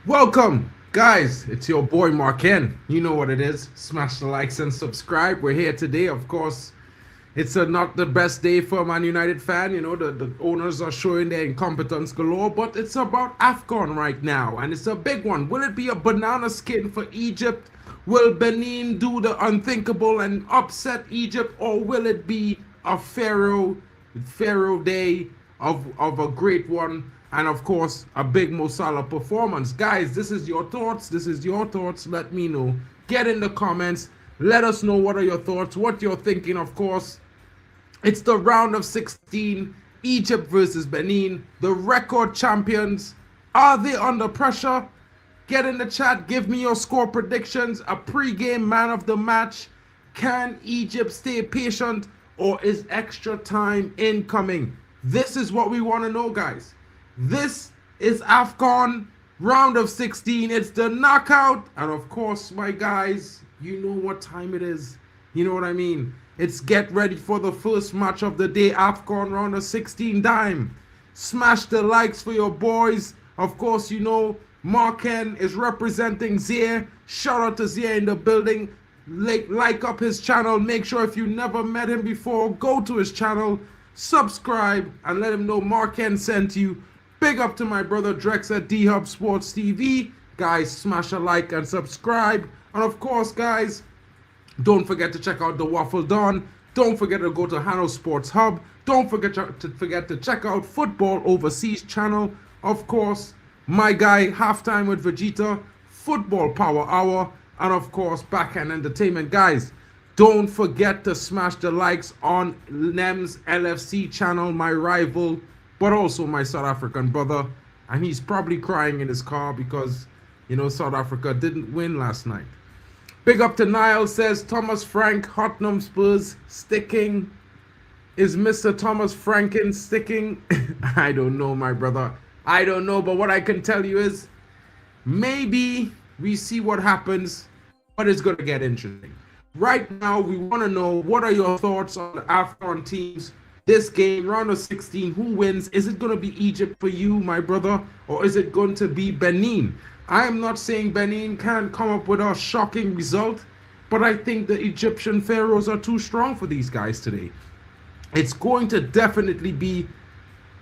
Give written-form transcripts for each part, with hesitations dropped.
Welcome, guys. It's your boy Marken. You know what it is. Smash the likes and subscribe. We're here today, of course. It's not the best day for a Man United fan. You know, the owners are showing their incompetence galore, but it's about AFCON right now, and it's a big one. Will it be a banana skin for Egypt? Will Benin do the unthinkable and upset Egypt, or will it be a Pharaoh day of a great one? And of course, a big Mo Salah performance. Guys, this is your thoughts. This is your thoughts. Let me know. Get in the comments. Let us know what are your thoughts, what you're thinking, of course. It's the round of 16, Egypt versus Benin, the record champions. Are they under pressure? Get in the chat, give me your score predictions, a pre-game man of the match. Can Egypt stay patient or is extra time incoming? This is what we want to know, guys. This is AFCON round of 16. It's the knockout. And of course, my guys, you know what time it is. You know what I mean? It's get ready for the first match of the day, AFCON round of 16 time. Smash the likes for your boys. Of course, you know, Marken is representing Zier. Shout out to Zier in the building. Like up his channel. Make sure if you never met him before, go to his channel, subscribe, and let him know Marken sent you. Big up to my brother Drex at D-Hub Sports TV. Guys, smash a like and subscribe. And of course, guys, don't forget to check out the Waffle Dawn. Don't forget to go to Hano Sports Hub. Don't forget to check out Football Overseas channel. Of course, my guy, Halftime with Vegeta, Football Power Hour, and of course, Backhand Entertainment. Guys, don't forget to smash the likes on Nem's LFC channel, my rival, but also my South African brother. And he's probably crying in his car because, you know, South Africa didn't win last night. Big up to Niall, says Thomas Frank, Tottenham Spurs sticking. Is Mr. Thomas Franken sticking? I don't know, my brother. I don't know, but what I can tell you is maybe we see what happens, but it's going to get interesting. Right now, we want to know, what are your thoughts on the AFCON teams? This game, round of 16, who wins? Is it going to be Egypt for you, my brother, or is it going to be Benin? I am not saying Benin can't come up with a shocking result, but I think the Egyptian Pharaohs are too strong for these guys today. It's going to definitely be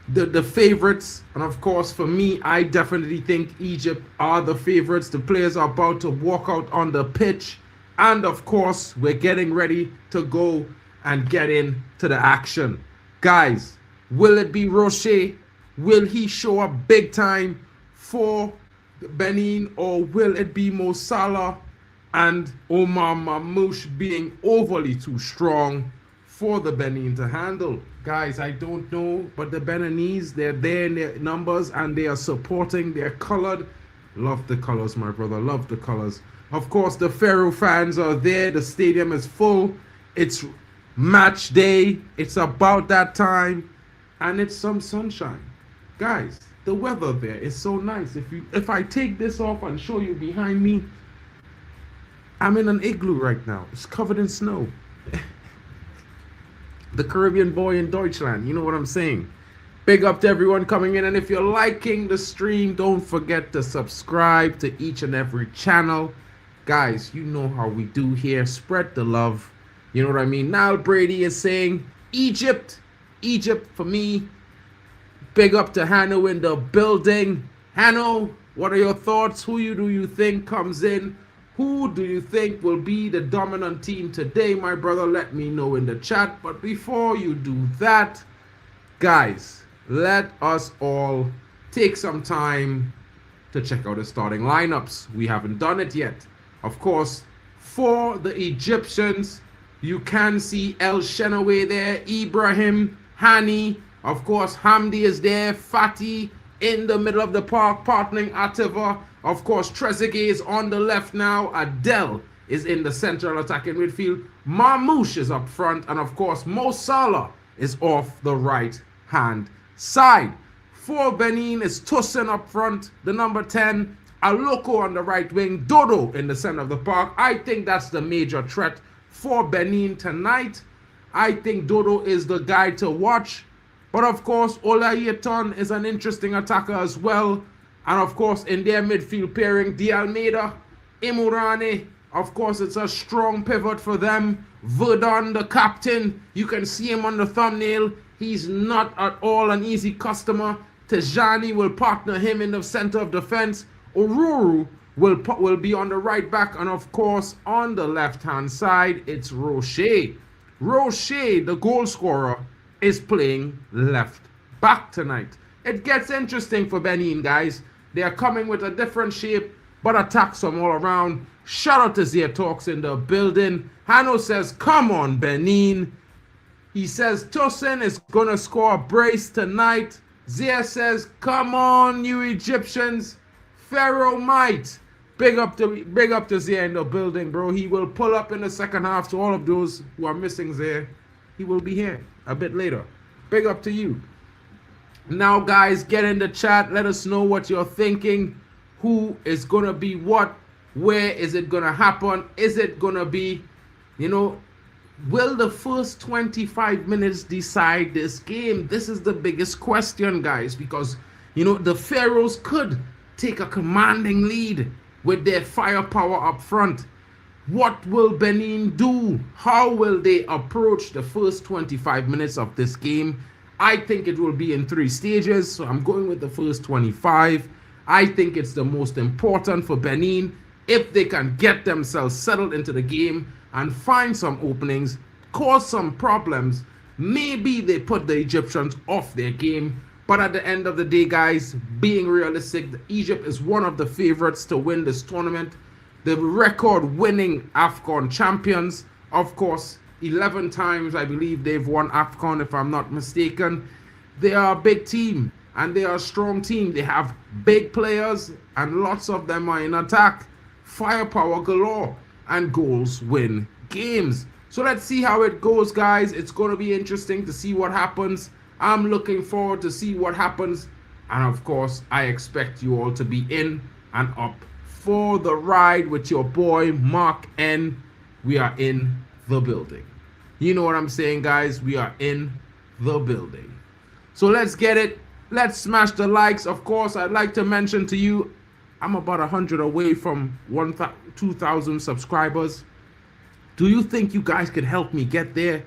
the favorites, and of course, for me, I definitely think Egypt are the favorites. The players are about to walk out on the pitch, and of course, we're getting ready to go and get into the action. Guys, will it be Rocher? Will he show up big time for Benin, or will it be Mo Salah and Omar Mamouche being overly too strong for the Benin to handle? Guys, I don't know, but the Beninese, they're there in their numbers and they are supporting. They're colored. Love the colors, my brother. Love the colors. Of course, the Pharaoh fans are there. The stadium is full. It's match day. It's about that time, and it's some sunshine. Guys, the weather there is so nice. If I take this off and show you behind me, I'm in an igloo right now. It's covered in snow. The Caribbean boy in Deutschland, you know what I'm saying? Big up to everyone coming in, and if you're liking the stream, don't forget to subscribe to each and every channel. Guys, you know how we do here. Spread the love. You know what I mean? Now Brady is saying Egypt for me. Big up to Hano in the building. Hano, what are your thoughts? Who do you think comes in? Who do you think will be the dominant team today, my brother? Let me know in the chat. But before you do that, guys, let us all take some time to check out the starting lineups. We haven't done it yet. Of course, for the Egyptians, you can see El Shenaway there, Ibrahim, Hani, of course, Hamdi is there, Fatih in the middle of the park, partnering Ativa. Of course, Trezeguet is on the left now. Adel is in the central attacking midfield. Mamouche is up front. And of course, Mo Salah is off the right-hand side. For Benin is Toussaint up front, the number 10. Aloko on the right wing. Dodo in the center of the park. I think that's the major threat for Benin tonight. I think Dodo is the guy to watch. But of course, Olayeton is an interesting attacker as well. And of course, in their midfield pairing, De Almeida, Imurane. Of course, it's a strong pivot for them. Verdon, the captain, you can see him on the thumbnail. He's not at all an easy customer. Tejani will partner him in the center of defense. Oruru will be on the right back. And of course, on the left-hand side, it's Rocher. Rocher, the goal scorer, is playing left back tonight. It gets interesting for Benin, guys. They are coming with a different shape, but attacks from all around. Shout out to Zia Talks in the building. Hano says, come on, Benin. He says, Tosin is going to score a brace tonight. Zia says, come on, you Egyptians. Pharaoh might. Big up to Zia in the building, bro. He will pull up in the second half. To all of those who are missing Zia, he will be here a bit later. Big up to you. Now, guys, get in the chat. Let us know what you're thinking. Who is going to be what? Where is it going to happen? Is it going to be, will the first 25 minutes decide this game? This is the biggest question, guys, because, the Pharaohs could take a commanding lead with their firepower up front. What will Benin do? How will they approach the first 25 minutes of this game? I think it will be in 3 stages, so I'm going with the first 25. I think it's the most important for Benin. If they can get themselves settled into the game and find some openings, cause some problems, maybe they put the Egyptians off their game. But at the end of the day, guys, being realistic, Egypt is one of the favorites to win this tournament. The record-winning AFCON champions, of course, 11 times, I believe they've won AFCON, if I'm not mistaken. They are a big team, and they are a strong team. They have big players, and lots of them are in attack. Firepower galore, and goals win games. So let's see how it goes, guys. It's going to be interesting to see what happens. I'm looking forward to see what happens. And of course, I expect you all to be in and up for the ride with your boy, Mark N. We are in the building. You know what I'm saying, guys? We are in the building. So let's get it. Let's smash the likes. Of course, I'd like to mention to you, I'm about 100 away from 2,000 subscribers. Do you think you guys could help me get there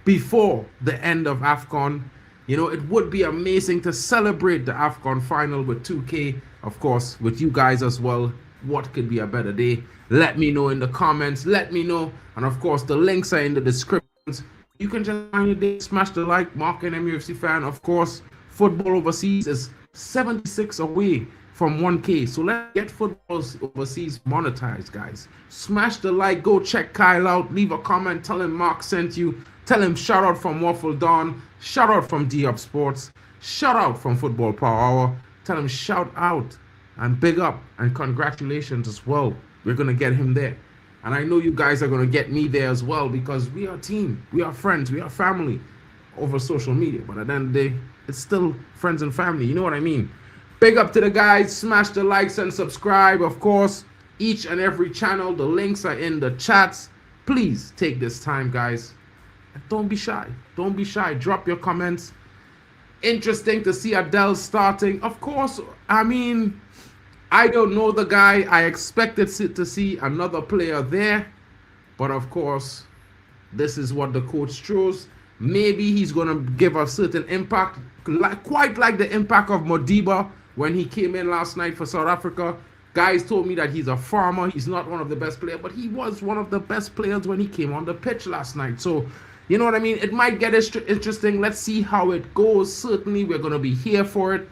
before the end of AFCON? It would be amazing to celebrate the AFCON final with 2K, of course, with you guys as well. What could be a better day? Let me know in the comments. Let me know. And of course, the links are in the descriptions. You can just find your day, smash the like, Mark and MUFC fan. Of course, football overseas is 76 away from 1K. So let's get football overseas monetized, guys. Smash the like. Go check Kyle out. Leave a comment. Tell him Mark sent you. Tell him shout out from Waffle Dawn. Shout out from D-Up Sports. Shout out from Football Power Hour. Tell him shout out and big up and congratulations as well. We're going to get him there. And I know you guys are going to get me there as well, because we are a team. We are friends. We are family over social media. But at the end of the day, it's still friends and family. You know what I mean? Big up to the guys. Smash the likes and subscribe. Of course, each and every channel. The links are in the chats. Please take this time, guys. Don't be shy. Don't be shy. Drop your comments. Interesting to see Adele starting. Of course, I mean, I don't know the guy. I expected to see another player there. But of course, this is what the coach chose. Maybe he's going to give a certain impact. Quite like the impact of Modiba when he came in last night for South Africa. Guys told me that he's a farmer. He's not one of the best players, but he was one of the best players when he came on the pitch last night. So, you know what I mean? It might get interesting. Let's see how it goes. Certainly, we're going to be here for it.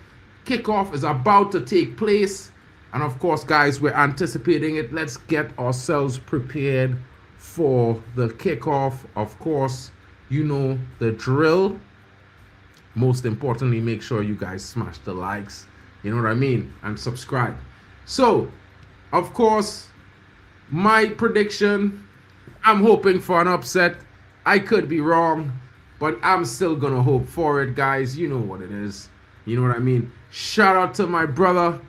Kickoff is about to take place. And of course, guys, we're anticipating it. Let's get ourselves prepared for the kickoff. Of course, you know the drill. Most importantly, make sure you guys smash the likes. You know what I mean? And subscribe. So, of course, my prediction, I'm hoping for an upset. I could be wrong, but I'm still going to hope for it, guys. You know what it is. You know what I mean? Shout out to my brother,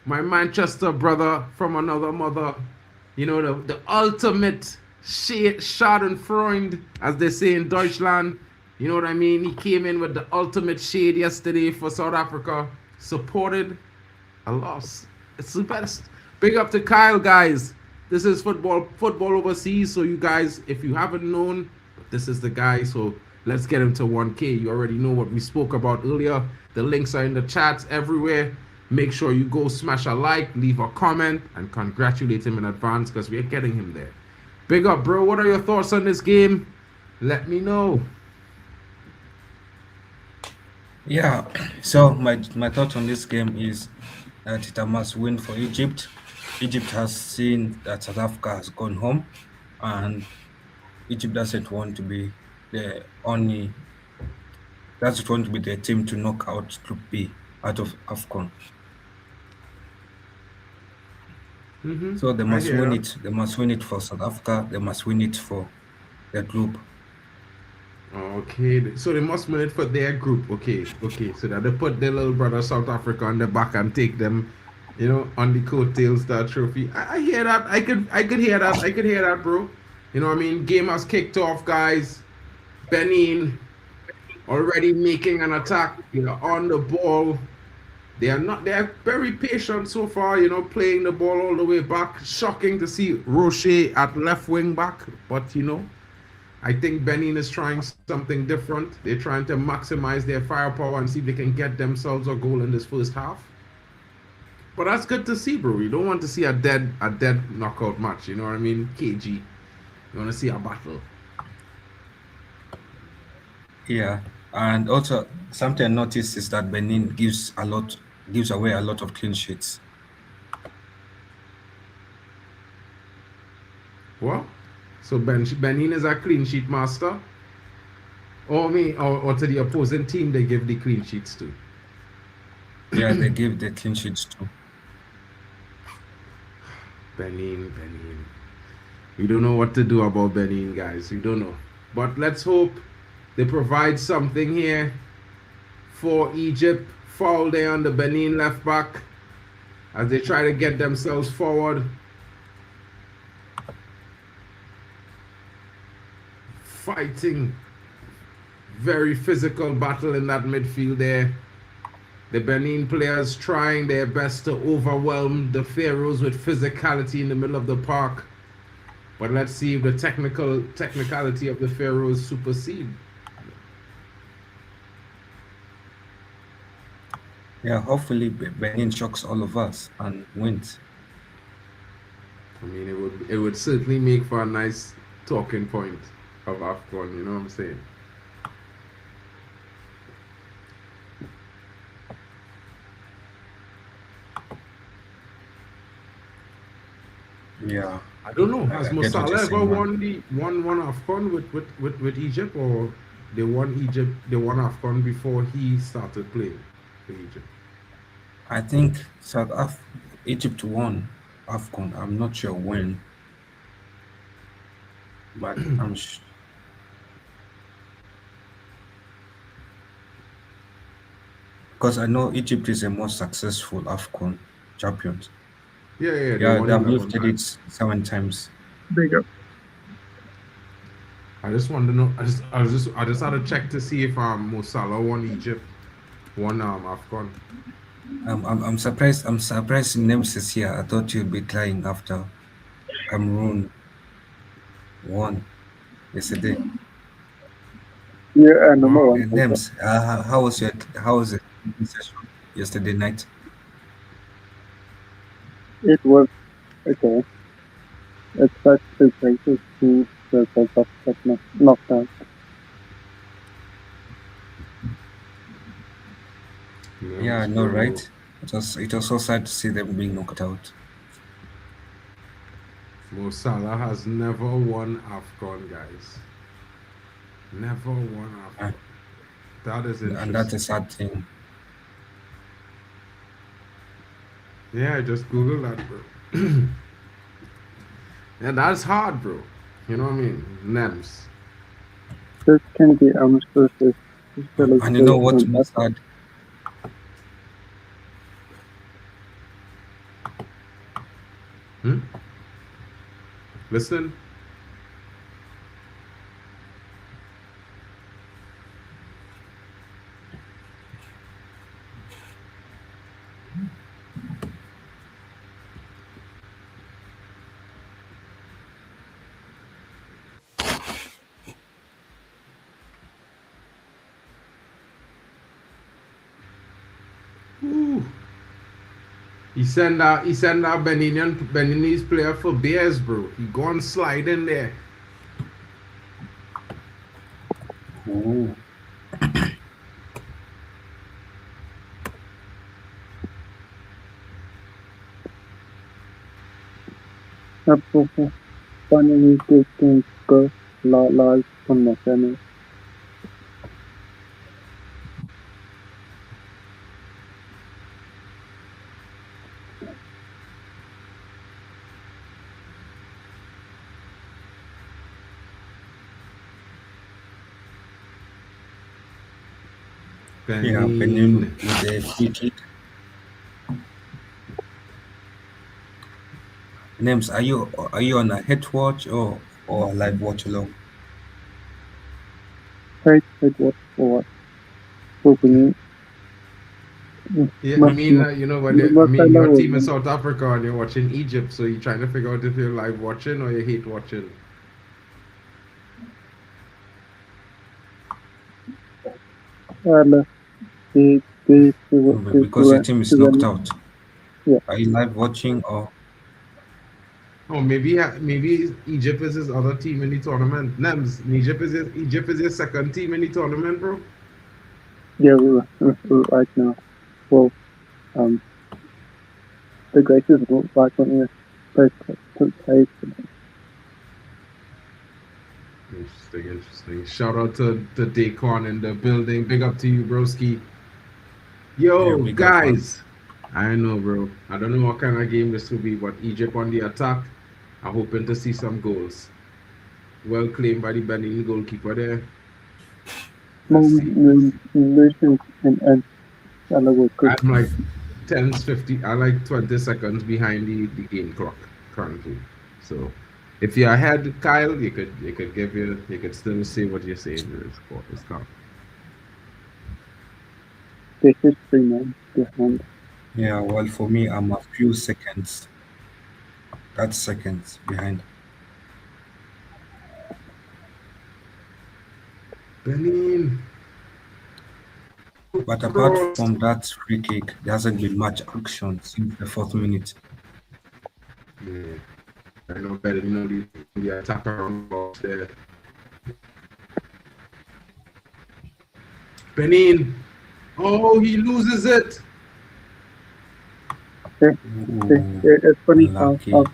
my Manchester brother from another mother. You know, the ultimate Schadenfreund, as they say in Deutschland. You know what I mean? He came in with the ultimate shade yesterday for South Africa. Supported A loss. It's the best. Big up to Kyle, guys. This is football overseas. So you guys, if you haven't known, this is the guy. So let's get him to 1K. You already know what we spoke about earlier. The links are in the chats everywhere. Make sure you go smash a like, leave a comment, and congratulate him in advance because we're getting him there. Big up, bro. What are your thoughts on this game? Let me know. Yeah, so my thought on this game is that it a must win for Egypt. Egypt has seen that South Africa has gone home, and Egypt doesn't want to be the only doesn't want to be the team to knock out Group B out of AFCON. So they I must hear win that. it. They must win it for South Africa. They must win it for the group. Okay, so they must win it for their group. Okay, so that they put their little brother South Africa on the back and take them, on the coattails that trophy. I hear that. I could hear that. I could hear that, bro. You know what I mean? Game has kicked off, guys. Benin already making an attack. On the ball. They are not. They are very patient so far. Playing the ball all the way back. Shocking to see Rocher at left wing back, but I think Benin is trying something different. They're trying to maximize their firepower and see if they can get themselves a goal in this first half. But that's good to see, bro. You don't want to see a dead knockout match. You know what I mean? KG. You want to see a battle. Yeah, and also something I noticed is that Benin gives away a lot of clean sheets. What? So Benin is a clean sheet master. Or to the opposing team, they give the clean sheets to. Yeah, they give the clean sheets too. Benin. We don't know what to do about Benin, guys. We don't know. But let's hope they provide something here for Egypt. Foul there on the Benin left back as they try to get themselves forward. Fighting. Very physical battle in that midfield there. The Benin players trying their best to overwhelm the Pharaohs with physicality in the middle of the park. But let's see if the technicality of the Pharaohs supersede. Yeah, hopefully Benin shocks all of us and wins. I mean, it would certainly make for a nice talking point of AFCON. You know what I'm saying? Yeah, I don't know. I Has get what you're Mosala ever saying, man. won AFCON with Egypt, or they won AFCON before he started playing for Egypt? I think Egypt won AFCON. I'm not sure when, but because I know Egypt is the most successful AFCON champions. Yeah, they Yeah, won they have 11 lifted it times. 7 times. Big up. I just want to know. I just had to check to see if Mosala won AFCON. I'm surprised. I'm surprised Nems is here. I thought you'd be crying after Cameroon won yesterday. Yeah, number one. Nems, how was it session yesterday night? It was okay. It's such two places to the South Africa knockdown. Yeah, I Yes, know, bro. right? It was so sad to see them being knocked out. Mosala has never won AFCON, guys. Never won Uh, AFCON. That is and that's a interesting. sad thing. Yeah, I just Googled that, bro. Yeah, that's hard, bro. You know what I mean? NEMS. This can be process. And you know what's more sad? Hmm? Listen. Ooh. He send that Beninese player for beers, bro. He go and slide in there. Ooh. अब finally taking the live on my channel. Yeah, Benin Benin. with a free kick. Names, are you on a head watch or a live watch along? It was for hoping Yeah, I much mean, you know what? I much I mean, your love team is it. South Africa and you're watching Egypt, so you're trying to figure out if you like watching or you hate watching. And Because your team is knocked out. yeah. Are you live watching or Oh, maybe Egypt is his other team in the tournament. Nems, Egypt is his second team in the tournament, bro. Yeah, right now. Well, um, the greatest back on earth took place. Interesting. Shout out to Dacon in the building. Big up to you, broski. yeah, Yo, big up man? guys. I know, bro. I don't know what kind of game this will be, but Egypt on the attack. I'm hoping to see some goals. Well claimed by the Benin goalkeeper there. Let's see. Losing and Alago could I'm like 10, 50, I like 20 seconds behind the game clock currently. So if you're ahead, Kyle, you could still say what you're saying. It's calm. the history man behind. Yeah, well for me I'm a few seconds. That's seconds behind. Benin. But apart Cross. from that free kick, there hasn't been much action since the fourth minute. Yeah. I know better, the attacker on the box there. Benin. Oh, he loses it. Ooh, It's funny how unlucky.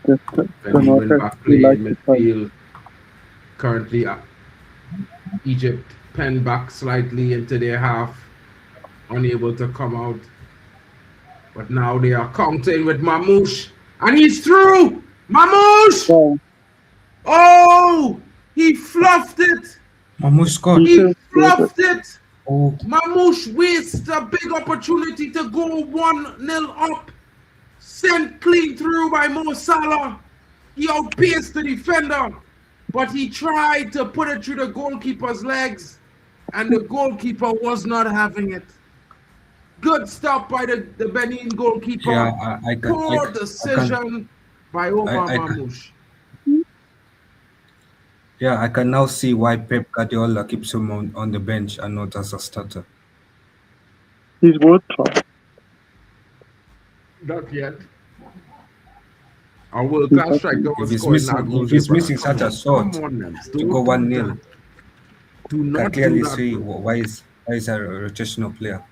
the Benin went Northern back we play like in to play. midfield. Currently, Egypt pen back slightly into their half, unable to come out. But now they are countering with Mamouche. And he's through! Mamouche! So Oh! He fluffed it! Mamu scored. he He feels good. fluffed it! Oh, Mamouche wastes a big opportunity to go 1-0 up. Sent clean through by Mo Salah. He outpaced the defender, but he tried to put it through the goalkeeper's legs, and the goalkeeper was not having it. Good stop by the Benin yeah, goalkeeper. Poor decision by Omar I can, Mamouche. yeah, I can now see why Pep Guardiola keeps him on the bench and not as a starter. He's world class. Not yet. Our world He's class actually striker If was he's scoring that missing, goal if there, he's brother. missing such a Come shot on, Nems. to go Don't one do nil, that. Do you can not do clearly that, see bro. why is a rotational player.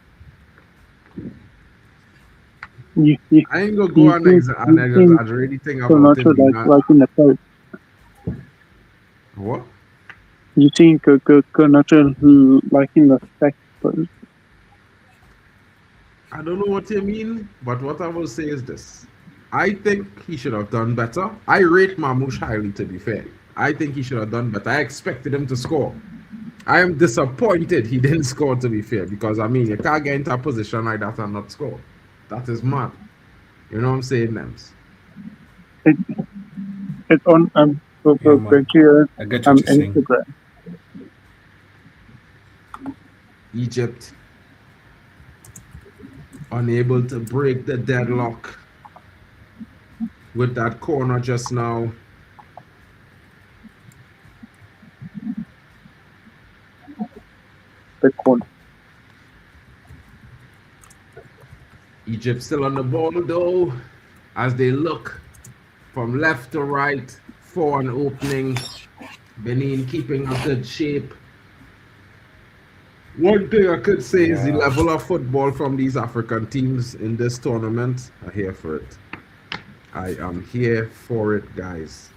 you I ain't gonna go you on think an you think exaggerating thing so about not him being a like in the play. what? You think not like in the fact but I don't know what you mean, but what I will say is this. I think he should have done better. I rate Mamouche highly, to be fair. I think he should have done better. I expected him to score. I am disappointed he didn't score, to be fair, because I mean, you can't get into a position like that and not score. That is mad. You know what I'm saying, Nems? it, it's on Yeah, man, Becky I get what you're saying. Instagram. Egypt unable to break the deadlock with that corner just now. The corner. Egypt still on the ball though, as they look from left to right for an opening. Benin keeping a good shape. One thing I could say is the level of football from these African teams in this tournament. I'm here for it. I am here for it, guys.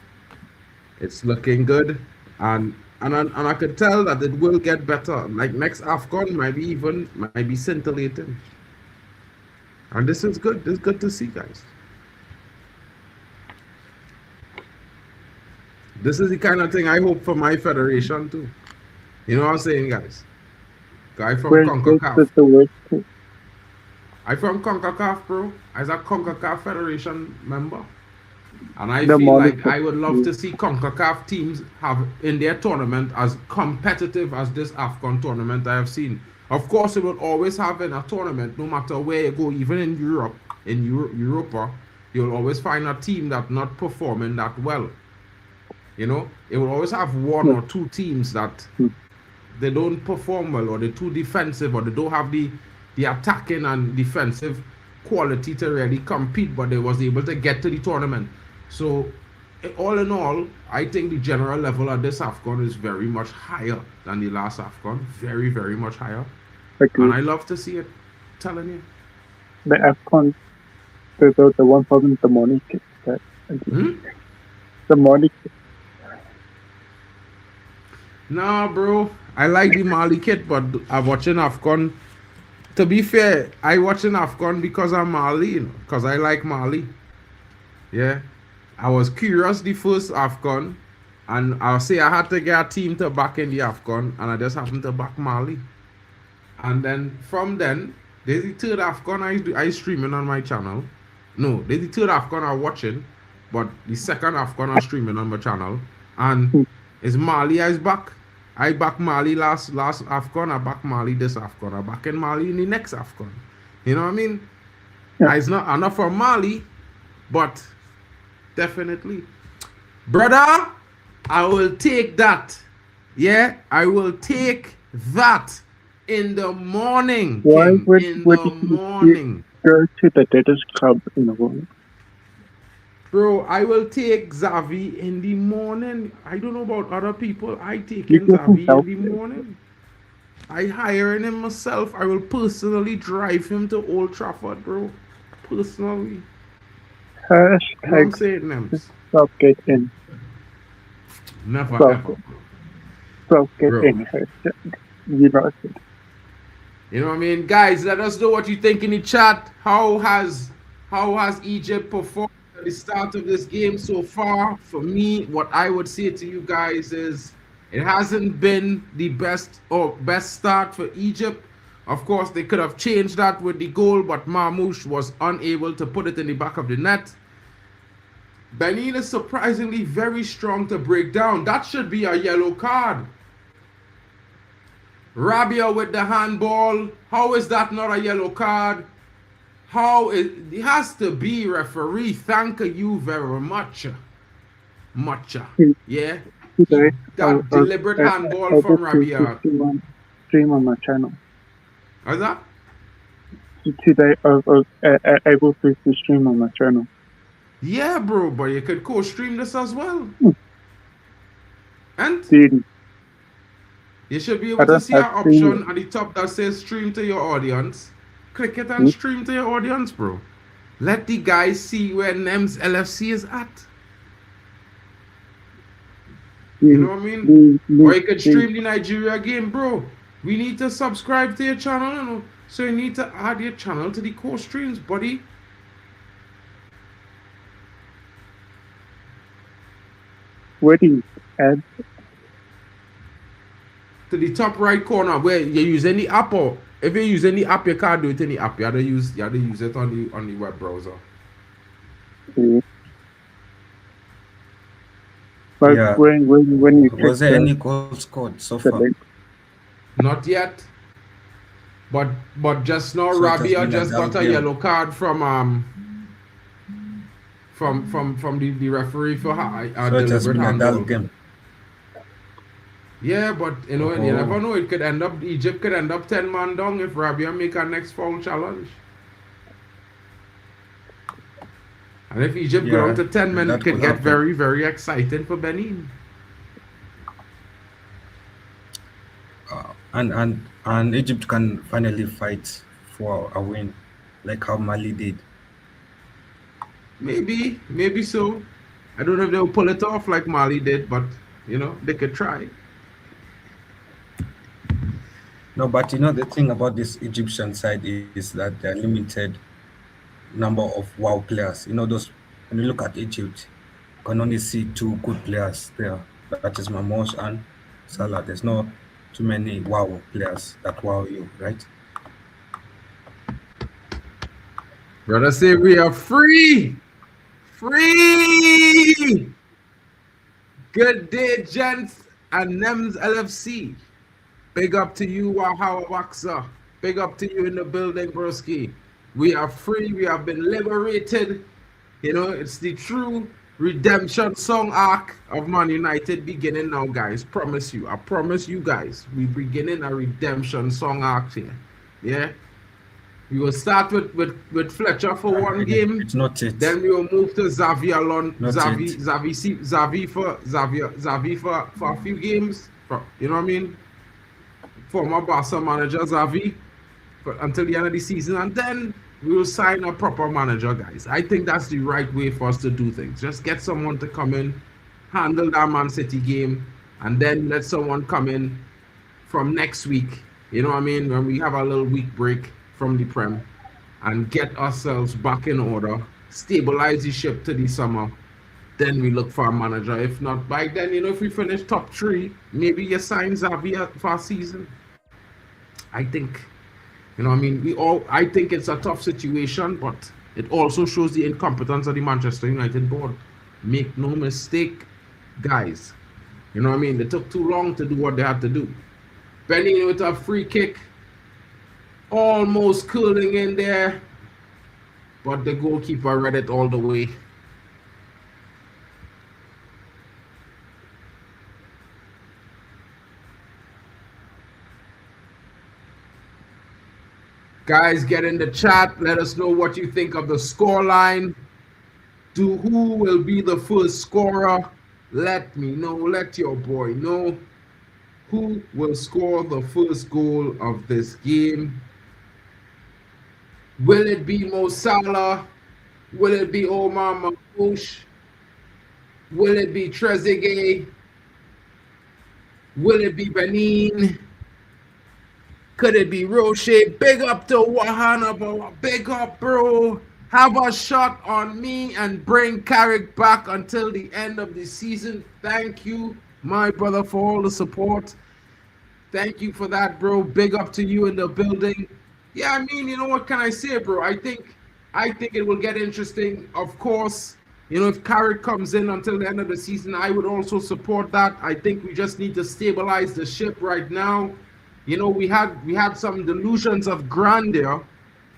It's looking good, and I could tell that it will get better. Like next AFCON might be scintillating, and this is good. This is good to see, guys. This is the kind of thing I hope for my federation too. You know what I'm saying, guys? Guy from CONCACAF. I from CONCACAF, bro. As a CONCACAF Federation member. And I feel like I would love to see CONCACAF teams have in their tournament as competitive as this AFCON tournament I have seen. Of course, it will always have in a tournament, no matter where you go, even in Europe, Europa, you'll always find a team that's not performing that well. You know, it will always have one or two teams that they don't perform well, or they're too defensive, or they don't have the attacking and defensive quality to really compete, but they was able to get to the tournament. So all in all, I think the general level of this AFCON is very much higher than the last AFCON. Very, very much higher. And I love to see it. Telling you. The AFCON, the one problem, the money kit. The money kit. Nah, bro. I like the Mali kit, but I'm watching AFCON. To be fair, I watching AFCON because I'm Mali, you know, because I like Mali. Yeah. I was curious the first AFCON, and I'll say I had to get a team to back in the AFCON, and I just happened to back Mali. And then from then, there's the third AFCON I streaming on my channel. No, there's the third AFCON I'm watching, but the second AFCON I'm streaming on my channel. And it's Mali is back. I back Mali last AFCON, I back Mali this AFCON, I back in Mali in the next AFCON. You know what I mean? Yeah. I'm not from Mali, but definitely. Brother, I will take that. Yeah, I will take that in the morning. Why Kim, would in the morning. Go to the deadest club in the world? Bro, I will take Xavi in the morning. I don't know about other people. I take in Xavi in the morning. I hiring him myself. I will personally drive him to Old Trafford, bro. Personally. Hashtag stop get in. Never ever. Stop get in. United. You know what I mean? Guys, let us know what you think in the chat. How has Egypt performed at the start of this game so far? For me, what I would say to you guys is it hasn't been the best start for Egypt. Of course, they could have changed that with the goal, but Marmoush was unable to put it in the back of the net. Benin is surprisingly very strong to break down. That should be a yellow card. Rabia with the handball. How is that not a yellow card? It has to be, referee. Thank you very much. Yeah. That deliberate handball from Rabia. Stream on my channel. What's that? Today I was able to stream on my channel. Yeah, bro, but you could co-stream this as well. And you should be able to see an option at the top that says stream to your audience. Click it and stream to your audience, bro. Let the guys see where NEMS LFC is at. You know what I mean? Or you could stream the Nigeria game, bro. We need to subscribe to your channel, you know? So you need to add your channel to the co-streams, buddy. Where do you add? To the top right corner where you use any app, or if you use any app, you can't do it in the app. You have to use it on the web browser. But yeah. when you was there any goals scored so far? Not yet. But just now, so Rabia just got a yellow card from the referee for a deliberate handball. Game. Yeah, but you know, you never know. It could end up Egypt could end up 10 man down if Rabia make a next foul challenge. And if Egypt go down to 10 men, it that could could get happen. very, very exciting for Benin. And Egypt can finally fight for a win, like how Mali did. Maybe so. I don't know if they'll pull it off like Mali did, but you know, they could try. No, but the thing about this Egyptian side is that they're limited number of wow players. Those when you look at Egypt, you can only see two good players there. That is Mamos and Salah. There's not too many wow players that wow you, right? Brother say we are free. Free! Good day, gents and NEMS LFC. Big up to you, Wahawa Waxer. Big up to you in the building, broski. We are free. We have been liberated. It's the true redemption song arc of Man United beginning now, guys. I promise you guys, we beginning a redemption song arc here. Yeah? We will start with Fletcher for one game. It's not it. Then we will move to Xavi along. Not Xavi for a few games. You know what I mean? Former Barca manager Xavi until the end of the season, and then we will sign a proper manager, guys. I think that's the right way for us to do things. Just get someone to come in, handle that Man City game, and then let someone come in from next week. You know what I mean? When we have a little week break from the Prem, and get ourselves back in order, stabilize the ship to the summer, then we look for a manager. If not, by then, if we finish top 3, maybe you sign Xavi for a season. I think, I think it's a tough situation, but it also shows the incompetence of the Manchester United board. Make no mistake, guys. They took too long to do what they had to do. Benin with a free kick, almost curling in there, but the goalkeeper read it all the way. Guys, get in the chat. Let us know what you think of the scoreline. Who will be the first scorer? Let me know. Let your boy know who will score the first goal of this game. Will it be Mo Salah? Will it be Omar Mamouche? Will it be Trezeguet? Will it be Benin? Could it be Roche? Big up to Wahana, bro. Big up, bro. Have a shot on me and bring Carrick back until the end of the season. Thank you, my brother, for all the support. Thank you for that, bro. Big up to you in the building. Yeah, what can I say, bro? I think it will get interesting. Of course, if Carrick comes in until the end of the season, I would also support that. I think we just need to stabilize the ship right now. We had some delusions of grandeur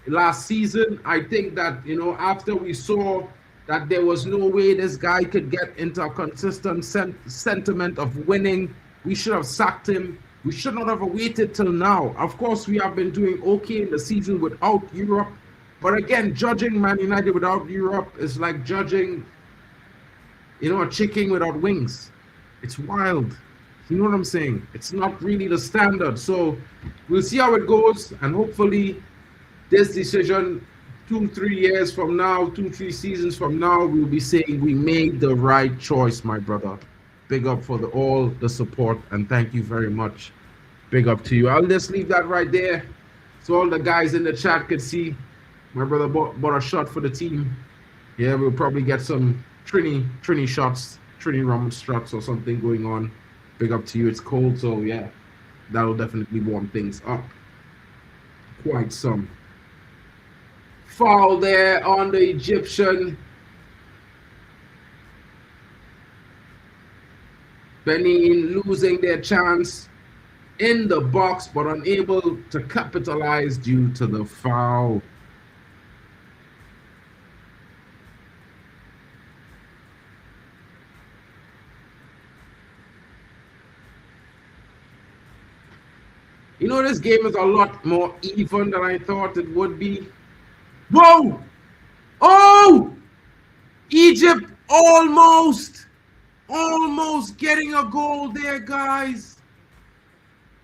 last season. I think that, after we saw that there was no way this guy could get into a consistent sentiment of winning, we should have sacked him. We should not have waited till now. Of course, we have been doing okay in the season without Europe. But again, judging Man United without Europe is like judging, a chicken without wings. It's wild. You know what I'm saying? It's not really the standard. So we'll see how it goes. And hopefully this decision 2-3 years from now, 2-3 seasons from now, we'll be saying we made the right choice, my brother. Big up for all the support, and thank you very much. Big up to you. I'll just leave that right there so all the guys in the chat could see. My brother bought a shot for the team. Yeah, we'll probably get some Trini shots, Trini rum struts or something going on. Big up to you. It's cold, so yeah, that'll definitely warm things up quite some. Foul there on the Egyptian. Benin losing their chance in the box, but unable to capitalize due to the foul. This game is a lot more even than I thought it would be. Whoa! Oh! Almost, almost getting a goal there, guys.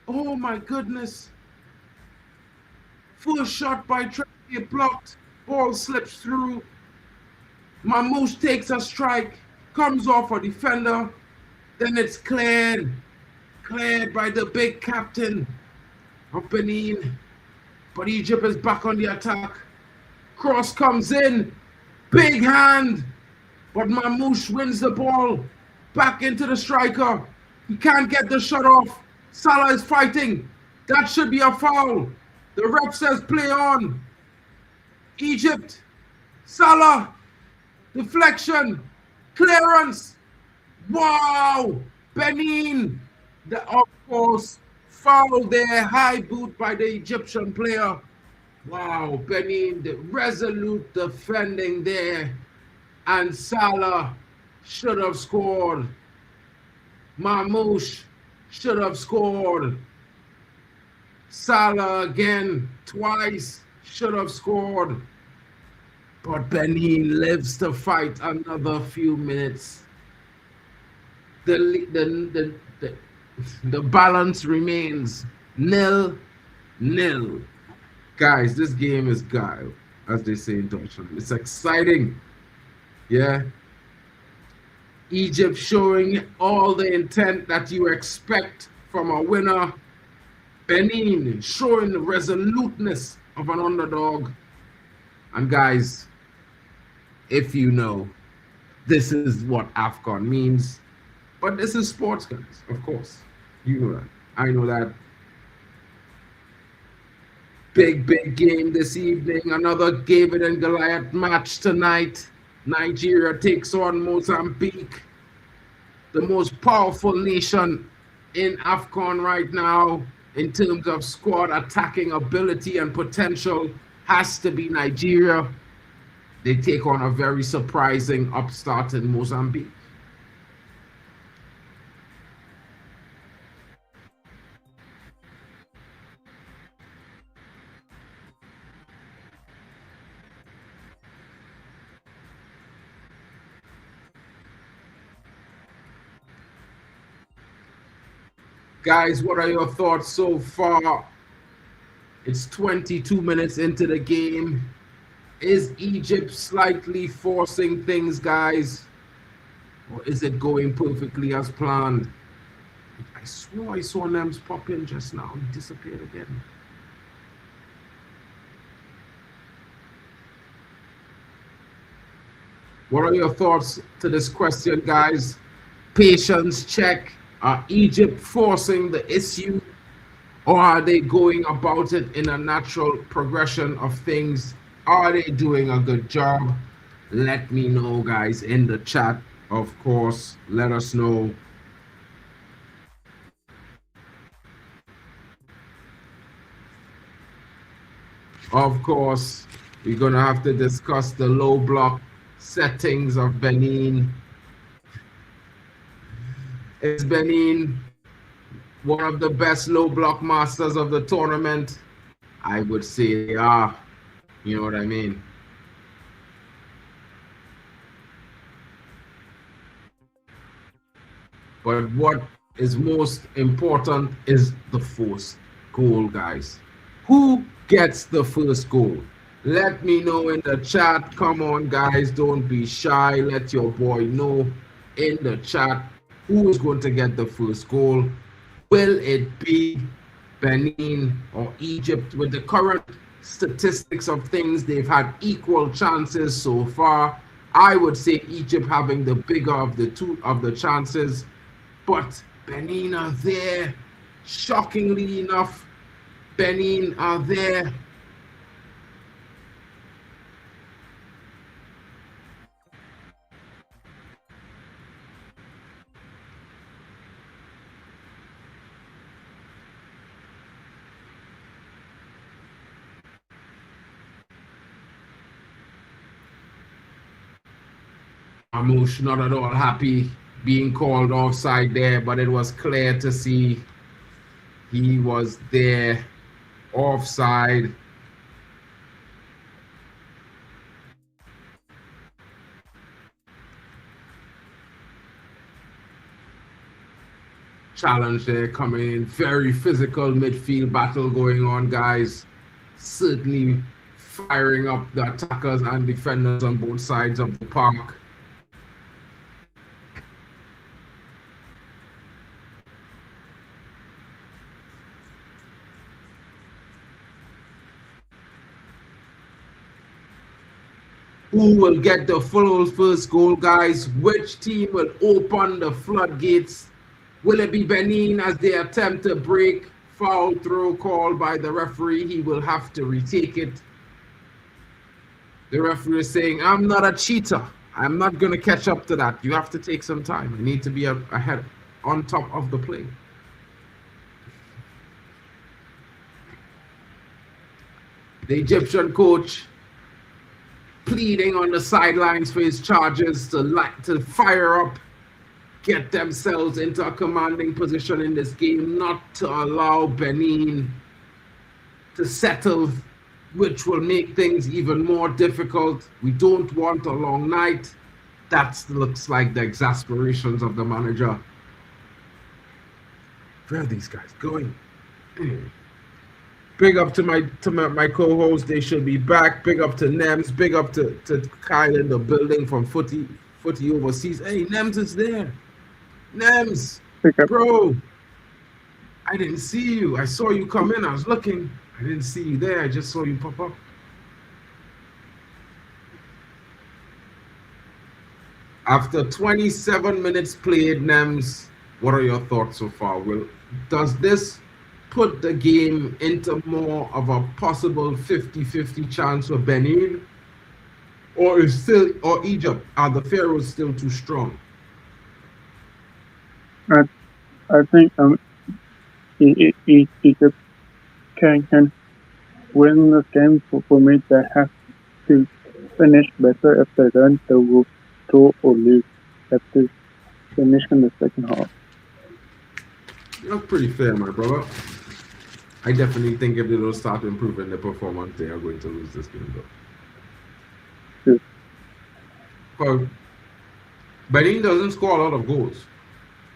Oh my goodness. Full shot by Trey, blocked. Ball slips through. Mamouche takes a strike, comes off a defender. Then it's cleared. Cleared by the big captain of Benin. But Egypt is back on the attack. Cross comes in. Big hand. But Mamouche wins the ball. Back into the striker. He can't get the shot off. Salah is fighting. That should be a foul. The ref says play on. Egypt. Salah. Deflection. Clearance. Wow. Benin. Of course, foul there. High boot by the Egyptian player. Wow. Benin, the resolute defending there. And Salah should have scored. Mamouche should have scored. Salah again, twice, should have scored. But Benin lives to fight another few minutes. The balance remains 0-0. Guys, this game is guile, as they say in Deutschland. It's exciting. Yeah. Egypt showing all the intent that you expect from a winner. Benin showing the resoluteness of an underdog. And guys, if you know, this is what AFCON means. But this is sports, guys, of course. You know that. I know that. Big game this evening. Another David and Goliath match tonight. Nigeria takes on Mozambique, the most powerful nation in AFCON right now in terms of squad attacking ability and potential has to be Nigeria. They take on a very surprising upstart in Mozambique. Guys, what are your thoughts so far? It's 22 minutes into the game. Is Egypt slightly forcing things, guys? Or is it going perfectly as planned? I swore I saw Nems pop in just now. He disappeared again. What are your thoughts to this question, guys? Patience check. Are Egypt forcing the issue, or are they going about it in a natural progression of things? Are they doing a good job? Let me know, guys, in the chat. Of course, let us know. Of course, we're going to have to discuss the low block settings of Benin. Is Benin one of the best low block masters of the tournament? I would say they are. You know what I mean? But what is most important is the first goal, guys. Who gets the first goal? Let me know in the chat. Come on, guys. Don't be shy. Let your boy know in the chat who is going to get the first goal. Will it be Benin or Egypt? With the current statistics of things, they've had equal chances so far. I would say Egypt having the bigger of the two of the chances, but Benin are there. Shockingly enough, Benin are there. Mamouche not at all happy being called offside there, but it was clear to see he was there offside. challenge there coming in. Very physical midfield battle going on, guys. Certainly firing up the attackers and defenders on both sides of the park. Who will get the full first goal, guys? Which team will open the floodgates? Will it be Benin as they attempt to break? Foul throw called by the referee. He will have to retake it. The referee is saying, I'm not a cheater. I'm not going to catch up to that. You have to take some time. You need to be ahead, on top of the play. The Egyptian coach pleading on the sidelines for his charges to fire up, get themselves into a commanding position in this game, not to allow Benin to settle, which will make things even more difficult. We don't want a long night. That looks like the exasperations of the manager. Where are these guys going? Big up to my co-host. They should be back. Big up to Nems. Big up to Kyle in the building from Footy Overseas. Hey, Nems is there. Nems, bro. I didn't see you. I saw you come in. I was looking. I didn't see you there. I just saw you pop up. After 27 minutes played, Nems, what are your thoughts so far? Does this put the game into more of a possible 50-50 chance for Benin? Or Egypt? Are the Pharaohs still too strong? I think Egypt can win the game. For me, they have to finish better. If they don't, they will draw or lose. Have to finish in the second half. That's pretty fair, my brother. I definitely think if they don't start improving their performance, they are going to lose this game, though. Well, Benin doesn't score a lot of goals,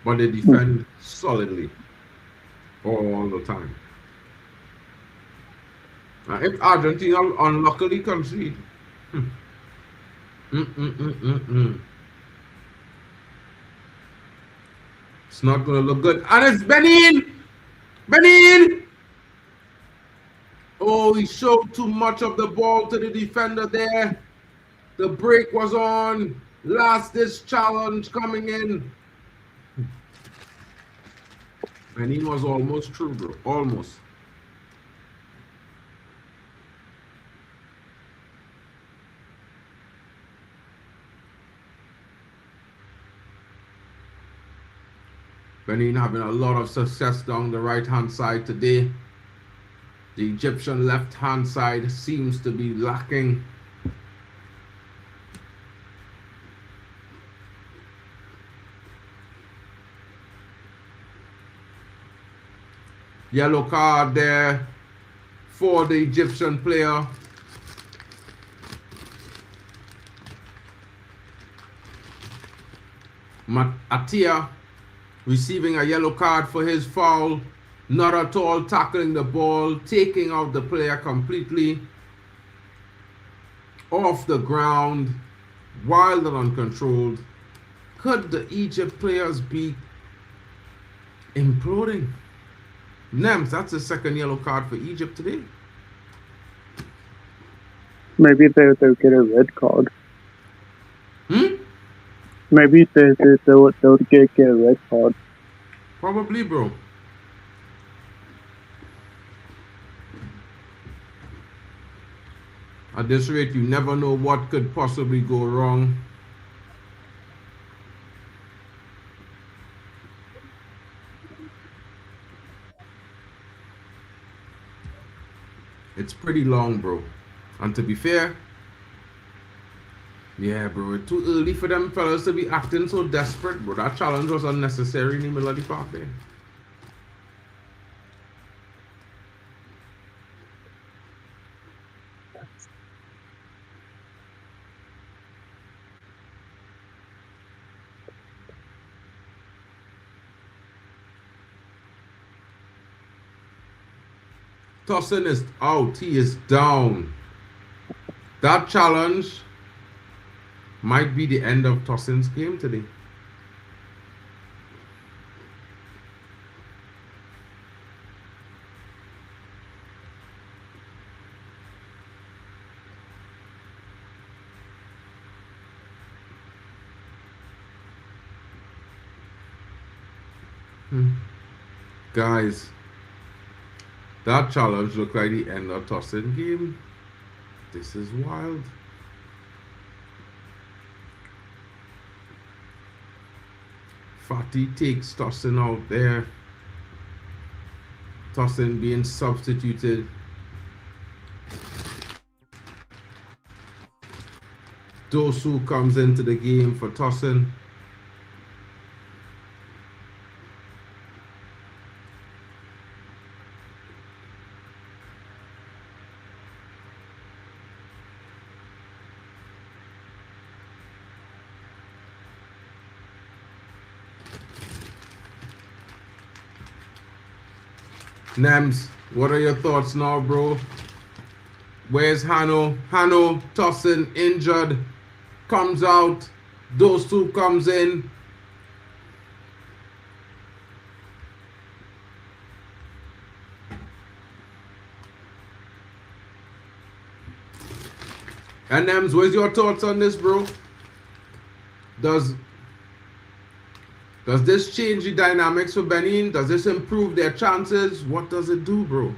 but they defend solidly all the time. If Argentina unluckily concede, it's not going to look good. And it's Benin! Benin! Oh, he showed too much of the ball to the defender there. The break was on. Last-ditch challenge coming in. Benin was almost true, bro. Almost. Benin having a lot of success down the right-hand side today. The Egyptian left-hand side seems to be lacking. Yellow card there for the Egyptian player. Atia receiving a yellow card for his foul. Not at all tackling the ball, taking out the player completely off the ground, wild and uncontrolled. Could the Egypt players be imploding? Nems, that's the second yellow card for Egypt today. Maybe they'll get a red card. Maybe they'll get a red card. Probably, bro. At this rate, you never know what could possibly go wrong. It's pretty long, bro. And to be fair, yeah, bro, it's too early for them fellas to be acting so desperate, bro. That challenge was unnecessary in the middle of the park there. Tosin is out. He is down. That challenge might be the end of Tosin's game today. Guys, that challenge looked like the end of Tosin game. This is wild. Fatty takes Tosin out there. Tosin being substituted. Dosu comes into the game for Tosin. Nems, what are your thoughts now, bro? Where's Hano? Hano, Tosin, injured, comes out. Dosu comes in. And Nems, where's your thoughts on this, bro? Does this change the dynamics for Benin? Does this improve their chances? What does it do, bro?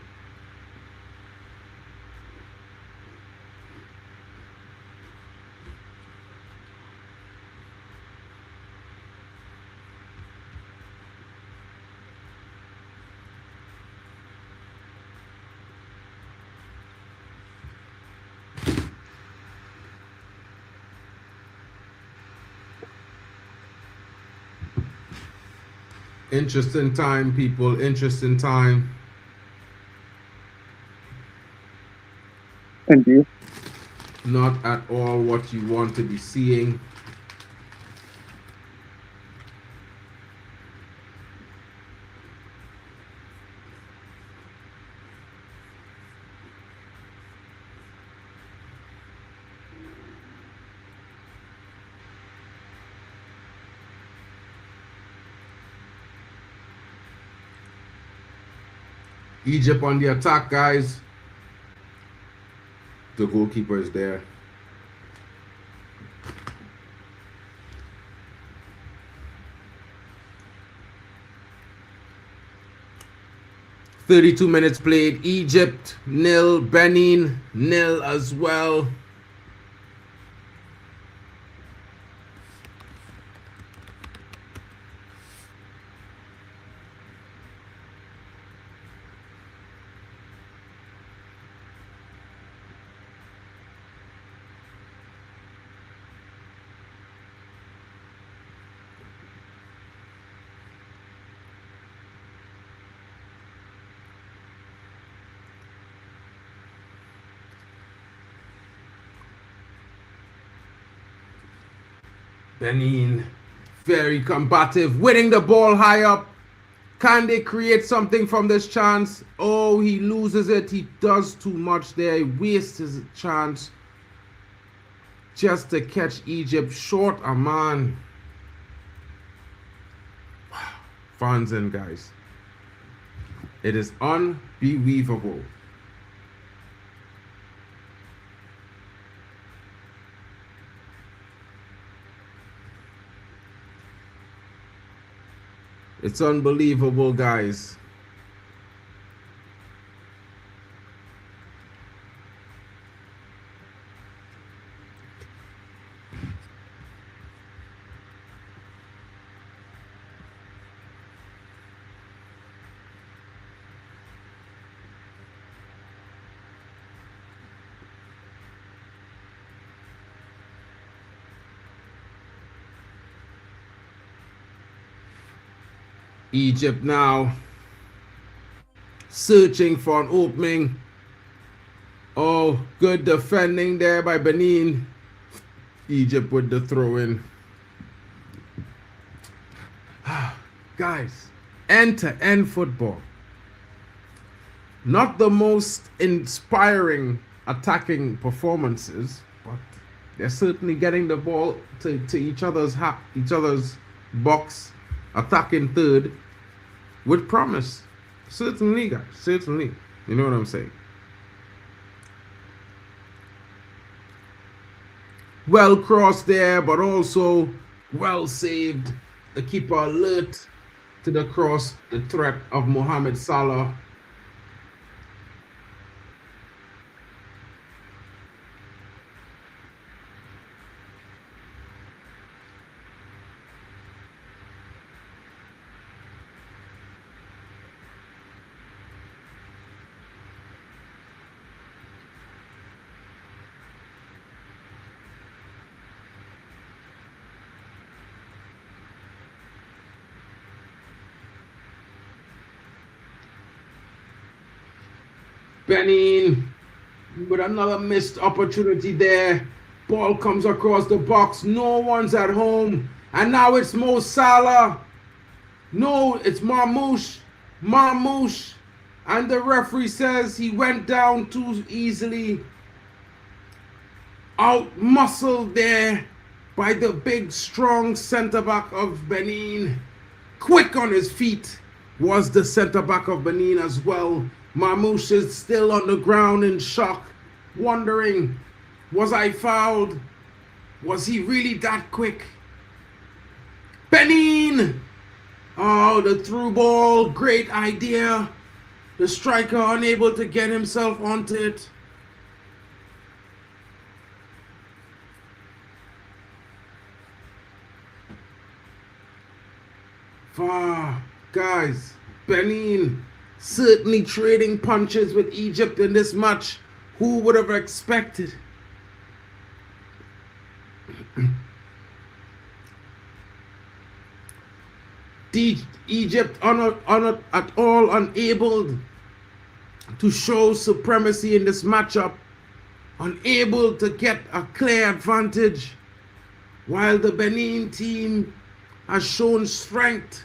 Interesting time, people. Interesting time. Indeed. Not at all what you want to be seeing. Egypt on the attack, guys. The goalkeeper is there. "32 minutes played. Egypt 0, Benin 0 as well." Benin, very combative, winning the ball high up. Can they create something from this chance? Oh, he loses it. He does too much there. He wastes his chance just to catch Egypt short a man. Fans in, guys. It is unbelievable. It's unbelievable, guys. Egypt now searching for an opening. Oh, good defending there by Benin. Egypt with the throw in. Guys, end-to-end football. Not the most inspiring attacking performances, but they're certainly getting the ball to each other's box, attacking third with promise. Certainly, guys. Certainly. You know what I'm saying? Well crossed there, but also well saved. The keeper alert to the cross, the threat of Mohamed Salah. Benin with another missed opportunity there. Ball comes across the box. No one's at home. And now it's Mo Salah. No, it's Marmoush. Marmoush. And the referee says he went down too easily. Out muscled there by the big, strong centre back of Benin. Quick on his feet was the centre back of Benin as well. Marmoush is still on the ground in shock, wondering, was I fouled? Was he really that quick? Benin! Oh, the through ball, great idea. The striker unable to get himself onto it. Guys, Benin certainly trading punches with Egypt in this match. Who would have expected? Egypt at all unable to show supremacy in this matchup, unable to get a clear advantage, while the Benin team has shown strength,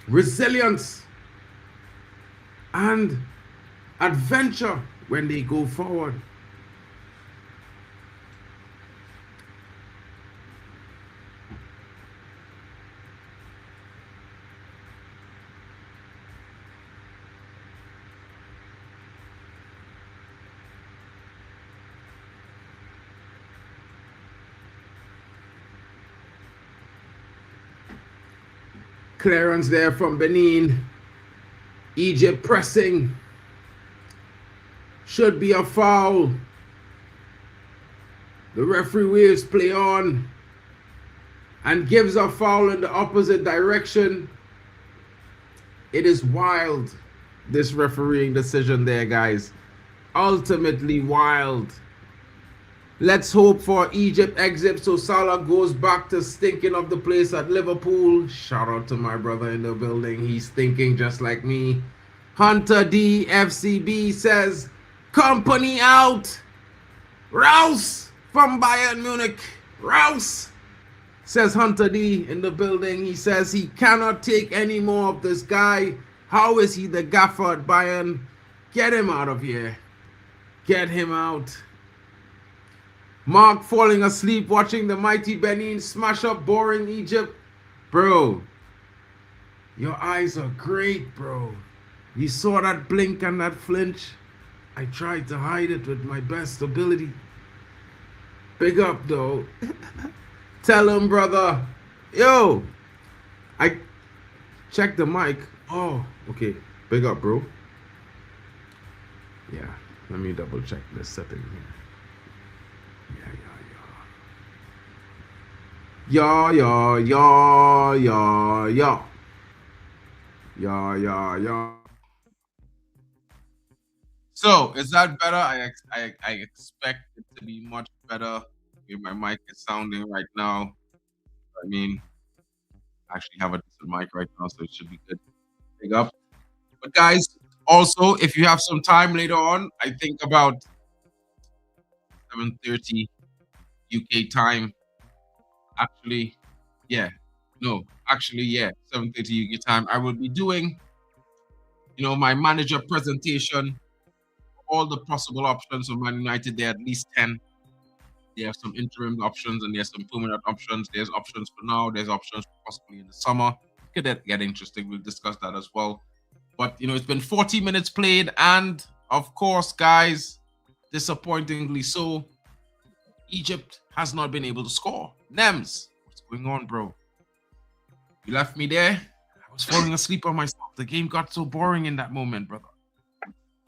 resilience, and adventure when they go forward. Clearance there from Benin. Egypt pressing. Should be a foul. The referee waves play on and gives a foul in the opposite direction. It is wild, this refereeing decision there, guys. Ultimately wild. Let's hope for Egypt exit so Salah goes back to stinking of the place at Liverpool. Shout out to my brother in the building. He's thinking just like me. Hunter D FCB says, company out. Rouse from Bayern Munich. Rouse, says Hunter D in the building. He says he cannot take any more of this guy. How is he the gaffer at Bayern? Get him out of here. Get him out. Mark falling asleep watching the mighty Benin smash up boring Egypt. Bro, your eyes are great, bro. You saw that blink and that flinch? I tried to hide it with my best ability. Big up, though. Tell him, brother. Yo, I checked the mic. Oh, okay. Big up, bro. Yeah, let me double check this setting here. Yeah. So, is that better? I expect it to be much better. My mic is sounding right now. I mean, I actually have a decent mic right now, so it should be good. Big up. But guys, also, if you have some time later on, I think about 7:30 UK time. Actually, yeah. No, actually, yeah. 7:30 UK time. I will be doing my manager presentation, all the possible options for Man United, there are at least 10. They have some interim options and there's some permanent options. There's options for now. There's options possibly in the summer. Could that get interesting? We'll discuss that as well. But it's been 40 minutes played, and of course, guys, disappointingly so, Egypt has not been able to score. Nems, what's going on, bro? You left me there. I was falling asleep on myself. The game got so boring in that moment, brother.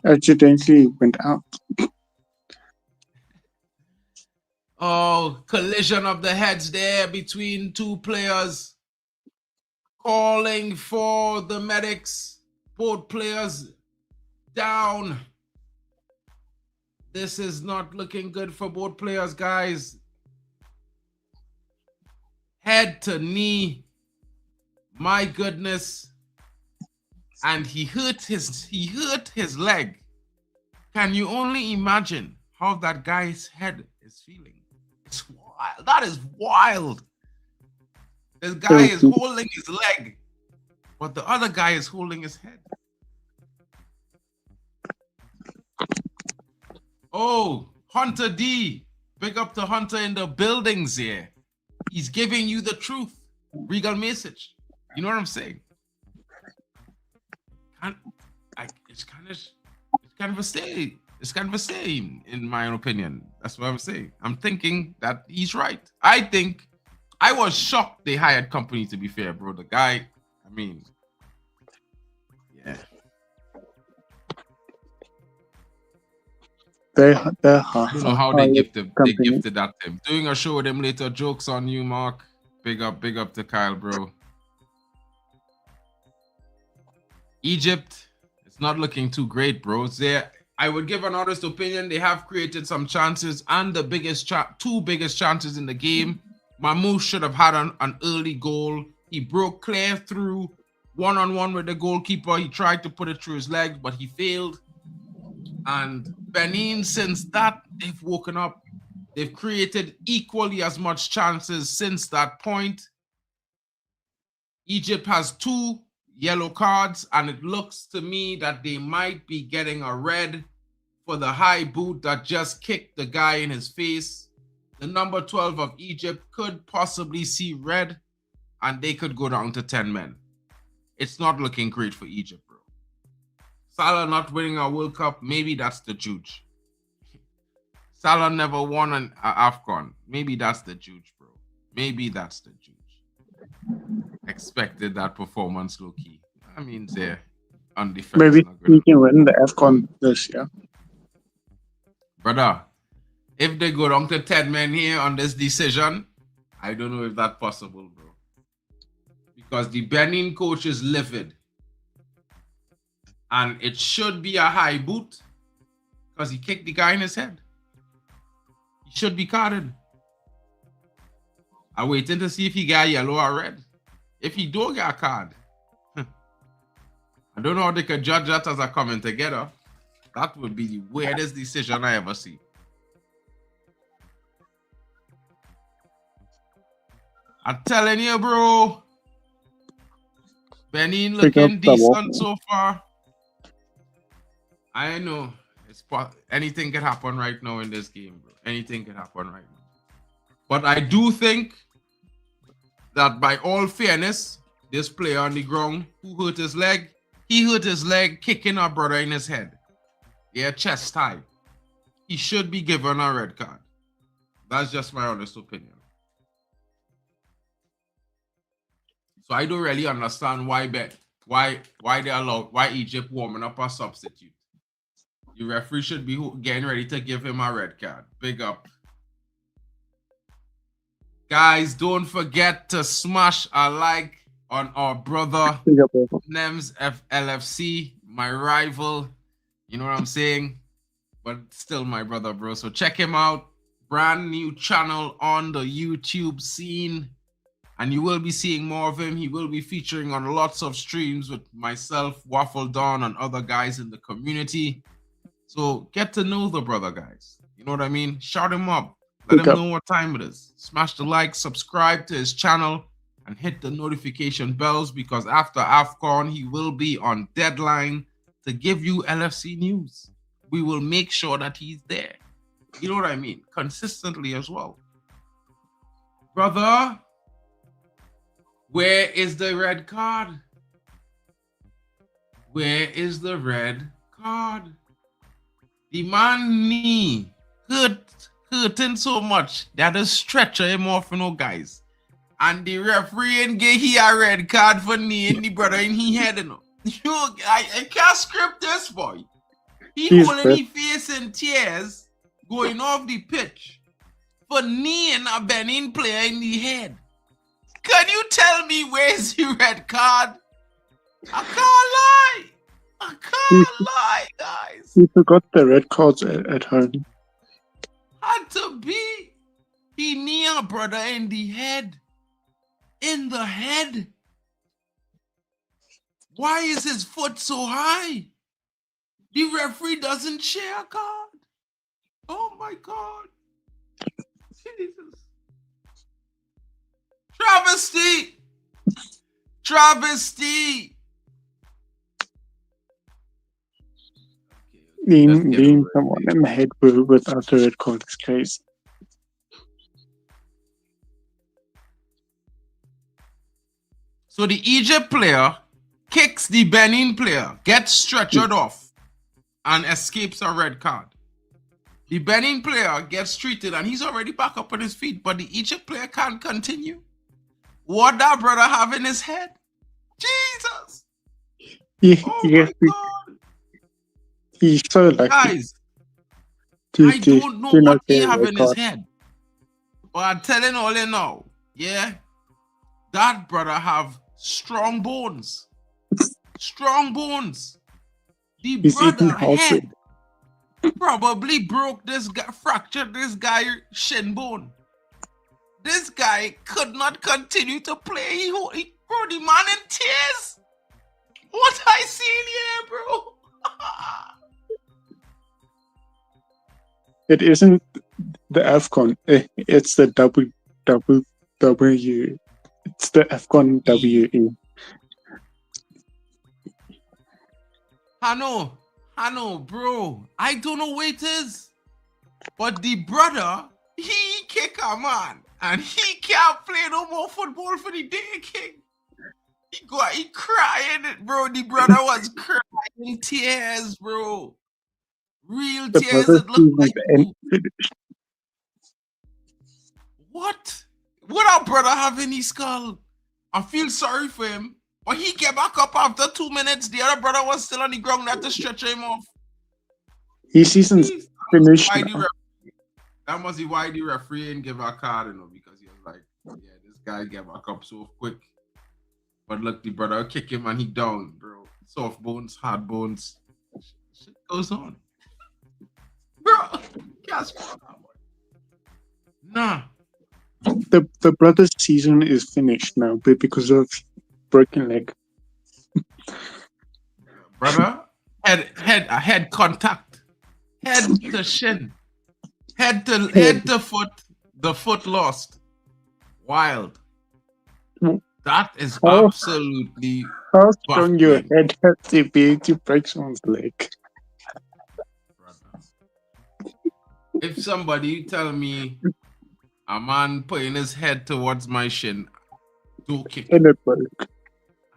Accidentally went out. Oh, collision of the heads there between two players. Calling for the medics. Both players down. This is not looking good for both players, guys. Head to knee. My goodness. And he hurt his leg. Can you only imagine how that guy's head is feeling? It's wild. That is wild. This guy is holding his leg, but the other guy is holding his head. Oh, Hunter D. Big up to Hunter in the buildings here. He's giving you the truth. Regal message. You know what I'm saying? It's kind of the same, in my opinion. That's what I'm saying. I'm thinking that he's right. I was shocked they hired company, to be fair, bro. The guy, yeah. I don't know how they gifted that to him. Doing a show with him later. Jokes on you, Mark. Big up to Kyle, bro. Egypt, it's not looking too great, bro. I would give an honest opinion. They have created some chances, and the two biggest chances in the game. Mamou should have had an early goal. He broke clear through one-on-one with the goalkeeper. He tried to put it through his legs, but he failed. And Benin, since that, they've woken up. They've created equally as much chances since that point. Egypt has 2 yellow cards, and it looks to me that they might be getting a red for the high boot that just kicked the guy in his face. The number 12 of Egypt could possibly see red, and they could go down to 10 men. It's not looking great for Egypt, bro. Salah not winning a World Cup, maybe that's the juge. Salah never won an AFCON. Maybe that's the juge, bro. Maybe that's the juge. Expected that performance, low-key. They're on defense. Maybe we can win the AFCON this year. Brother, if they go down to 10 men here on this decision, I don't know if that's possible, bro. Because the Benin coach is livid. And it should be a high boot because he kicked the guy in his head. He should be carded. I'm waiting to see if he got yellow or red. If he don't get a card, I don't know how they could judge that as a coming together. That would be the weirdest decision I ever see. I'm telling you, bro. Benin looking decent so far. I know. Anything can happen right now in this game, bro. Anything can happen right now. But I do think that by all fairness, this player on the ground who hurt his leg, he hurt his leg kicking our brother in his head. Yeah, chest high. He should be given a red card. That's just my honest opinion. So I don't really understand why Egypt warming up a substitute. The referee should be getting ready to give him a red card. Big up. Guys, don't forget to smash a like on our brother Nems LFC, my rival. You know what I'm saying? But still my brother, bro. So check him out. Brand new channel on the YouTube scene. And you will be seeing more of him. He will be featuring on lots of streams with myself, Waffle Dawn, and other guys in the community. So get to know the brother, guys. You know what I mean? Shout him up. Let him know what time it is. Smash the like, subscribe to his channel, and hit the notification bells because after AFCON, he will be on deadline to give you LFC news. We will make sure that he's there. You know what I mean? Consistently as well. Brother, where is the red card? Where is the red card? The man knee hurting so much that the stretcher him off, guys. And the referee ain't give he a red card for knee and the brother in he head, I can't script this boy. He holding his face in tears, going off the pitch for kneeing a Benin player in the head. Can you tell me where's the red card? I can't lie. I can't lie, guys. He forgot the red cards at home. Had to be. He knee a brother in the head. In the head. Why is his foot so high? The referee doesn't share a card. Oh my God. Jesus. Travesty. Travesty. Kneeing someone in the head without the red card is crazy. So the Egypt player kicks the Benin player, gets stretchered off, and escapes a red card. The Benin player gets treated, and he's already back up on his feet, but the Egypt player can't continue. What that brother have in his head? Jesus! My God! He's so lucky. Guys, I don't know what he have in his head. But I'm telling all you now, yeah, that brother have strong bones. Strong bones. The brother head probably broke this guy, fractured this guy shin bone. This guy could not continue to play. Bro, the man in tears. What I seen here, bro? It isn't the AFCON. It's the WWW. It's the AFCON WE. I know, bro. I don't know what it is. But the brother, he kick a man. And he can't play no more football for the day, king. He crying, bro. The brother was crying tears, bro. Real tears. It looked like... What? What our brother have in his skull? I feel sorry for him. But he came back up after 2 minutes. The other brother was still on the ground. They had to stretch him off. His season's finished. That must be why the referee didn't give a card, because he was like, yeah, this guy get back up so quick. But look, the brother kick him and he down, bro. Soft bones, hard bones. Shit goes on. Bro, can't score that one. Nah. The brother's season is finished now, but because of broken leg. Brother, head contact. Head to shin. Head to foot. The foot lost. Wild. That is absolutely... How strong your head has to be to break someone's leg? If somebody tell me a man putting his head towards my shin, don't kick and it broke.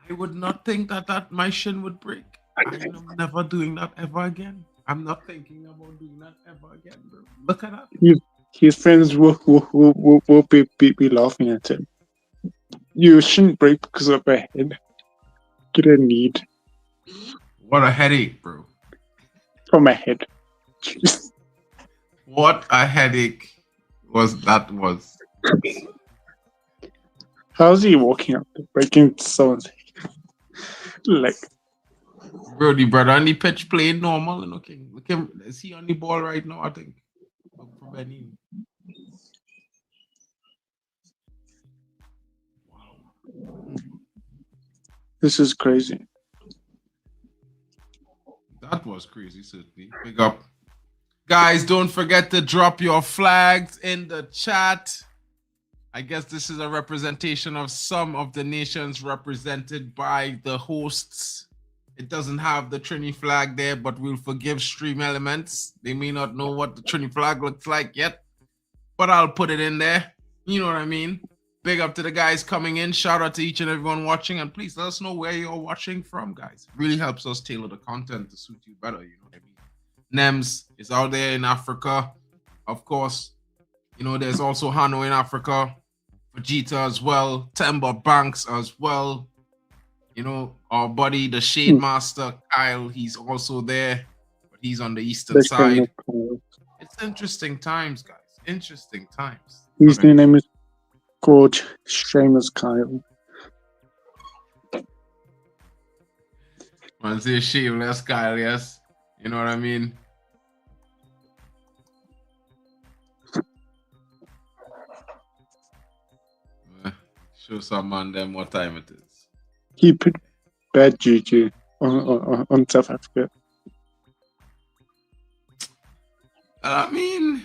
I would not think that my shin would break. I'm never doing that ever again. I'm not thinking about doing that ever again, bro. Look at that. His friends will be laughing at him. You shouldn't break because of a head. Get a need. What a headache, bro. From a head. What a headache was. How's he walking up to breaking someone's leg? Bro, the brother on the pitch playing normal and okay. Look him. Is he on the ball right now? I think. For Benin. Wow. This is crazy. That was crazy, certainly. Big up. Guys, don't forget to drop your flags in the chat. I guess this is a representation of some of the nations represented by the hosts It doesn't have the Trini flag there, but we'll forgive stream elements. They may not know what the Trini flag looks like yet, but I'll put it in there. You know what I mean? Big up to the guys coming in. Shout out to each and everyone watching. And please let us know where you're watching from, guys. It really helps us tailor the content to suit you better. You know what I mean? Nems is out there in Africa. Of course, you know, there's also Hano in Africa. Vegeta as well. Timber Banks as well. You know, our buddy, the Shade Master, Kyle, he's also there. But he's on the eastern side. It's interesting times, guys. Interesting times. His name is Coach Seamus Kyle. I say shameless Kyle, yes. You know what I mean? Show some man them what time it is. He put bad juju on South Africa. I mean,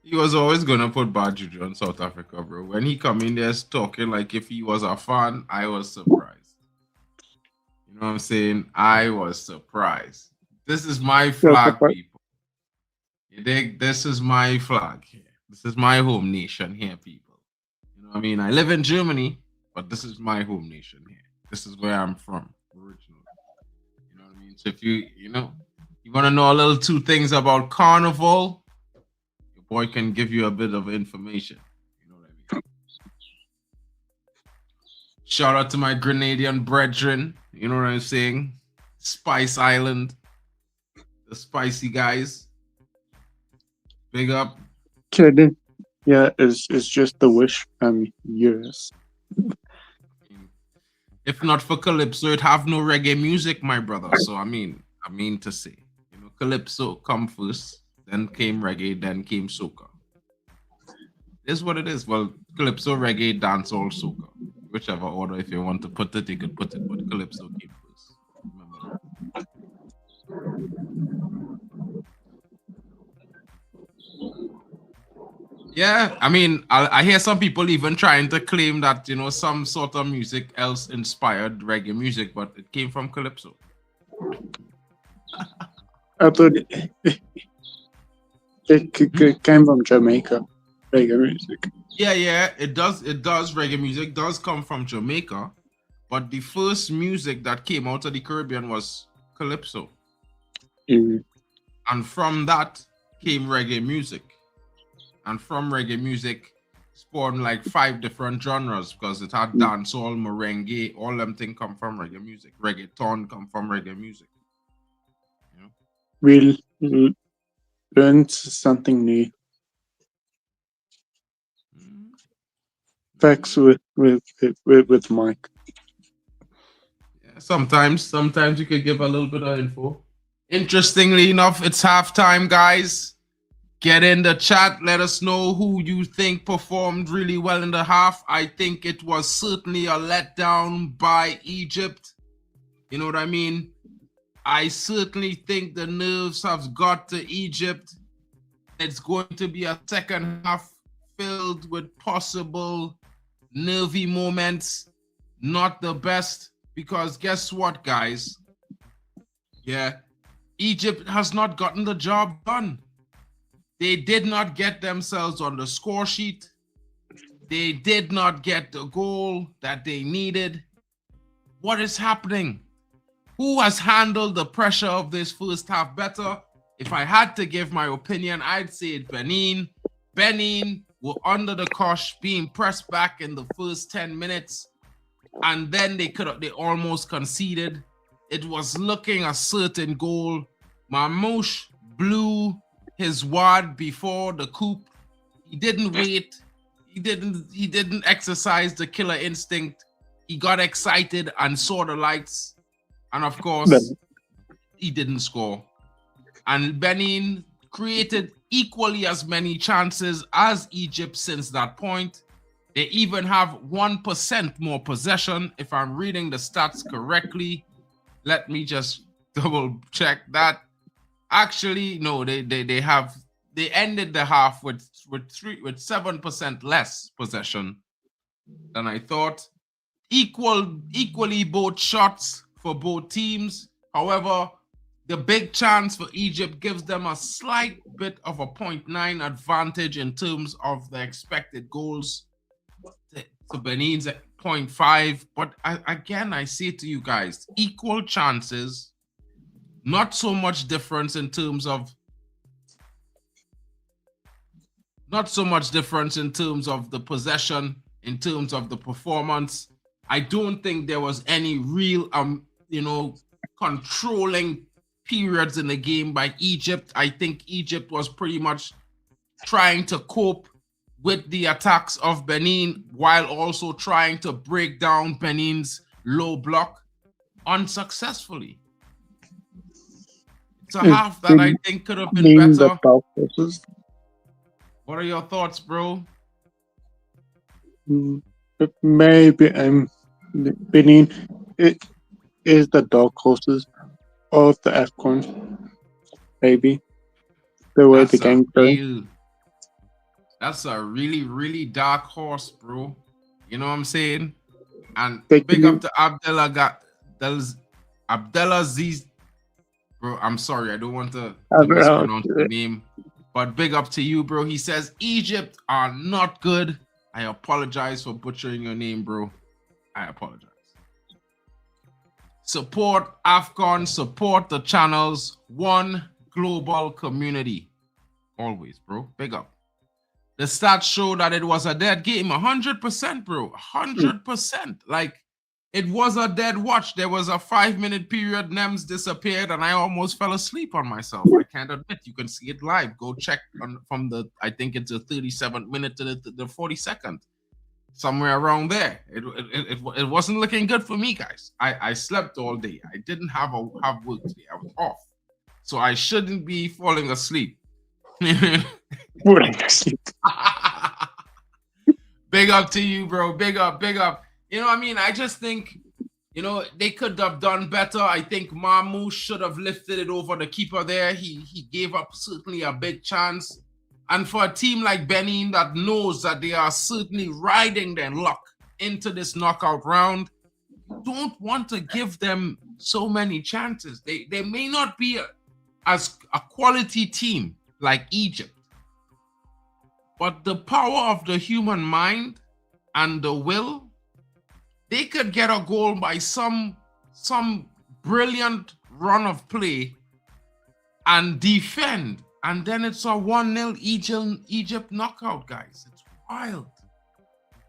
he was always gonna put bad juju on South Africa, bro. When he come in there talking like if he was a fan, I was surprised. You know what I'm saying? I was surprised. This is my flag, people. You dig? This is my flag here. This is my home nation here, people. You know what I mean? I live in Germany, but this is my home nation here. This is where I'm from originally. You know what I mean? So if you want to know a little two things about Carnival, your boy can give you a bit of information. You know what I mean? Shout out to my Grenadian brethren. You know what I'm saying? Spice Island. The spicy guys. Big up. Kidding. Yeah, it's just the wish years. If not for Calypso, it'd have no reggae music, my brother. So I mean to say, you know, Calypso come first, then came reggae, then came soca. This is what it is. Well, Calypso, reggae, dancehall, soca. Whichever order, if you want to put it, you could put it, but Calypso came first. Remember that. Yeah, I mean, I hear some people even trying to claim that, you know, some sort of music else inspired reggae music, but it came from Calypso. I thought it came from Jamaica, reggae music. Yeah, it does. It does. Reggae music does come from Jamaica, but the first music that came out of the Caribbean was Calypso. Mm. And from that came reggae music. And from reggae music spawned like 5 different genres because it had dancehall, merengue, all them things come from reggae music. Reggaeton come from reggae music. You know? We'll learn something new. Facts with Mike. Yeah, sometimes you could give a little bit of info. Interestingly enough, it's halftime, guys. Get in the chat. Let us know who you think performed really well in the half. I think it was certainly a letdown by Egypt. You know what I mean? I certainly think the nerves have got to Egypt. It's going to be a second half filled with possible nervy moments. Not the best, because guess what, guys? Yeah, Egypt has not gotten the job done. They did not get themselves on the score sheet. They did not get the goal that they needed. What is happening? Who has handled the pressure of this first half better? If I had to give my opinion, I'd say Benin. Benin were under the cosh, being pressed back in the first 10 minutes. And then they almost conceded. It was looking a certain goal. Mamouche blew his wad before the coup. He didn't wait. He didn't exercise the killer instinct. He got excited and saw the lights. And of course, he didn't score. And Benin created equally as many chances as Egypt since that point. They even have 1% more possession, if I'm reading the stats correctly. Let me just double check that. Actually, no, they ended the half with 7% less possession than I thought. equally both shots for both teams. However, the big chance for Egypt gives them a slight bit of a 0.9 advantage in terms of the expected goals to Benin's 0.5. But again, I say to you guys, equal chances, not so much difference in terms of the possession, in terms of the performance. I don't think there was any real controlling periods in the game by Egypt. I think Egypt was pretty much trying to cope with the attacks of Benin while also trying to break down Benin's low block unsuccessfully. It's a half that I think could have been better. The top horses. What are your thoughts, bro? Maybe Benin is the dark horses of the AFCON. Maybe the way the game goes. That's a really, really dark horse, bro. You know what I'm saying? And big up to Abdelaziz. Bro, I'm sorry. I don't want to mispronounce the name. But big up to you, bro. He says, Egypt are not good. I apologize for butchering your name, bro. I apologize. Support AFCON. Support the channels. One global community. Always, bro. Big up. The stats show that it was a dead game. 100%, bro. 100%. Like, it was a dead watch. There was a 5-minute period. Nems disappeared, and I almost fell asleep on myself. I can't admit. You can see it live. Go check from the, I think it's the 37th minute to the 42nd. Somewhere around there. It wasn't looking good for me, guys. I slept all day. I didn't have work today. I was off. So I shouldn't be falling asleep. Big up to you, bro. Big up. You know what I mean? I just think, they could have done better. I think Mamu should have lifted it over the keeper there. He gave up certainly a big chance. And for a team like Benin that knows that they are certainly riding their luck into this knockout round, you don't want to give them so many chances. They may not be as a quality team like Egypt, but the power of the human mind and the will, they could get a goal by some brilliant run of play and defend, and then it's a 1-0 Egypt knockout, guys. It's wild.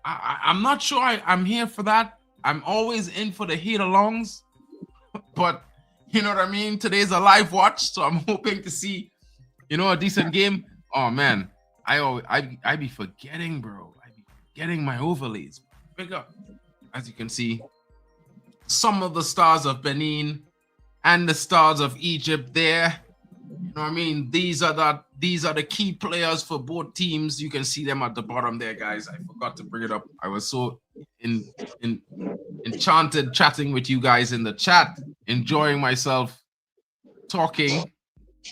I'm not sure I'm here for that. I'm always in for the hate-alongs, but you know what I mean? Today's a live watch, so I'm hoping to see a decent game. Oh man, I be forgetting, bro. I be forgetting my overlays. Big up. As you can see, some of the stars of Benin and the stars of Egypt there. You know what I mean? These are the key players for both teams. You can see them at the bottom there, guys. I forgot to bring it up. I was so enchanted chatting with you guys in the chat, enjoying myself talking,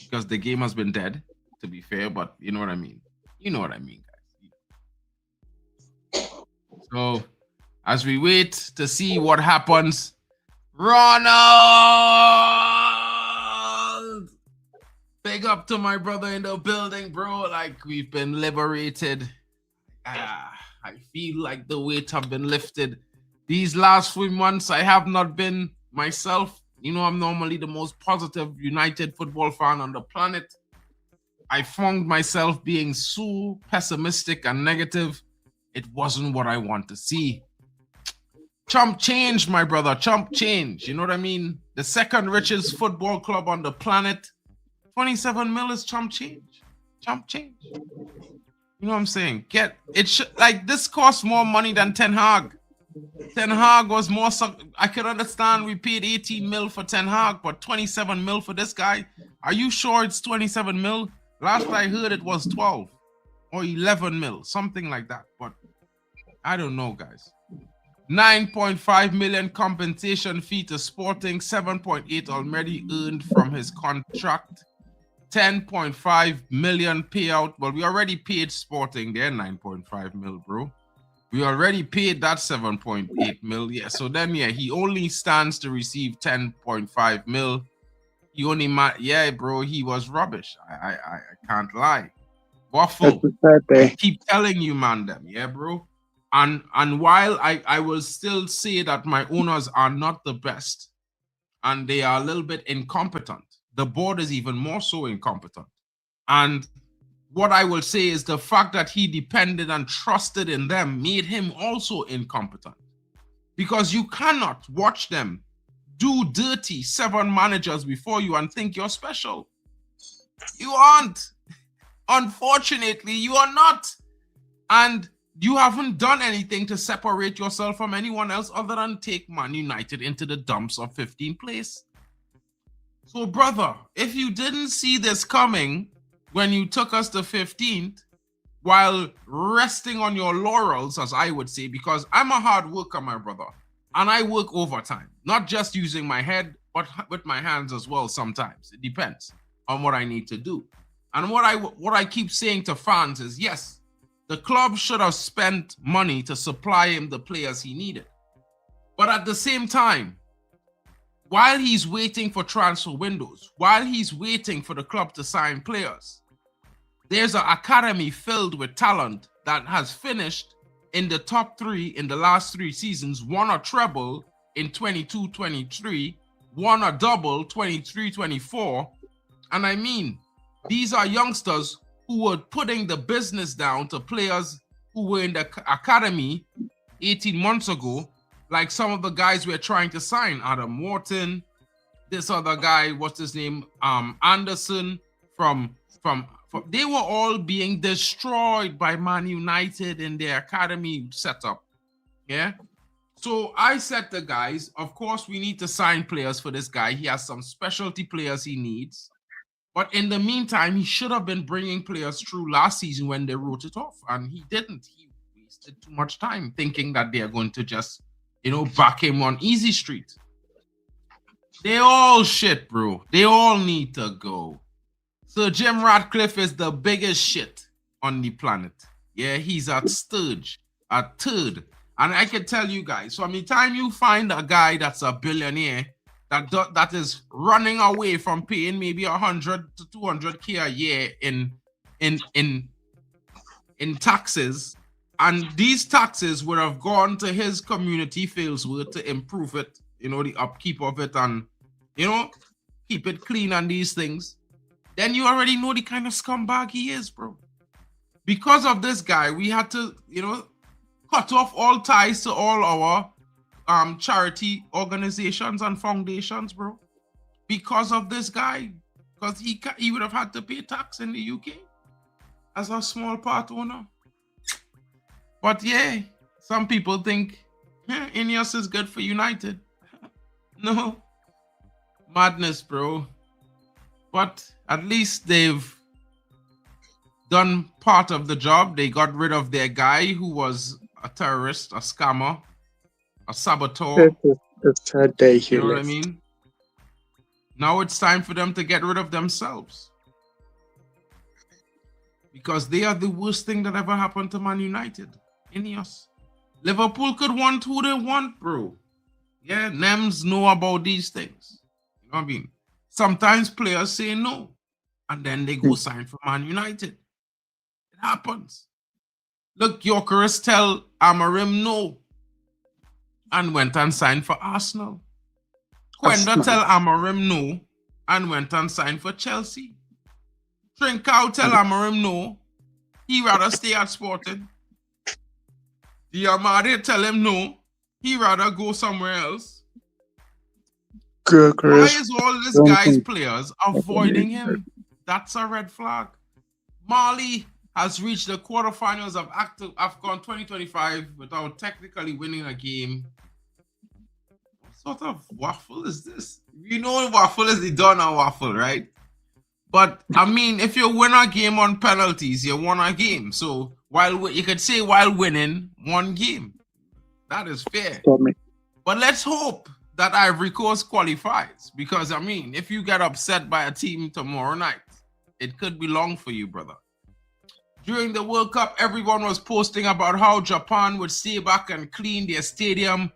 because the game has been dead, to be fair, but you know what I mean. You know what I mean, guys. So, as we wait to see what happens, Ronald! Big up to my brother in the building, bro. Like, we've been liberated. I feel like the weight have been lifted. These last few months, I have not been myself. I'm normally the most positive United football fan on the planet. I found myself being so pessimistic and negative. It wasn't what I want to see. Chump change, my brother. Chump change. You know what I mean? The second richest football club on the planet. 27 mil is chump change. Chump change. You know what I'm saying? This costs more money than Ten Hag. Ten Hag was more. I could understand we paid 18 mil for Ten Hag, but 27 mil for this guy. Are you sure it's 27 mil? Last I heard it was 12 or 11 mil, something like that. But I don't know, guys. 9.5 million compensation fee to Sporting, 7.8 already earned from his contract. 10.5 million payout. Well, we already paid Sporting their 9.5 mil, bro. We already paid that 7.8 mil. Yeah. So then, yeah, he only stands to receive 10.5 mil. He only yeah, bro, he was rubbish. I can't lie. Waffle. It's a sad I day. keep telling you, man, them, yeah, bro. And while I will still say that my owners are not the best and they are a little bit incompetent, the board is even more so incompetent. And what I will say is the fact that he depended and trusted in them made him also incompetent. Because you cannot watch them do dirty 7 managers before you and think you're special. You aren't. Unfortunately, you are not. And you haven't done anything to separate yourself from anyone else other than take Man United into the dumps of 15th place. So, brother, if you didn't see this coming when you took us to 15th, while resting on your laurels, as I would say, because I'm a hard worker, my brother, and I work overtime, not just using my head, but with my hands as well sometimes. It depends on what I need to do. And what I keep saying to fans is, yes, the club should have spent money to supply him the players he needed. But at the same time, while he's waiting for transfer windows, while he's waiting for the club to sign players, there's an academy filled with talent that has finished in the top 3 in the last 3 seasons, won a treble in 22-23, won a double 23-24. And I mean, these are youngsters who were putting the business down to players who were in the academy 18 months ago, like some of the guys we're trying to sign, Adam Wharton, this other guy, what's his name, Anderson, from they were all being destroyed by Man United in their academy setup. Yeah. So I said to guys, of course, we need to sign players for this guy. He has some specialty players he needs. But in the meantime, he should have been bringing players through last season when they wrote it off. And he didn't. He wasted too much time thinking that they are going to just, back him on easy street. They all shit, bro. They all need to go. Sir Jim Ratcliffe is the biggest shit on the planet. Yeah, he's a sturge, a turd. And I can tell you guys, from the time you find a guy that's a billionaire that is running away from paying maybe 100 to 200K a year in taxes, and these taxes would have gone to his community Failsworth to improve it, the upkeep of it, and keep it clean and these things, then you already know the kind of scumbag he is, bro. Because of this guy, we had to, cut off all ties to all our charity organizations and foundations, bro. Because of this guy. Because he would have had to pay tax in the UK as a small part owner. But yeah, some people think Ineos is good for United. No. Madness, bro. But at least they've done part of the job. They got rid of their guy who was a terrorist, a scammer, a saboteur. It's a day here. You know what I mean? Now it's time for them to get rid of themselves. Because they are the worst thing that ever happened to Man United. Ineos. Liverpool could want who they want, bro. Yeah, Nems know about these things. You know what I mean? Sometimes players say no, and then they go sign for Man United. It happens. Look, Gyökeres tell Amorim no, and went and signed for Arsenal. Quenda tell Amorim no, and went and signed for Chelsea. Trincao tell Amorim no, he rather stay at Sporting. Diamade tell him no, he rather go somewhere else. Why is all this guy's players avoiding him? That's a red flag. Mali has reached the quarterfinals of AFCON 2025 without technically winning a game. What sort of waffle is this? You know waffle is the Donna waffle, right? But, I mean, if you win a game on penalties, you won a game. So, you could say while winning, one game. That is fair. But let's hope that Ivory Coast qualifies. Because, I mean, if you get upset by a team tomorrow night, it could be long for you, brother. During the World Cup, everyone was posting about how Japan would stay back and clean their stadium,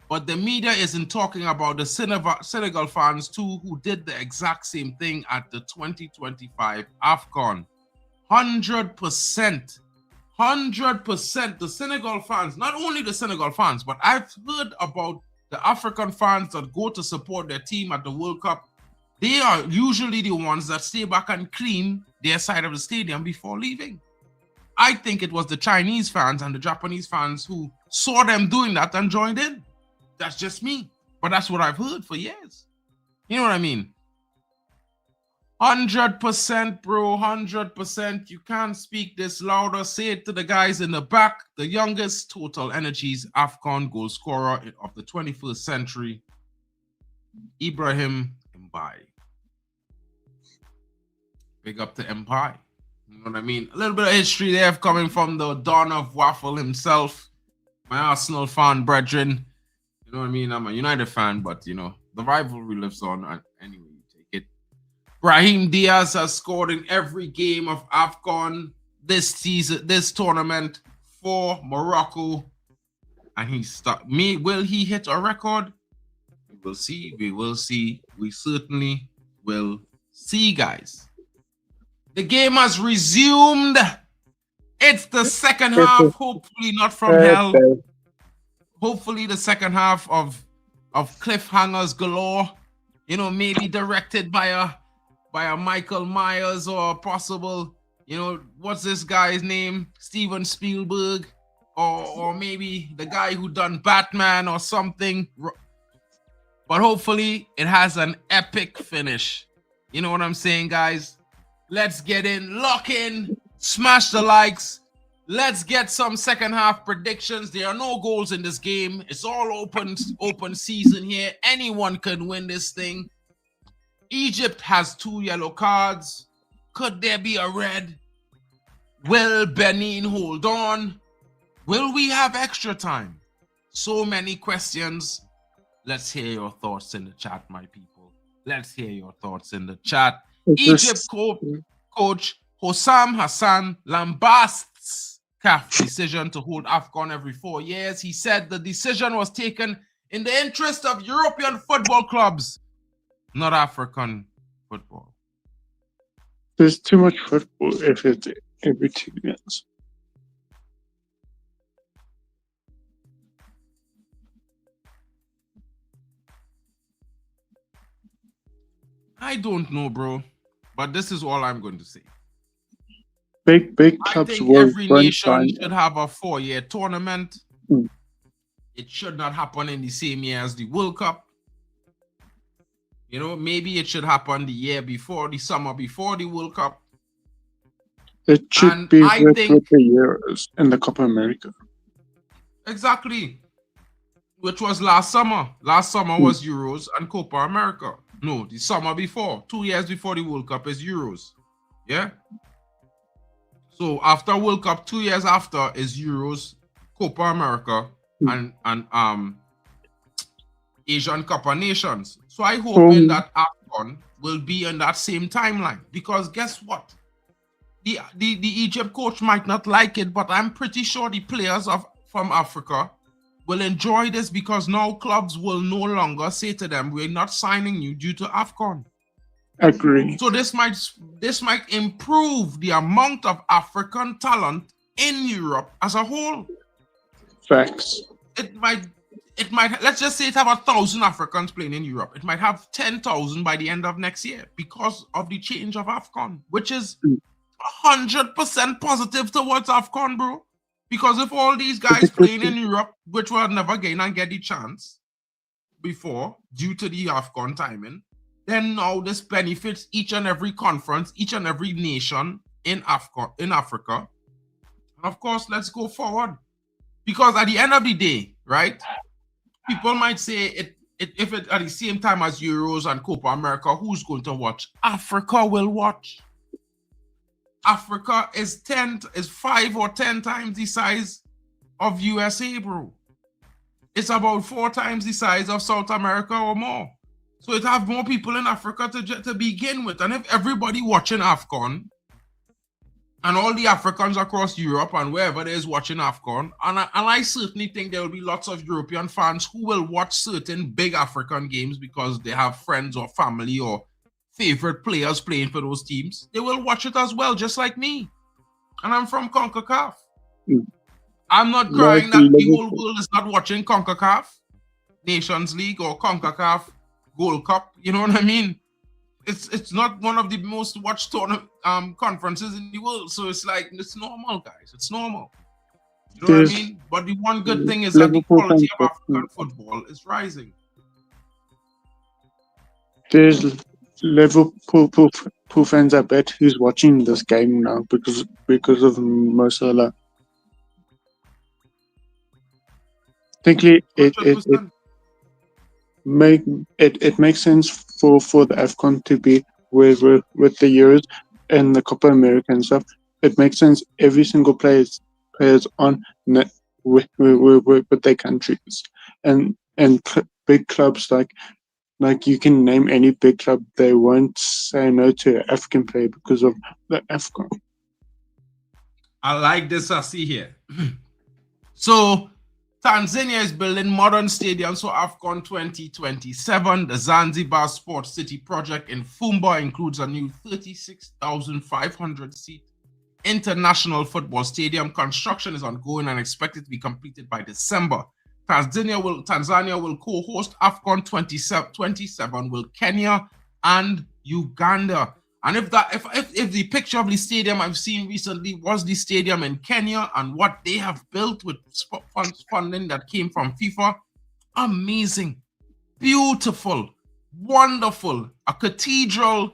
but the media isn't talking about the Senegal fans too, who did the exact same thing at the 2025 AFCON. 100%. 100% the Senegal fans, not only the Senegal fans, but I've heard about the African fans that go to support their team at the World Cup. They are usually the ones that stay back and clean their side of the stadium before leaving. I think it was the Chinese fans and the Japanese fans who saw them doing that and joined in. That's just me. But that's what I've heard for years. You know what I mean? 100%, bro. 100%. You can't speak this louder. Say it to the guys in the back. The youngest Total Energies AFCON goal scorer of the 21st century, Ibrahim Mbaye. Big up to Mbaye. You know what I mean? A little bit of history there coming from the Don of Waffle himself, my Arsenal fan brethren. You know what I mean? I'm a United fan, but you know, the rivalry lives on. Anyway, you take it. Brahim Diaz has scored in every game of AFCON this season, this tournament for Morocco. And he's stuck. Will he hit a record? We will see. We will see. We certainly will see, guys. The game has resumed. It's the second half, hopefully not from hell. Hopefully the second half of cliffhangers galore. You know, maybe directed by a Michael Myers or a possible, you know, what's this guy's name? Steven Spielberg, or maybe the guy who done Batman or something. But hopefully it has an epic finish. You know what I'm saying, guys? Let's get in, lock in, smash the likes. Let's get some second half predictions. There are no goals in this game. It's all open season here. Anyone can win this thing. Egypt has 2 yellow cards. Could there be a red? Will Benin hold on? Will we have extra time? So many questions. Let's hear your thoughts in the chat, my people. Let's hear your thoughts in the chat. Egypt coach Hossam Hassan lambasts CAF decision to hold AFCON every 4 years. He said the decision was taken in the interest of European football clubs, not African football. There's too much football if it's every 2 years. I don't know, bro. But this is all I'm going to say. Big clubs I think will every nation should have a 4-year tournament. It should not happen in the same year as the World Cup. You know, maybe it should happen the year before, the summer before the World Cup. It should be with the Euros in the Copa America. Exactly. Which was last summer. Last summer was Euros and Copa America. No, the summer before. 2 years before the World Cup is Euros. Yeah? So after World Cup, 2 years after is Euros, Copa America, and Asian Cup of Nations. So I hope that AFCON will be in that same timeline. Because guess what? The Egypt coach might not like it, but I'm pretty sure the players from Africa will enjoy this, because now clubs will no longer say to them, we're not signing you due to AFCON. Agree. So this might improve the amount of African talent in Europe as a whole. Facts. It might, let's just say it have 1,000 Africans playing in Europe. It might have 10,000 by the end of next year because of the change of AFCON, which is 100% positive towards AFCON, bro. Because if all these guys playing in Europe, which will never gain and get the chance before due to the AFCON timing, then now this benefits each and every conference, each and every nation in Africa. And of course, let's go forward. Because at the end of the day, right, people might say if it at the same time as Euros and Copa America, who's going to watch? Africa will watch. Africa is 5 or 10 times the size of USA, bro. It's about 4 times the size of South America or more. So it have more people in Africa to begin with. And if everybody watching AFCON and all the Africans across Europe and wherever there is watching AFCON. And I certainly think there will be lots of European fans who will watch certain big African games because they have friends or family or favorite players playing for those teams. They will watch it as well, just like me. And I'm from CONCACAF. I'm not crying that the whole world is not watching CONCACAF Nations League or CONCACAF Gold Cup. You know what I mean? It's not one of the most watched conferences in the world. So it's like, it's normal, guys. It's normal. You know what I mean? But the one good thing is that the quality of African football is rising. There's Liverpool fans, I bet, who's watching this game now because of Mo Salah. I think it makes sense for the AFCON to be with the Euros and the Copa America and stuff. It makes sense. Every single players on with their countries, and big clubs like you can name any big club, they won't say no to an African player because of the AFCON. I like this I see here. So Tanzania is building modern stadiums for AFCON 2027. The Zanzibar Sports City project in Fumba includes a new 36,500 seat international football stadium. Construction is ongoing and expected to be completed by December. Tanzania will co-host AFCON 2027 with Kenya and Uganda. And if the picture of the stadium I've seen recently was the stadium in Kenya and what they have built with funding that came from FIFA, amazing, beautiful, wonderful, a cathedral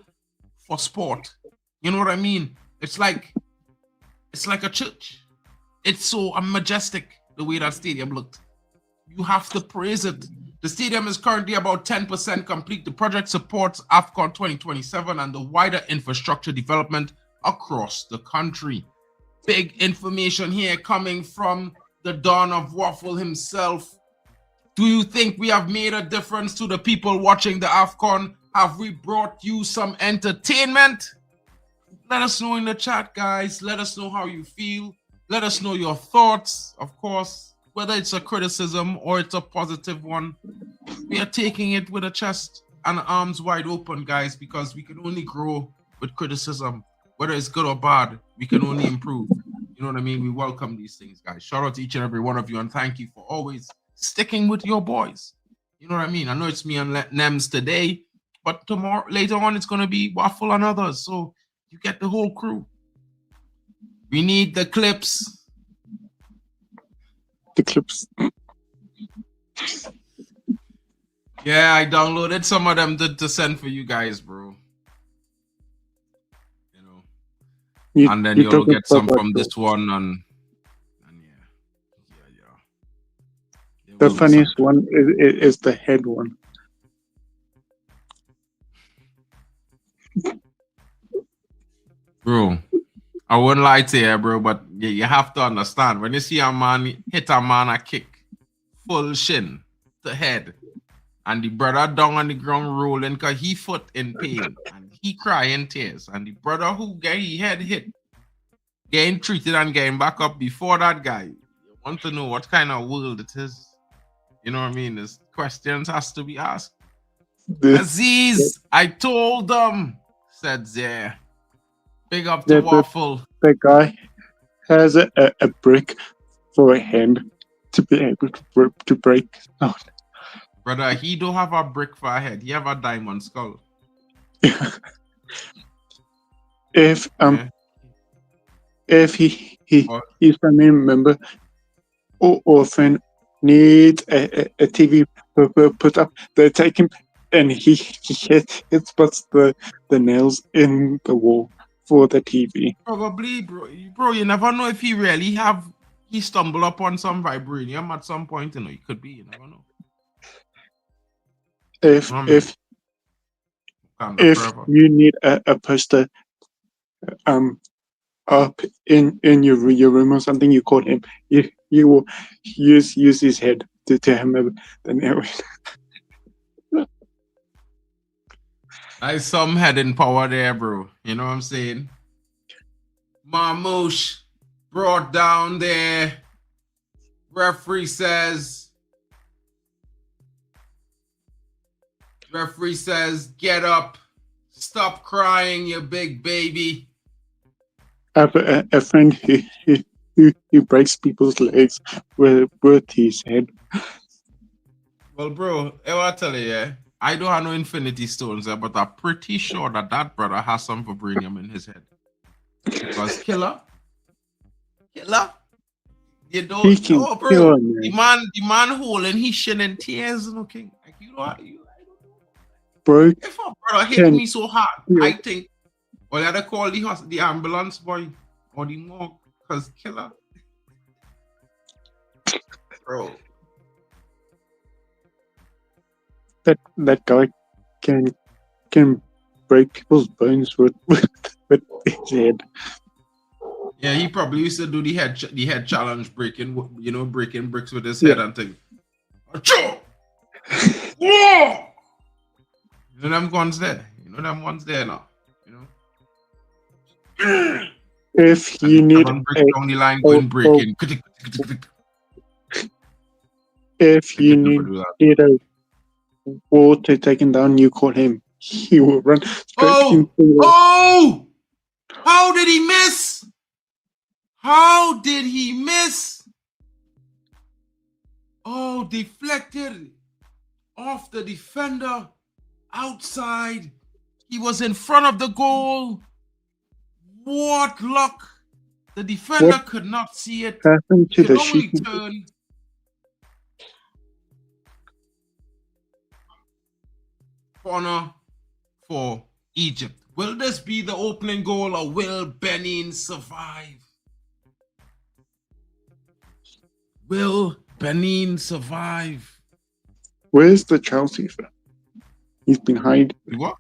for sport. You know what I mean? It's like a church. It's so majestic the way that stadium looked. You have to praise it. The stadium is currently about 10% complete. The project supports AFCON 2027 and the wider infrastructure development across the country. Big information here coming from the Don of Waffle himself. Do you think we have made a difference to the people watching the AFCON? Have we brought you some entertainment? Let us know in the chat, guys. Let us know how you feel. Let us know your thoughts, of course. Whether it's a criticism or it's a positive one, we are taking it with a chest and arms wide open, guys, because we can only grow with criticism. Whether it's good or bad, we can only improve. You know what I mean? We welcome these things, guys. Shout out to each and every one of you, and thank you for always sticking with your boys. You know what I mean? I know it's me and Nems today, but later on, it's going to be Waffle and others. So you get the whole crew. We need the clips. Yeah, I downloaded some of them to send for you guys, bro. You know, and then you'll get some from this one, and yeah. The funniest one is the head one. Bro, I wouldn't lie to you, bro, but you have to understand, when you see a man hit a man a kick, full shin to head, and the brother down on the ground rolling because he foot in pain, and he crying tears, and the brother who get his head hit, getting treated and getting back up before that guy, you want to know what kind of world it is. You know what I mean? There's questions has to be asked. Aziz, I told them, said there. Big up to Waffle. The guy has a brick for a hand to be able to break out. Brother, he don't have a brick for a head. He have a diamond skull. If his family member or friend needs a TV put up, they take him and he puts the nails in the wall for the TV. Probably, bro. You never know if he stumbled upon some vibranium at some point. You know, it could be. You never know. If you need a poster up in your room or something, you call him. You will use his head to hammer the nail. There's some head in power there, bro. You know what I'm saying? Marmouche brought down there. Referee says, get up. Stop crying, you big baby. I have a friend who breaks people's legs with his head. Well, bro, I tell you, yeah, I don't have no infinity stones there, but I'm pretty sure that brother has some vibranium in his head. Because killer, you don't He can know, bro. kill him, man. The man holding his shin in tears, okay? Like you know, Bro, if a brother hit can me so hard, kill. I think, well, I had to call the ambulance boy or the morgue, because killer, bro. That guy can break people's bones with his head. Yeah, he probably used to do the head challenge, breaking bricks with his Yeah. head and thing. Achoo! Whoa! You know them ones there. You know them ones there now. You know. If And you need down the line going breaking. if I you could never do that. need a wall to take him down, you call him. He will run straight into the wall. Oh! How did he miss? How did he miss? Oh, deflected off the defender outside. He was in front of the goal. What luck. The defender What could not see it. happened to He could the only sheep? turn. Corner for Egypt. Will this be the opening goal or will Benin survive? Will Benin survive? Where's the Chelsea fan? He's been hiding. What?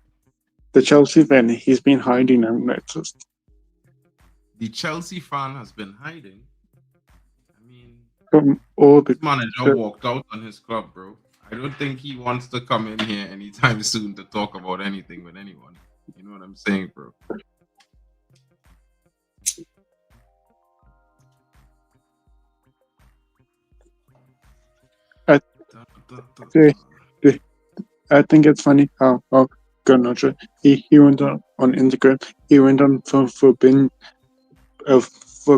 The Chelsea fan, he's been hiding, I've noticed. The Chelsea fan has been hiding. I mean, From all the this manager walked out on his club, bro. I don't think he wants to come in here anytime soon to talk about anything with anyone. You know what I'm saying, bro? I think it's funny how Garnacho, he went on Instagram, he went on for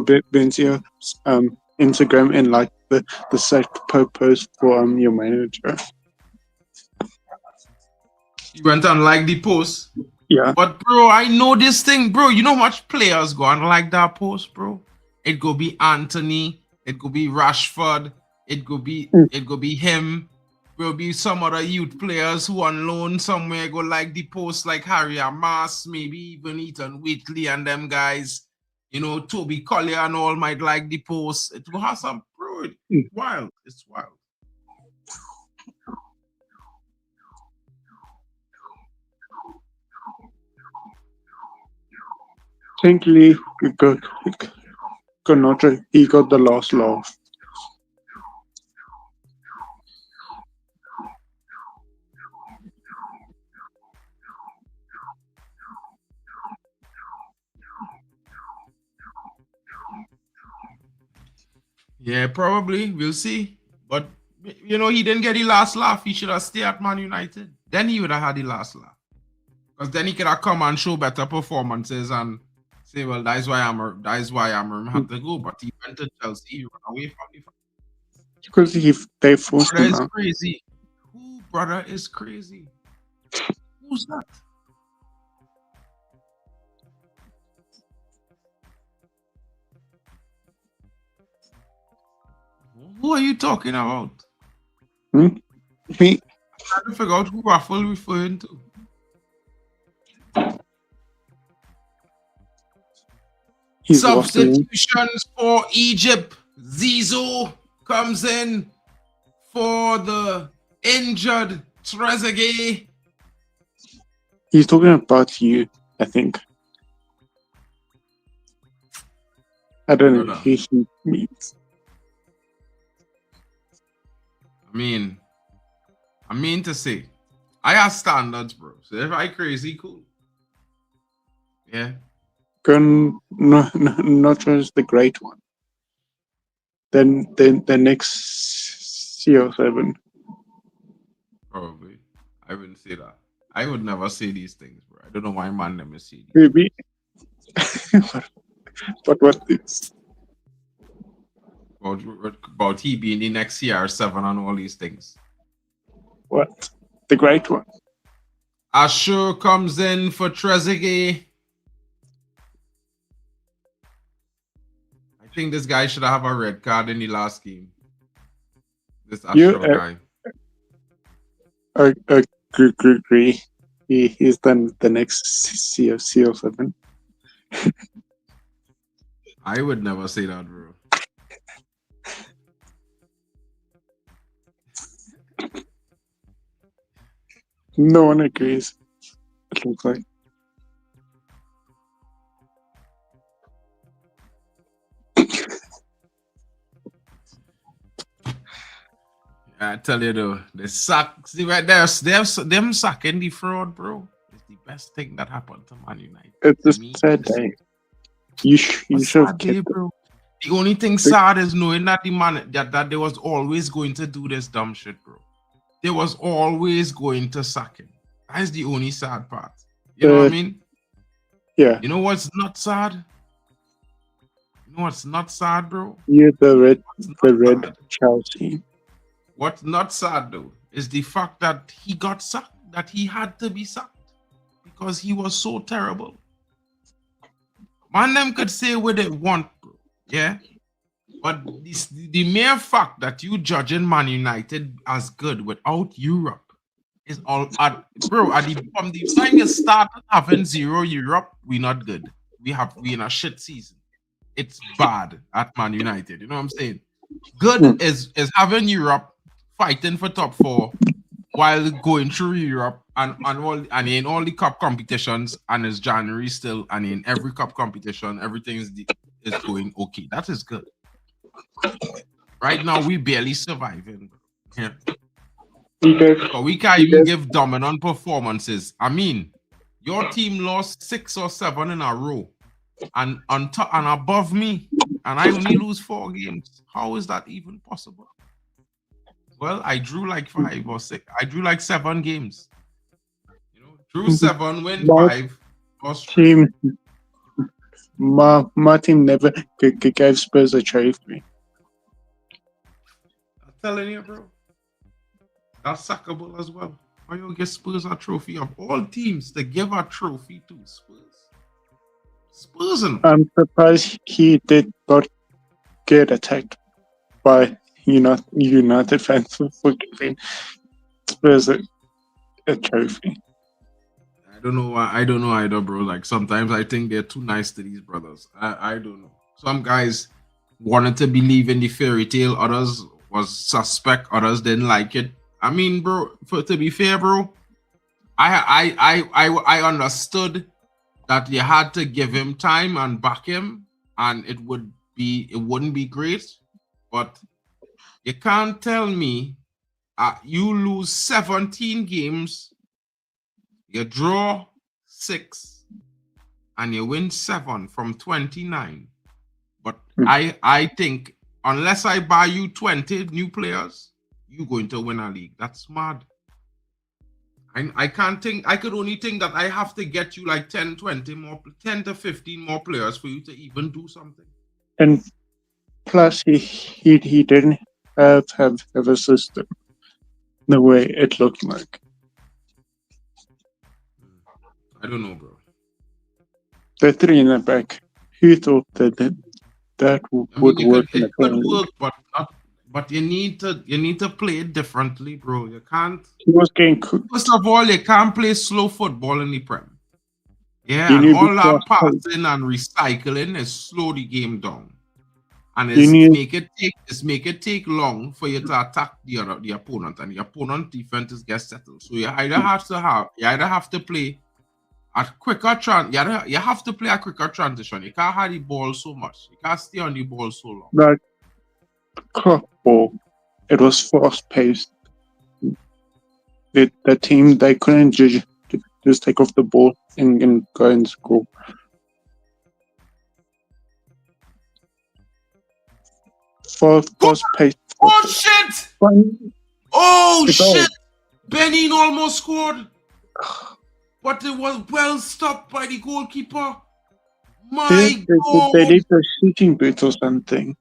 Benzio's Instagram and like the site post for your manager. You went on like the post. Yeah. But bro, I know this thing, bro. You know how much players go on like that post, bro? It go be Anthony, it could be Rashford, it could be him. Will be some other youth players who on loan somewhere go like the post, like Harry Amas, maybe even Ethan Whitley and them guys. You know, Toby Collier and all might like the post. It will have some, bro. It's wild. It's wild. Thankfully, Garnacho, he got the last laugh. Yeah, probably. We'll see. But, you know, he didn't get the last laugh. He should have stayed at Man United. Then he would have had the last laugh. Because then he could have come and show better performances and say, well, that's why I'm have to go. But he went to Chelsea, he ran away from the Because they forced brother him is out. crazy. Who brother is crazy? Who's that? Who are you talking about? Me? I'm trying to figure out who Raffle referring to. He's lost the Substitutions for Egypt. Zizou comes in for the injured Trezeguet. He's talking about you, I think. I don't know who he means. I mean to say, I have standards, bro. So if I crazy, cool. Yeah. Not just the great one. Then the next CO7. Probably. I wouldn't say that. I would never say these things, bro. I don't know why man never say these. Maybe. But what is About he being the next CR7 and all these things. what? The great one. Ashur comes in for Trezeguet. I think this guy should have a red card in the last game. This Ashur guy. I agree. He's then the next CO7. I would never say that, bro. No one agrees. It looks like. I tell you though, the sack. See right there, them sacking the fraud, bro. It's the best thing that happened to Man United. It's a To me, sad day. You What's should sad get day, bro. The only thing sad is knowing that the man that they was always going to do this dumb shit, bro. They was always going to sack him. That's the only sad part. You know what I mean? Yeah. You know what's not sad? You know what's not sad, bro? You're the red Chelsea. What's not sad though is the fact that he got sacked, that he had to be sacked because he was so terrible. Man, them could say what they want, bro. Yeah. But the mere fact that you judging Man United as good without Europe is all bro. From the time you started having 0 Europe, we not good. We in a shit season. It's bad at Man United. You know what I'm saying? Good is having Europe fighting for top 4 while going through Europe and in all the cup competitions, and it's January still, and in every cup competition, everything is going okay. That is good. Right now, we barely surviving. Yeah. But we can't even give dominant performances. I mean, your team lost 6 or 7 in a row, and on top and above me, and I only lose 4 games. How is that even possible? Well, I drew like 5 or 6. I drew like 7 games. You know, drew 7, win 5. Team, my team never gave Spurs a trophy. I'm telling you, bro. That's sackable as well. Why you get Spurs a trophy of all teams to give a trophy to Spurs? Spurs. I'm surprised he did not get attacked by United fans for giving Spurs a trophy. I don't know why. I don't know either, bro. Like sometimes I think they're too nice to these brothers. I don't know. Some guys wanted to believe in the fairy tale. Others was suspect. Others didn't like it. I mean, bro. To be fair, bro, I understood that you had to give him time and back him, and it wouldn't be great, but you can't tell me you lose 17 games, you draw 6, and you win 7 from 29. But I think unless I buy you 20 new players, you're going to win a league. That's mad. I can't think. I could only think that I have to get you like 10 to 15 more players for you to even do something. And plus, he didn't have a system the way it looked like. I don't know, bro. The 3 in the back. Who thought that would work? It could work, but you need to play it differently, bro. You can't. He was getting cooked. First of all, you can't play slow football in the Prem. Yeah, and all that passing and recycling is slow the game down, and make it take long for you to attack the opponent, and the opponent defense gets settled. So you either have to play a quicker you have to play a quicker transition. You can't have the ball so much. You can't stay on the ball so long. Like ball, it was fast paced. The team, they couldn't just take off the ball and go and score. for pace. Oh shit! Oh shit! Benin almost scored, but it was well stopped by the goalkeeper. My God, They did a shooting boot or something.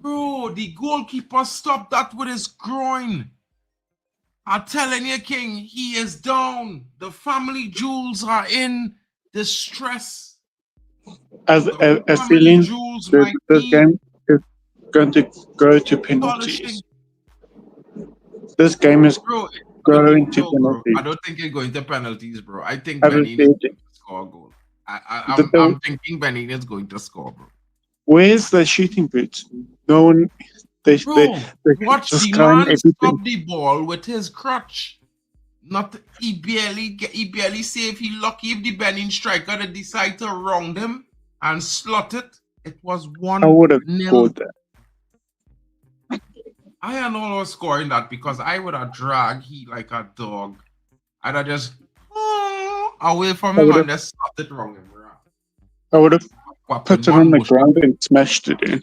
bro! The goalkeeper stopped that with his groin. I'm telling you, King, he is down. The family jewels are in distress. As feeling this game is going to go to penalties. This game is going to penalties. I don't think it's going to penalties, bro. I think Benin is going to score a goal. I'm thinking Benin is going to score, bro. Where's the shooting boots? No one. Watch the man stop the ball with his crutch. He barely saved. He lucky if the Benin striker that decide to round him and slot it. It was 1-0. I would have scored that. I am always scoring that because I would have dragged he like a dog. I'd have just away from him and just stopped it wrong. I would have put it on the ground and smashed it in.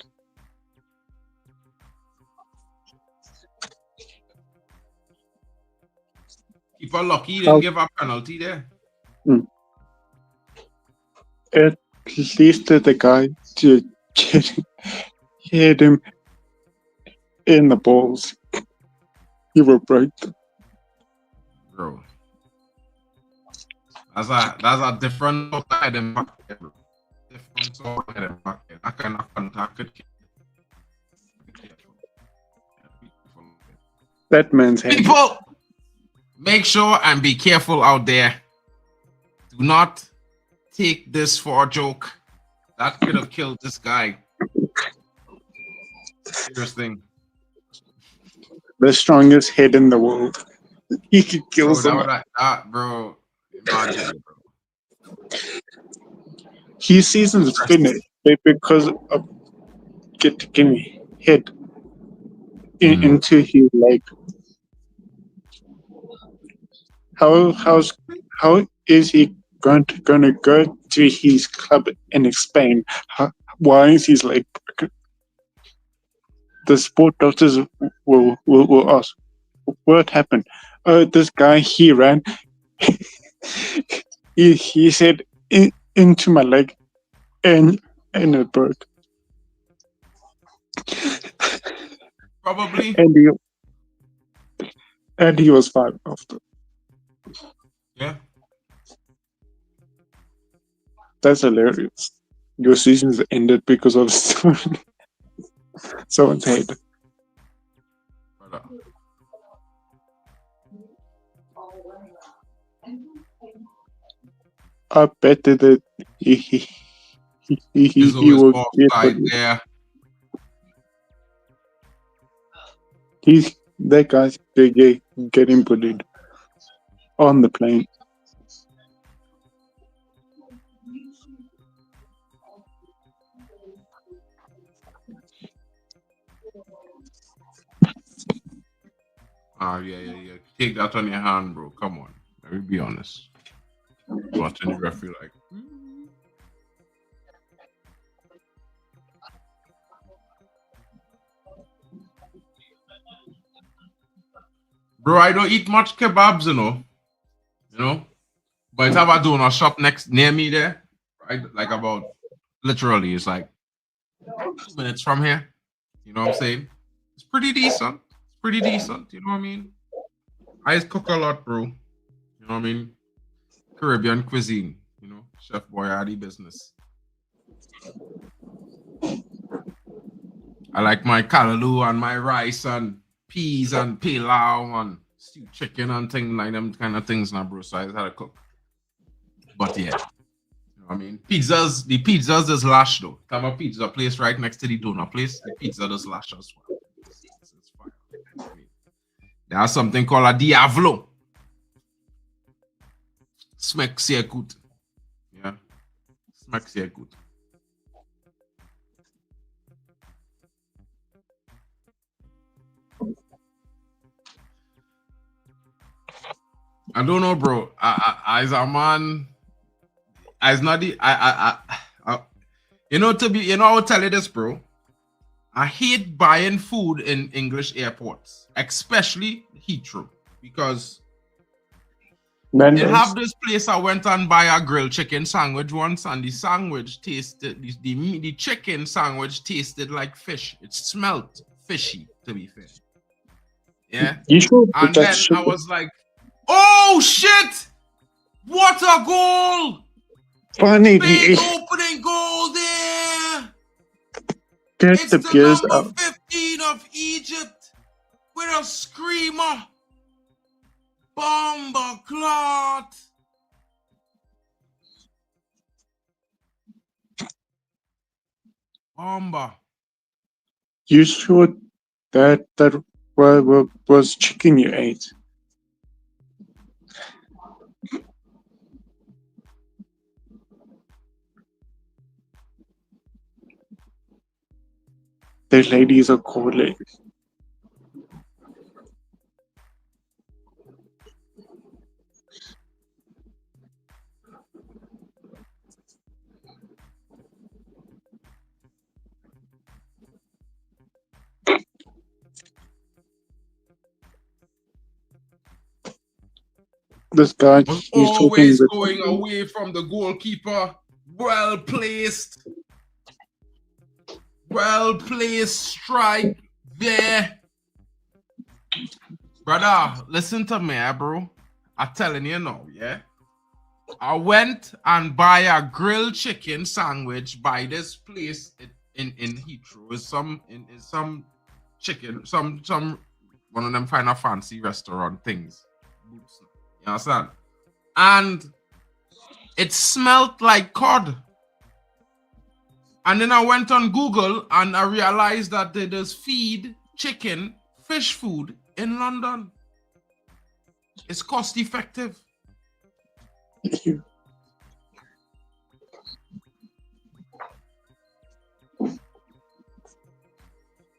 Keeper lucky he didn't give a penalty there. At least the guy to hit him in the balls. He will break them. Bro. That's a different side impact, bro. Different side impact. That kind of contact could kill. That man's hand. People, make sure and be careful out there. Do not take this for a joke. That could have killed this guy. Serious thing. The strongest head in the world. He could kill someone. Bro. Imagine, bro. His season's finished because of getting hit into his leg. How is he going to go to his club and explain why is his leg broken? The sport doctors will ask, what happened? Oh, this guy, he ran. he said into my leg and it broke. Probably. And he was fine after. Yeah. That's hilarious. Your season's ended because of someone's head. I bet that he will offside there. That guy's getting bullied on the plane. Yeah. Take that on your hand, bro. Come on. Let me be honest. Watching the referee like. Bro, I don't eat much kebabs, you know. But I have a donut shop near me there, right? Like about literally, it's like 2 minutes from here. You know what I'm saying? It's pretty decent. You know what I mean? I just cook a lot, bro. You know what I mean? Caribbean cuisine, you know, Chef Boyardee business. I like my callaloo and my rice and peas and pilau and stewed chicken and things like them kind of things now, bro. So I just had to cook. But yeah, you know what I mean? The pizzas is lash though. I have a pizza place right next to the donut place. The pizza does lash as well. It's fine. There's something called a Diavolo. Smack sehr gut. Yeah. Smack sehr gut. I don't know, bro. As a man, as not the I will tell you this, bro. I hate buying food in English airports, especially Heathrow, because it have this place I went and buy a grilled chicken sandwich once, and the sandwich tasted the chicken sandwich tasted like fish. It smelled fishy, to be fair. Yeah. You sure And then I was like, oh shit! What a goal! funny? Big opening goal there! Get It's the the gears number up. 15 of Egypt with a screamer. Bomber clot. Bomber. You sure that was chicken you ate? The ladies are calling. This guy, Was he's talking always with going away from the goalkeeper. Well placed. Well placed strike there. Brother, listen to me, bro. I'm telling you now, yeah. I went and buy a grilled chicken sandwich by this place in Heathrow. It's some chicken, some one of them kind of fancy restaurant things. You understand? And it smelled like cod. And then I went on Google and I realized that they just feed chicken fish food in London. It's cost effective.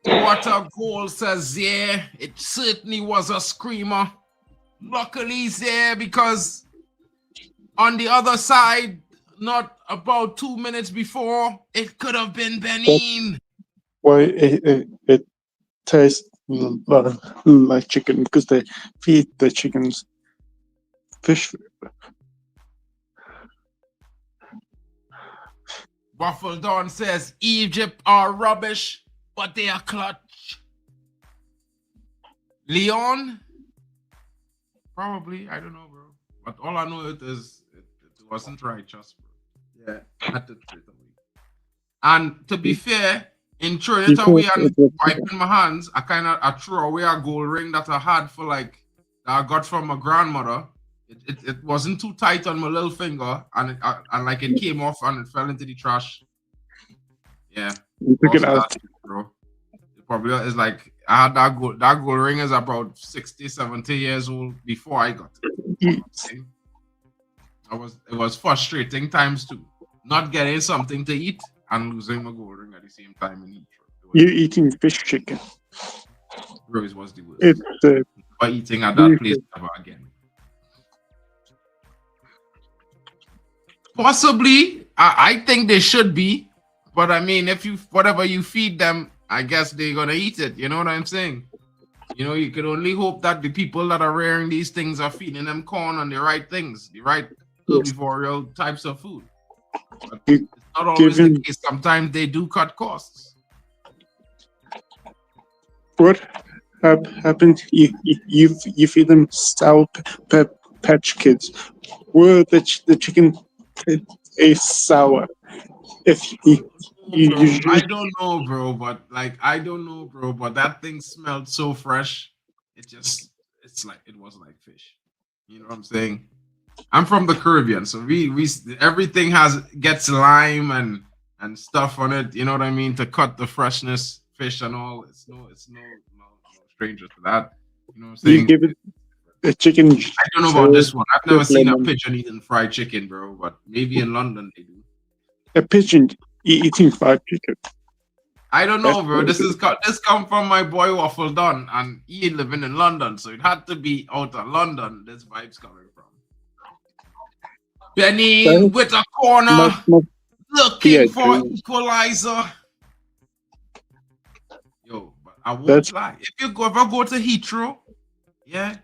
What a goal, says yeah. It certainly was a screamer. Luckily he's there because on the other side, not about 2 minutes before, it could have been Benin. Why it tastes like chicken because they feed the chickens fish food. Waffle Dawn says Egypt are rubbish, but they are clutch. Leon? Probably, I don't know, bro. But all I know it wasn't righteous, bro. Yeah, I had to throw it away. And to be fair, in throwing it away and wiping my hands, I threw away a gold ring that I had that I got from my grandmother. It wasn't too tight on my little finger, and it came off and it fell into the trash. Yeah, You took it out, bro. It probably is like I had that gold ring is about 60, 70 years old before I got it. It was frustrating times too, not getting something to eat and losing my gold ring at the same time in Heathrow. You eating fish chicken? Bro, it was the worst. It's By eating at that place ever again. Possibly, I think they should be, but I mean, whatever you feed them, I guess they're gonna eat it. You know what I'm saying? You know, you can only hope that the people that are rearing these things are feeding them corn and the right things, the right herbivoral types of food. But it's not always the case. Sometimes they do cut costs. What happened? You feed them Sour Patch Kids. Were the chicken is sour? If I don't know, bro, but that thing smelled so fresh. It was like fish. You know what I'm saying? I'm from the Caribbean, so we everything gets lime and stuff on it. You know what I mean? To cut the freshness, fish and all. It's no stranger to that. You know what I'm saying? You give it a chicken. I don't know about this one. I've never seen a pigeon eating fried chicken, bro. But maybe in London they do. A pigeon eating fried chicken. I don't know, bro. This come from my boy Waffle Don, and he living in London, so it had to be out of London. This vibe's coming from. Benin with a corner, looking for equalizer. I won't lie. If you ever go to Heathrow, yeah,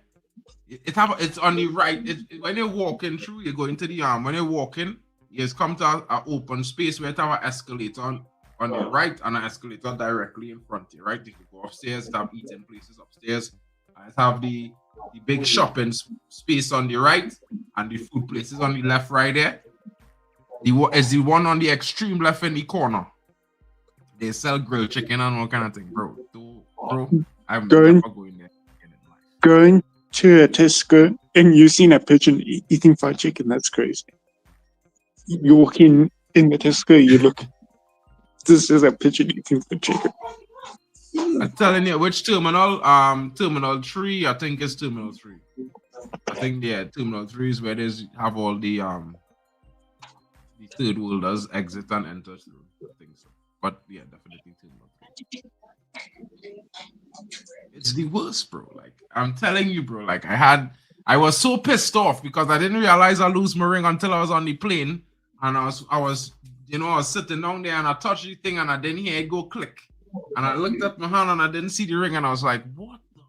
it's on the right. When you're walking through, you go into the when you're walking, you just come to an open space where you have an escalator on your right and an escalator directly in front of you, right? You can go upstairs, have eating places upstairs. I have the big shopping space on the right and the food places on the left, right there. Is the one on the extreme left in the corner. They sell grilled chicken and all kind of thing, bro. I'm never going there. Going to a Tesco and you seen a pigeon eating fried chicken, that's crazy. You walk in the Tesco, you look, this is a pigeon eating fried chicken. I'm telling you, which terminal? Terminal 3, I think it's Terminal 3. I think, yeah, Terminal 3 is where they have all the third worlders exit and enter through. I think so. But yeah, definitely Terminal 3. It's the worst, bro. Like, I'm telling you, bro. Like, I was so pissed off because I didn't realize I lose my ring until I was on the plane. And I was sitting down there and I touched the thing and I didn't hear it go click. And I looked at my hand and I didn't see the ring and I was like, what the?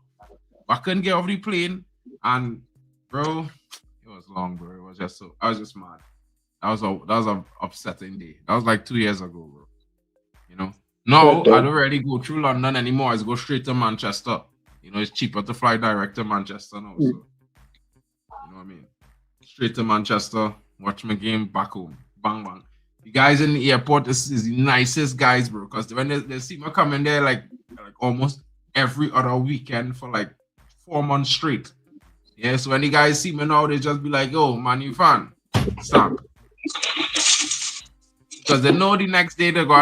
I couldn't get off the plane. And bro, it was long, bro. It was just I was just mad. That was an upsetting day. That was like 2 years ago, bro. You know? No, I don't really go through London anymore. I just go straight to Manchester. You know, it's cheaper to fly direct to Manchester now. So, you know what I mean? Straight to Manchester, watch my game, back home. Bang, bang. The guys in the airport is the nicest guys, bro. Because when they see me coming there like almost every other weekend for like 4 months straight. Yeah, so when the guys see me now, they just be like, "Yo, man, you fan? Stop." Because they know the next day they go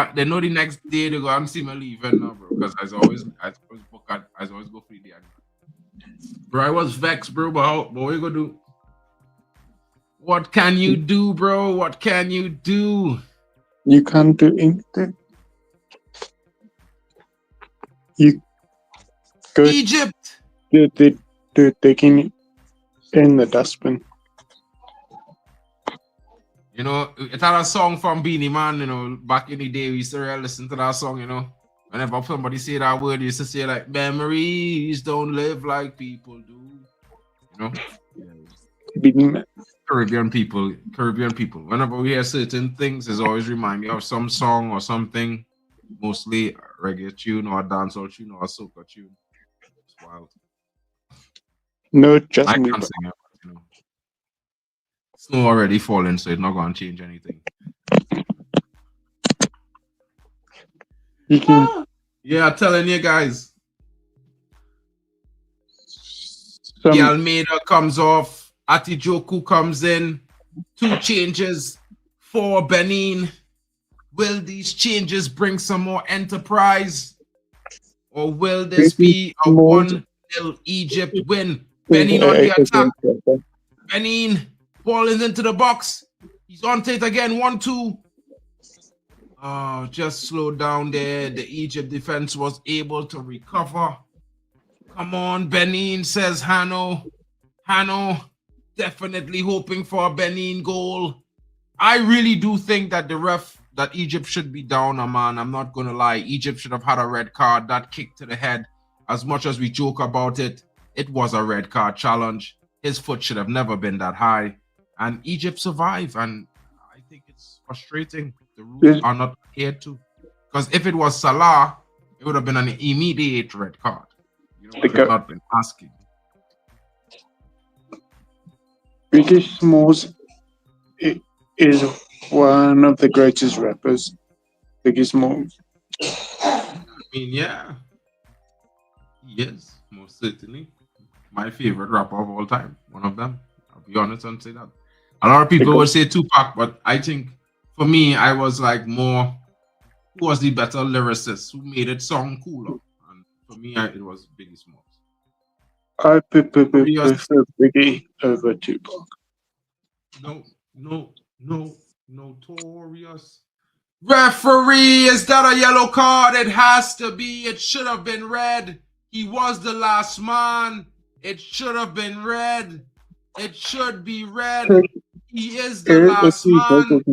and see me leaving now, bro. Because I always go for the day. Bro, I was vexed, bro. But what we gonna do? What can you do, bro? What can you do? You can't do anything. You go Egypt. They're taking in the dustbin. You know, it had a song from Beanie Man, you know, back in the day, we used to really listen to that song, you know. Whenever somebody say that word, you used to say, like, memories don't live like people do. You know? Beanie Man. Caribbean people. Whenever we hear certain things, it's always remind me of some song or something, mostly a reggae tune or a dancehall tune or a soca tune. It's wild. No, just I can't sing it, you know. Snow already falling, so it's not going to change anything. Yeah, telling you guys. The Almeida comes off. Atijoku comes in. 2 changes for Benin. Will these changes bring some more enterprise? Or will this be a 1-0 Egypt win? Benin on the attack. Benin falling into the box. He's on it again. 1-2. Oh, just slow down there. The Egypt defense was able to recover. Come on, Benin, says Hano. Hano definitely hoping for a Benin goal. I really do think that that Egypt should be down, man. I'm not going to lie. Egypt should have had a red card. That kick to the head. As much as we joke about it, it was a red card challenge. His foot should have never been that high. And Egypt survived. And I think it's frustrating. The rules are not adhered to. Because if it was Salah, it would have been an immediate red card. You know, would have not been asking. Biggie Smalls is one of the greatest rappers. Biggie Smalls. I mean, yeah. Yes, most certainly. My favorite rapper of all time. One of them. I'll be honest and say that. A lot of people would say Tupac, but I think for me, I was like more, who was the better lyricist? Who made it sound cooler? And for me, it was Biggie Smalls. I prefer Biggie over Tupac. No, notorious. Referee, is that a yellow card? It has to be. It should have been red. He was the last man. It should have been red. It should be red. He is the last man.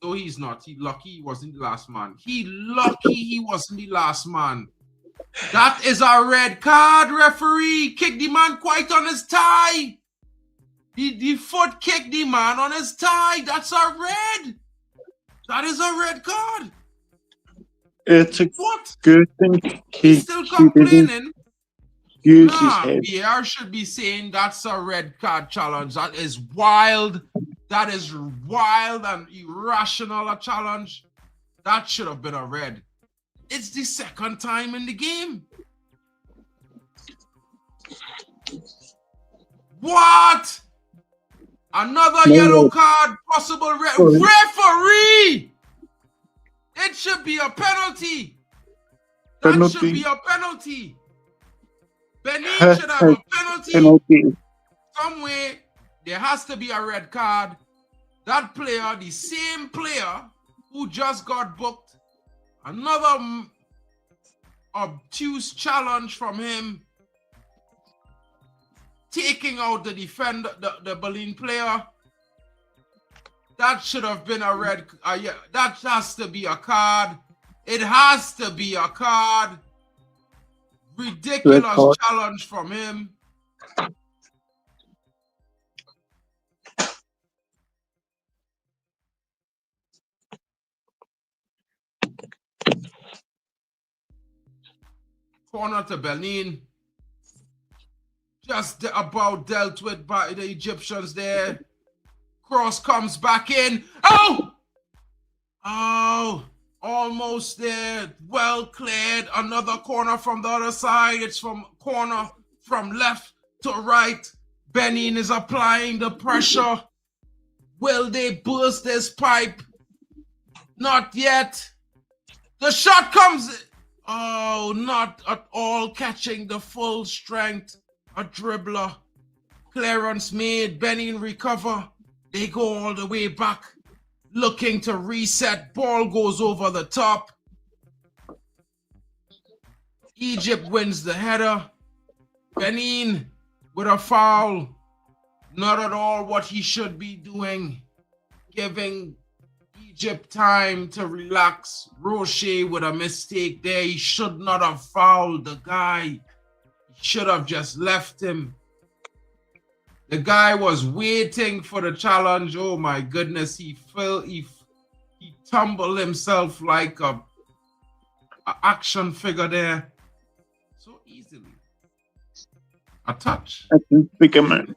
No, he's not. He lucky he wasn't the last man. He lucky he wasn't the last man. That is a red card, referee. Kick the man quite on his thigh. The foot kicked the man on his thigh. That's a red. That is a red card. It's a What? good thing He's still he didn't complaining. use his Nah, head. BR should be saying that's a red card challenge. That is wild. That is wild and irrational a challenge. That should have been a red. It's the second time in the game. What? Another yellow card, possible red. Referee! It should be a penalty. That should be a penalty. Benin should have a penalty. Somewhere, there has to be a red card. That player, the same player who just got booked, another obtuse challenge from him, taking out the defender, the Benin player. That should have been a red. Yeah, that has to be a card. It has to be a card. Ridiculous challenge from him. Corner to Benin. Just about dealt with by the Egyptians there. Cross comes back in. Oh! Oh! Almost there. Well cleared. Another corner from the other side. It's from corner from left to right. Benin is applying the pressure. Will they burst this pipe? Not yet. The shot comes. Oh, not at all catching the full strength. A dribbler. Clearance made. Benin recover. They go all the way back. Looking to reset. Ball goes over the top. Egypt wins the header. Benin with a foul. Not at all what he should be doing. Giving Egypt time to relax. Rocher with a mistake there. He should not have fouled the guy. He should have just left him. The guy was waiting for the challenge. Oh my goodness. He tumbled himself like a action figure there. So easily. A touch. I think big man.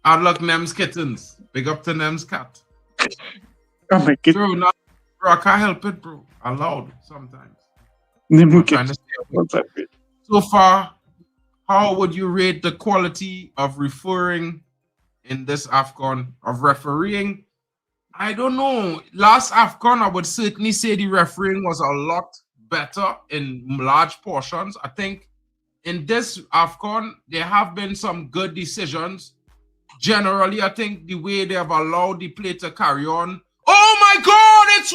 Hard luck, Nems Kittens. Big up to Nems Cat. Oh my god. Bro, I can't help it, bro. I'm loud sometimes. So far, how would you rate the quality of referring in this AFCON, of refereeing? I don't know. Last AFCON, I would certainly say the refereeing was a lot better in large portions. I think in this AFCON, there have been some good decisions. Generally, I think the way they have allowed the play to carry on. Oh my God, it's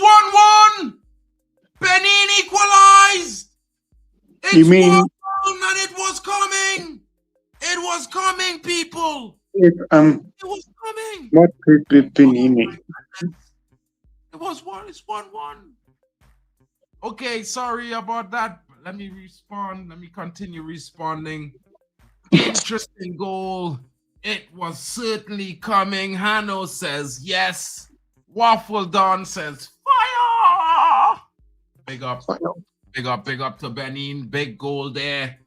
1-1! Benin equalized! It's 1-1 and it was coming! It was coming, people! It was coming! What did Benin? It was 1, it's 1-1. Okay, sorry about that. Let me respond. Let me continue responding. Interesting goal. It was certainly coming. Hano says yes. Waffle Don says fire. Big up. Big up to Benin. Big goal there.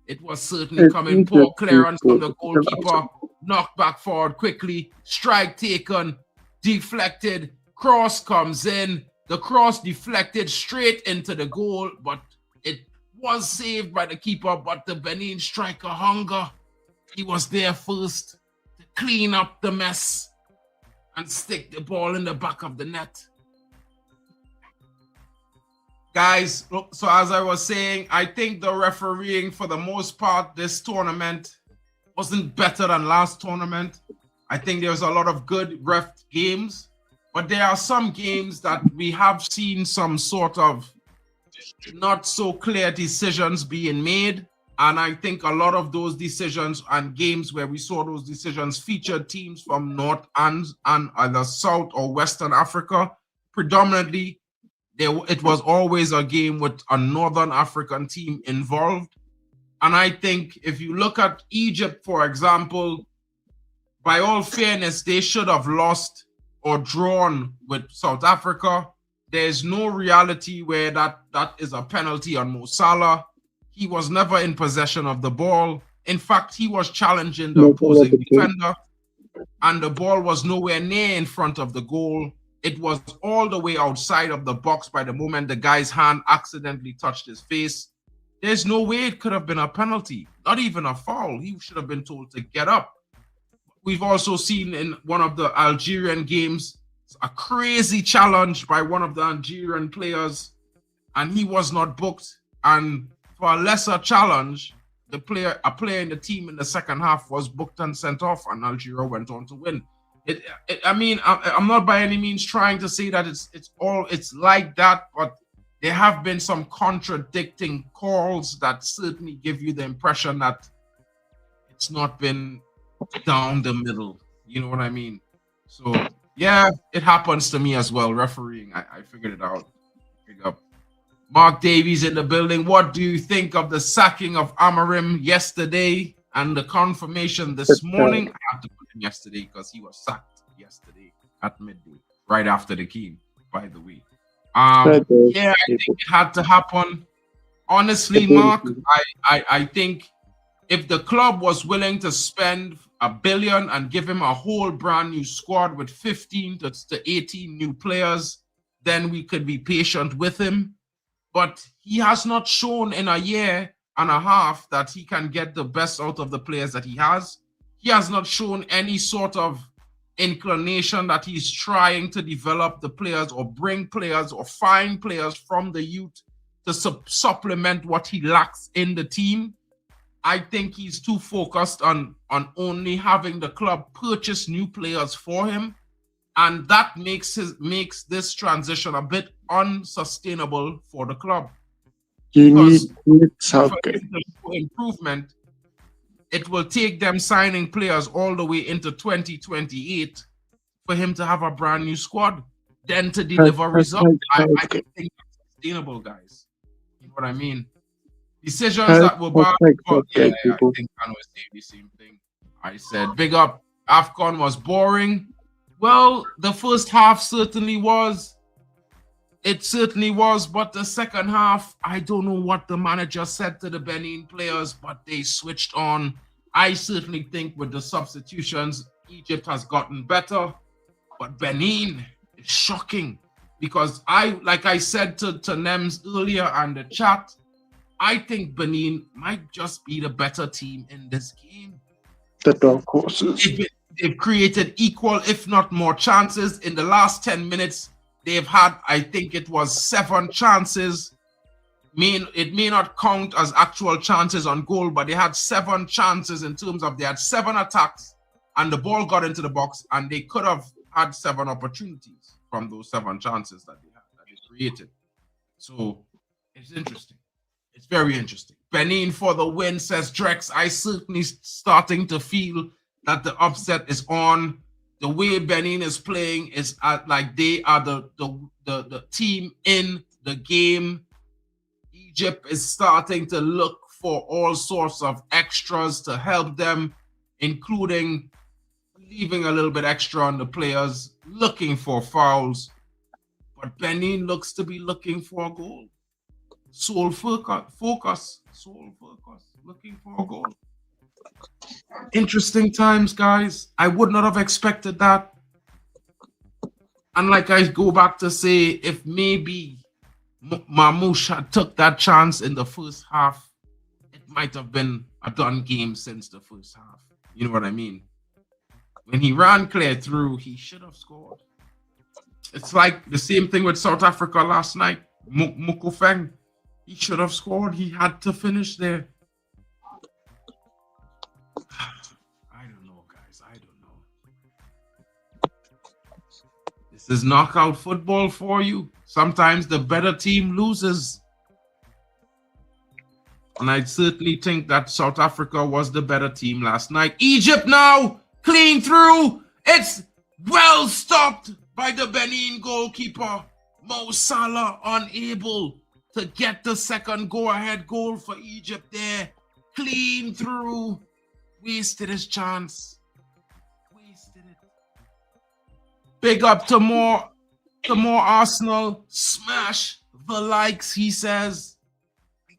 It was certainly coming. Poor clearance from the goalkeeper. Knocked back forward quickly. Strike taken. Deflected. Cross comes in. The cross deflected straight into the goal, but it was saved by the keeper. But the Benin striker hunger. He was there first to clean up the mess and stick the ball in the back of the net. Guys, look, so as I was saying, I think the refereeing for the most part this tournament wasn't better than last tournament. I think there was a lot of good ref games, but there are some games that we have seen some sort of not so clear decisions being made. And I think a lot of those decisions and games where we saw those decisions featured teams from North and either South or Western Africa, predominantly it was always a game with a Northern African team involved. And I think if you look at Egypt, for example, by all fairness, they should have lost or drawn with South Africa. There's no reality where that is a penalty on Mo Salah. He was never in possession of the ball. In fact, he was challenging the opposing defender, and the ball was nowhere near in front of the goal. It was all the way outside of the box by the moment the guy's hand accidentally touched his face. There's no way it could have been a penalty, not even a foul. He should have been told to get up. We've also seen in one of the Algerian games a crazy challenge by one of the Algerian players, and he was not booked. And for a lesser challenge, a player in the team in the second half was booked and sent off, and Algeria went on to win. I mean, I'm not by any means trying to say that it's like that, but there have been some contradicting calls that certainly give you the impression that it's not been down the middle. You know what I mean? So yeah, it happens to me as well. Refereeing, I figured it out. Big up. Mark Davies in the building. What do you think of the sacking of Amarim yesterday and the confirmation this morning? I had to put him yesterday because he was sacked yesterday at midday, right after the game, by the way. Yeah, I think it had to happen. Honestly, Mark, I think if the club was willing to spend $1 billion and give him a whole brand new squad with 15 to 18 new players, then we could be patient with him. But he has not shown in a year and a half that he can get the best out of the players that he has. He has not shown any sort of inclination that he's trying to develop the players or bring players or find players from the youth to supplement what he lacks in the team. I think he's too focused on only having the club purchase new players for him. And that makes this transition a bit unsustainable for the club. Because for improvement, it will take them signing players all the way into 2028 for him to have a brand new squad, then to deliver results. I don't think that's sustainable, guys. You know what I mean? Decisions that were bad. I think I was saying the same thing. I said, big up, AFCON was boring. Well, the first half certainly was. It certainly was, but the second half, I don't know what the manager said to the Benin players, but they switched on. I certainly think with the substitutions, Egypt has gotten better, but Benin is shocking because like I said to Nems earlier on the chat, I think Benin might just be the better team in this game. The dark horses. They've created equal, if not more, chances. In the last 10 minutes, they've had, I think it was 7 chances. It may not count as actual chances on goal, but they had 7 chances in terms of they had 7 attacks and the ball got into the box and they could have had 7 opportunities from those 7 chances that they created. So it's interesting. It's very interesting. Benin for the win, says Drex. I certainly starting to feel that the upset is on. The way Benin is playing is like they are the team in the game. Egypt is starting to look for all sorts of extras to help them, including leaving a little bit extra on the players, looking for fouls. But Benin looks to be looking for a goal. Sole focus, looking for a goal. Interesting times, guys. I would not have expected that. And like I go back to say, if maybe Mamouche had took that chance in the first half, it might have been a done game since the first half. You know what I mean? When he ran clear through, he should have scored. It's like the same thing with South Africa last night. Mukufeng, he should have scored. He had to finish there. I don't know, guys. I don't know. This is knockout football for you. Sometimes the better team loses. And I certainly think that South Africa was the better team last night. Egypt now, clean through. It's well stopped by the Benin goalkeeper. Mo Salah unable to get the second go-ahead goal for Egypt there. Clean through. Wasted his chance. Wasted it. Big up to more Arsenal. Smash the likes, he says.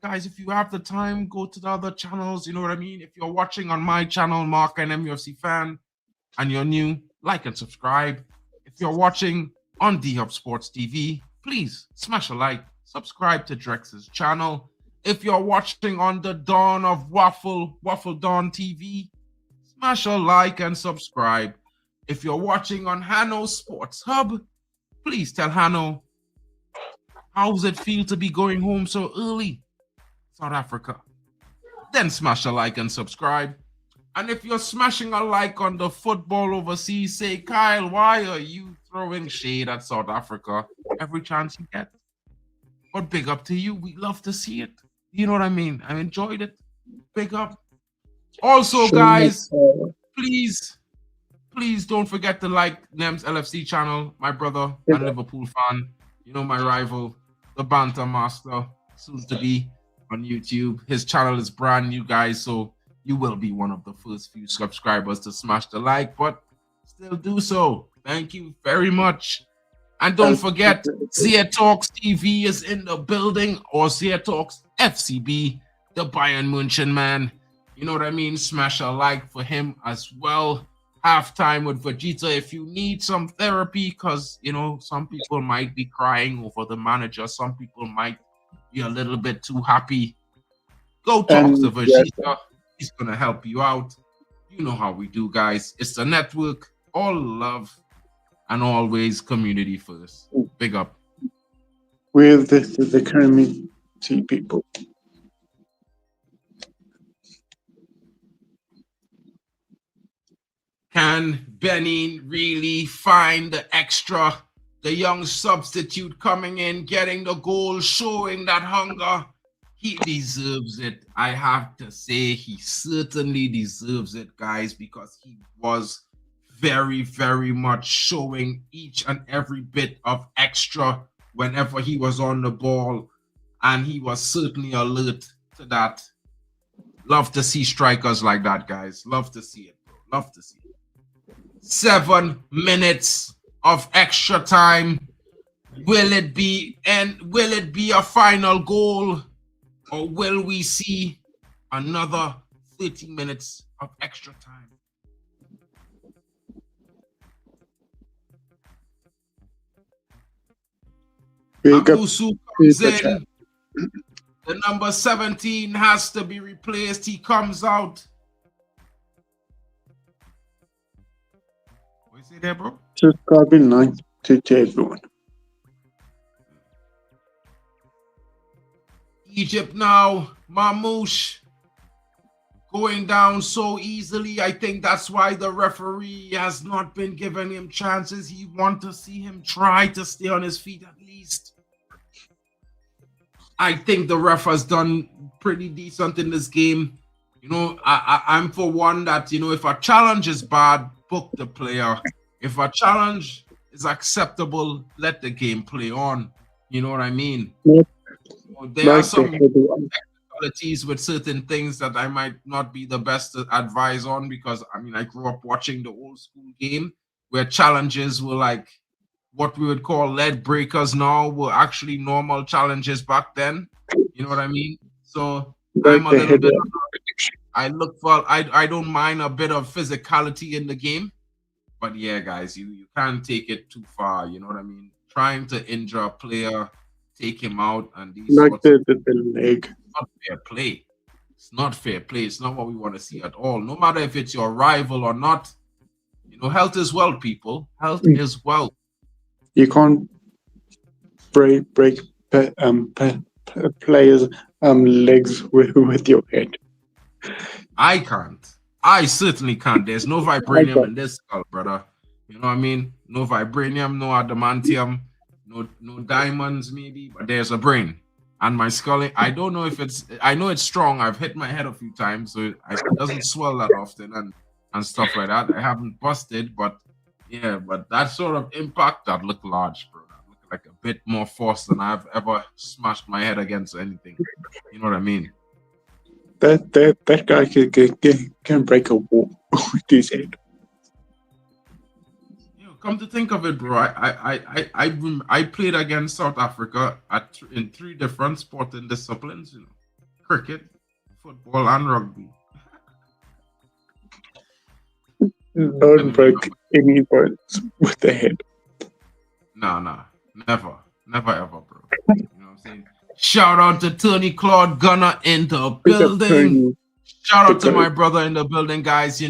Guys, if you have the time, go to the other channels. You know what I mean? If you're watching on my channel, Mark, an MUFC fan, and you're new, like and subscribe. If you're watching on D-Hub Sports TV, please smash a like. Subscribe to Drex's channel. If you're watching on the Dawn of Waffle Dawn TV, smash a like and subscribe. If you're watching on Hano Sports Hub, please tell Hano, how does it feel to be going home so early? South Africa. Then smash a like and subscribe. And if you're smashing a like on the football overseas, say, Kyle, why are you throwing shade at South Africa every chance you get? But big up to you. We love to see it. You know what I mean? I enjoyed it. Big up. Also, guys, please don't forget to like Nem's LFC channel. My brother and Liverpool fan. You know, my rival, the Banter Master, soon to be on YouTube. His channel is brand new, guys, so you will be one of the first few subscribers to smash the like, but still do so. Thank you very much. And don't forget, Zia Talks TV is in the building, or Zia Talks FCB, the Bayern München man. You know what I mean? Smash a like for him as well. Halftime with Vegeta if you need some therapy, because, you know, some people might be crying over the manager. Some people might be a little bit too happy. Go talk to Vegeta. Yes. He's going to help you out. You know how we do, guys. It's the network. All love and always community first. Big up. We're the community people. Can Benin really find the extra? The young substitute coming in, getting the goal, showing that hunger. He deserves it. I have to say, he certainly deserves it, guys, because he was very, very much showing each and every bit of extra whenever he was on the ball. And he was certainly alert to that. Love to see strikers like that, guys. Love to see it, bro. Love to see it. 7 minutes of extra time. Will it be a final goal, or will we see another 30 minutes of extra time? Abusu comes in. The number 17 has to be replaced. He comes out. What you say there, bro? Just gotta be nice to everyone. Egypt now, Mamouche going down so easily. I think that's why the referee has not been giving him chances. He wants to see him try to stay on his feet at least. I think the ref has done pretty decent in this game. You know, I'm for one that, you know, if a challenge is bad, book the player. If a challenge is acceptable, let the game play on. You know what I mean? Yep. There are some technicalities with certain things that I might not be the best to advise on, because, I mean, I grew up watching the old school game where challenges were like what we would call lead breakers now were actually normal challenges back then. You know what I mean? So I'm a little bit, I don't mind a bit of physicality in the game. But yeah, guys, you can't take it too far. You know what I mean? Trying to injure a player, take him out, and these like the leg. It's not fair play. It's not fair play. It's not what we want to see at all. No matter if it's your rival or not. You know, health is wealth, people. Health is wealth. You can't break players' legs with your head. I can't. I certainly can't. There's no vibranium in this skull, brother. You know what I mean? No vibranium, no adamantium, no diamonds maybe, but there's a brain. And my skull, I don't know if it's, I know it's strong. I've hit my head a few times, so it doesn't swell that often and stuff like that. I haven't busted, but yeah, but that sort of impact, that look large, bro. That look like a bit more force than I've ever smashed my head against anything. You know what I mean? That guy can break a wall with his head. Come to think of it, bro, I played against South Africa in 3 different sporting disciplines. Cricket, football, and rugby. Don't break any bones with the head. Nah, never ever, bro. You know what I'm saying? Shout out to Tony Claude Gunner in the building. Shout out to my brother in the building, guys.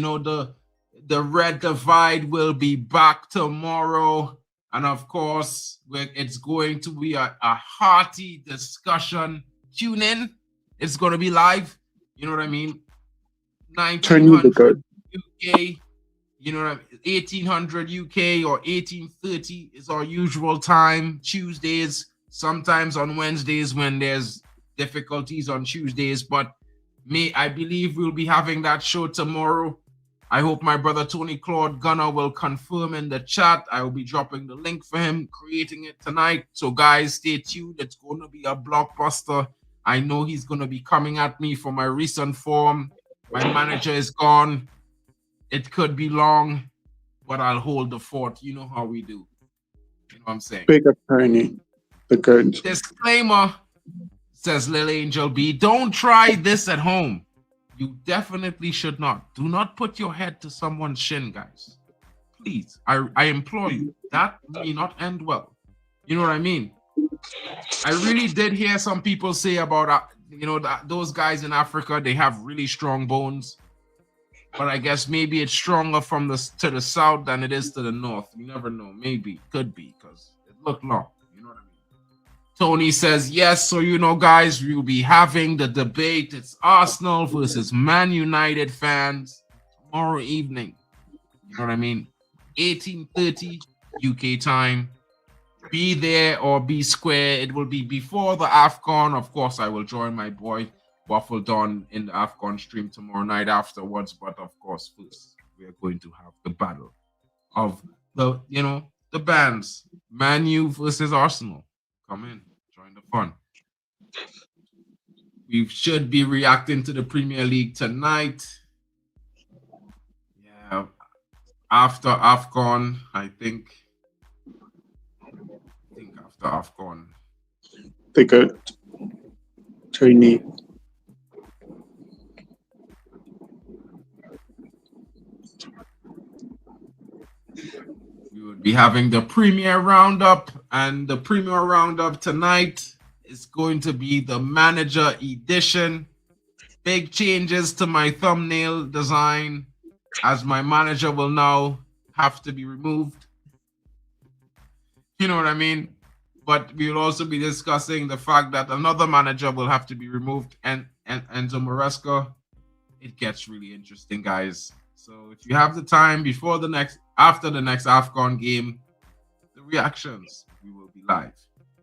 The Red Divide will be back tomorrow. And of course, it's going to be a hearty discussion. Tune in. It's going to be live. You know what I mean? 1900 UK. 1800 UK or 1830 is our usual time. Tuesdays, sometimes on Wednesdays when there's difficulties on Tuesdays. But I believe we'll be having that show tomorrow. I hope my brother Tony Claude Gunner will confirm in the chat. I will be dropping the link for him, creating it tonight. So guys, stay tuned. It's going to be a blockbuster. I know he's going to be coming at me for my recent form. My manager is gone. It could be long, but I'll hold the fort. You know how we do. You know what I'm saying? Big up, Tony. The good. Disclaimer, says Lil Angel B. Don't try this at home. You definitely should not. Do not put your head to someone's shin, guys. Please, I implore you. That may not end well. You know what I mean? I really did hear some people say about, those guys in Africa, they have really strong bones. But I guess maybe it's stronger to the south than it is to the north. You never know. Maybe. Could be, because it looked long. You know what I mean? Tony says, yes, so guys, we'll be having the debate. It's Arsenal versus Man United fans tomorrow evening. You know what I mean? 18:30 UK time. Be there or be square. It will be before the AFCON. Of course, I will join my boy Waffle Don in the AFCON stream tomorrow night afterwards. But of course, first, we are going to have the battle of the bands. Man U versus Arsenal. Come in, join the fun. We should be reacting to the Premier League tonight. Yeah, after AFCON, I think after AFCON. The good. Tony. We will be having the Premier Roundup, and the Premier Roundup tonight is going to be the Manager Edition. Big changes to my thumbnail design, as my manager will now have to be removed. You know what I mean? But we will also be discussing the fact that another manager will have to be removed, and Enzo Maresca. It gets really interesting, guys. So if you have the time after the next AFCON game, the reactions, we will be live.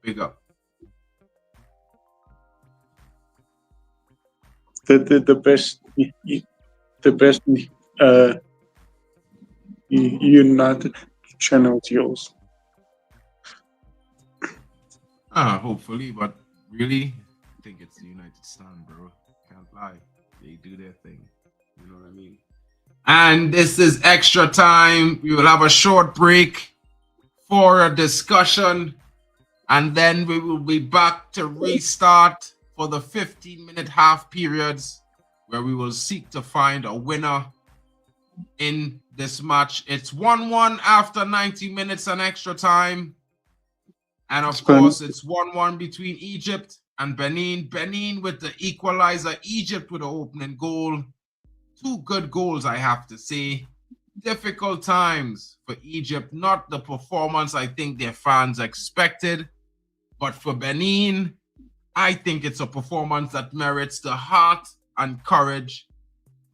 Big up. The best United channels yours. Hopefully, but really, I think it's the United Stand, bro. Can't lie. They do their thing. You know what I mean? And this is extra time. We will have a short break for a discussion, and then we will be back to restart for the 15-minute half periods, where we will seek to find a winner in this match. It's 1-1 after 90 minutes and extra time. And of course, it's 1-1 between Egypt and Benin. Benin with the equalizer, Egypt with the opening goal. 2 good goals, I have to say. Difficult times for Egypt. Not the performance I think their fans expected. But for Benin, I think it's a performance that merits the heart and courage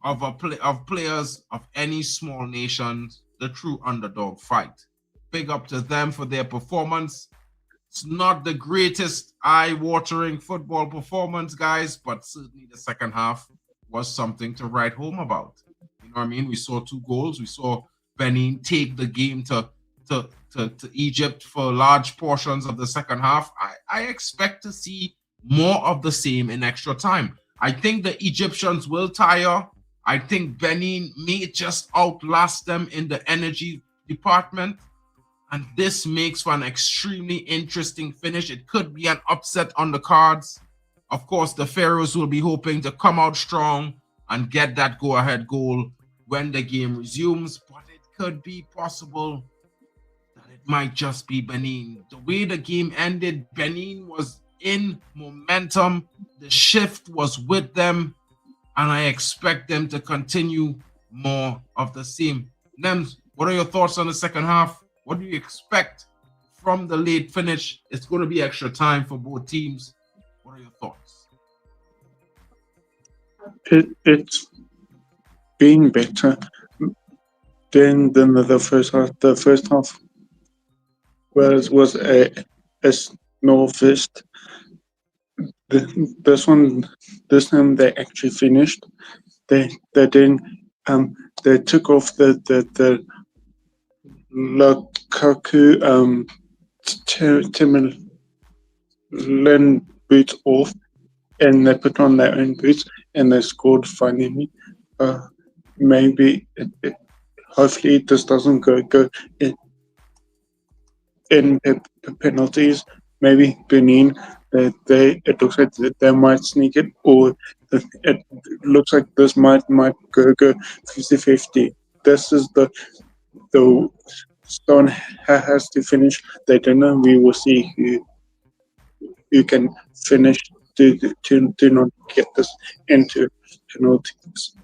of players of any small nation, the true underdog fight. Big up to them for their performance. It's not the greatest eye-watering football performance, guys, but certainly the second half was something to write home about. You know what I mean? We saw 2 goals. We saw Benin take the game to to Egypt for large portions of the second half. I expect to see more of the same in extra time. I think the Egyptians will tire. I think Benin may just outlast them in the energy department. And this makes for an extremely interesting finish. It could be an upset on the cards. Of course, the Pharaohs will be hoping to come out strong and get that go-ahead goal when the game resumes. But it could be possible that it might just be Benin. The way the game ended, Benin was in momentum. The shift was with them. And I expect them to continue more of the same. Nems, what are your thoughts on the second half? What do you expect from the late finish? It's going to be extra time for both teams. What are your thoughts? It's been better than the first half. The first half was a small fist. This time they actually finished. They didn't they took off the Lukaku Timberland boots off, and they put on their own boots, and they scored finally. Maybe hopefully this doesn't go in penalties. Maybe Benin, it looks like they might sneak it, or it looks like this might go 50-50. This is the Stone has to finish the dinner. We will see who can finish to not get this into penalties.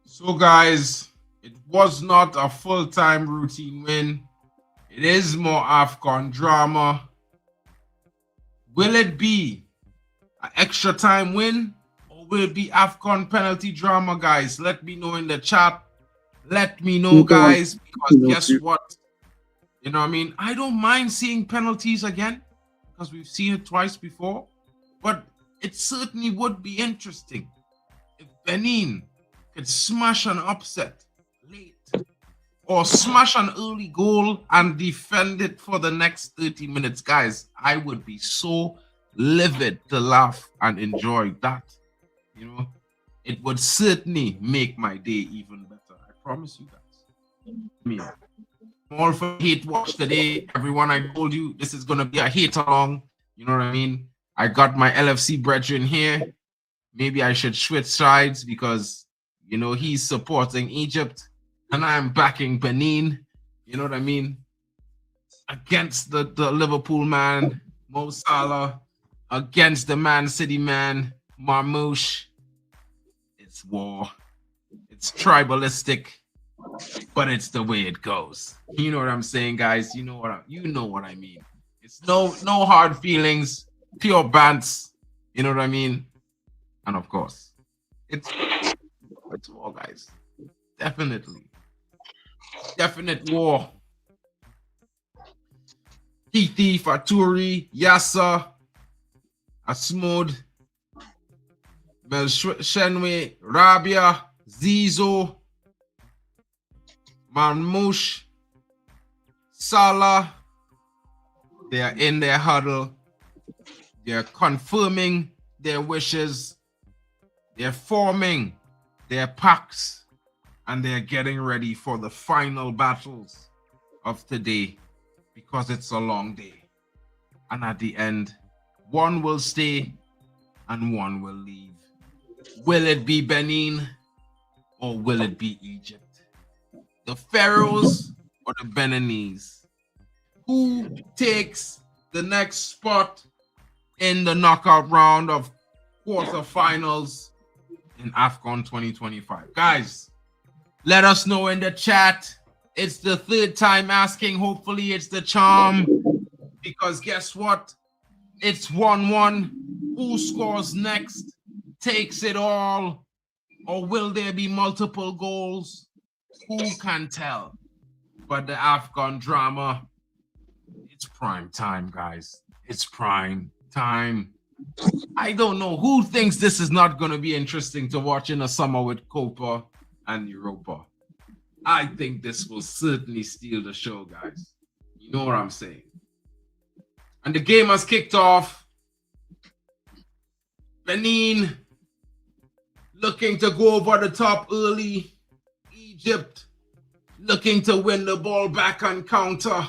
So, guys, it was not a full-time routine win. It is more AFCON drama. Will it be an extra time win, or will it be AFCON penalty drama, guys? Let me know in the chat. Let me know, guys, because guess what? You know what I mean? I don't mind seeing penalties again because we've seen it twice before, but it certainly would be interesting if Benin could smash an upset late or smash an early goal and defend it for the next 30 minutes. Guys, I would be so livid to laugh and enjoy that. You know, it would certainly make my day even better. I promise you guys. Me. I'm all for hate watch today. Everyone, I told you this is going to be a hate along. You know what I mean? I got my LFC brethren here. Maybe I should switch sides because, you know, he's supporting Egypt and I'm backing Benin. You know what I mean? Against the Liverpool man, Mo Salah. Against the Man City man, Marmouche. It's war. It's tribalistic, but it's the way it goes. You know what I'm saying, guys? You know what I mean. It's no hard feelings, pure bants. You know what I mean? And of course, it's war, guys. Definitely. Definite war. Titi, Faturi, Yassa, Asmod, Shenwe, Rabia, Zizo, Marmouche, Salah. They are in their huddle. They're confirming their wishes. They're forming their packs. And they're getting ready for the final battles of today because it's a long day. And at the end, one will stay and one will leave. Will it be Benin or will it be Egypt? The Pharaohs or the Beninese? Who takes the next spot in the knockout round of quarterfinals in AFCON 2025? Guys, let us know in the chat. It's the third time asking. Hopefully it's the charm. Because guess what? It's 1-1. Who scores next takes it all. Or will there be multiple goals? Who can tell? But the AFCON drama, it's prime time, guys. It's prime time. I don't know who thinks this is not going to be interesting to watch in the summer with Copa and Europa. I think this will certainly steal the show, guys. You know what I'm saying? And the game has kicked off. Benin looking to go over the top early. Egypt looking to win the ball back on counter.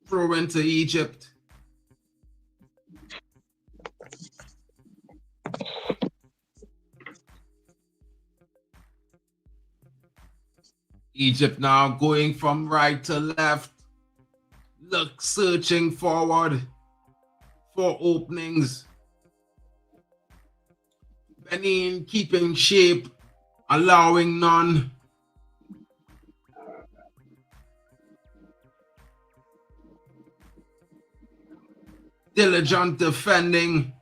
Throw into Egypt. Egypt now going from right to left. Look, searching forward for openings. Benin keeping shape, allowing none. Diligent defending.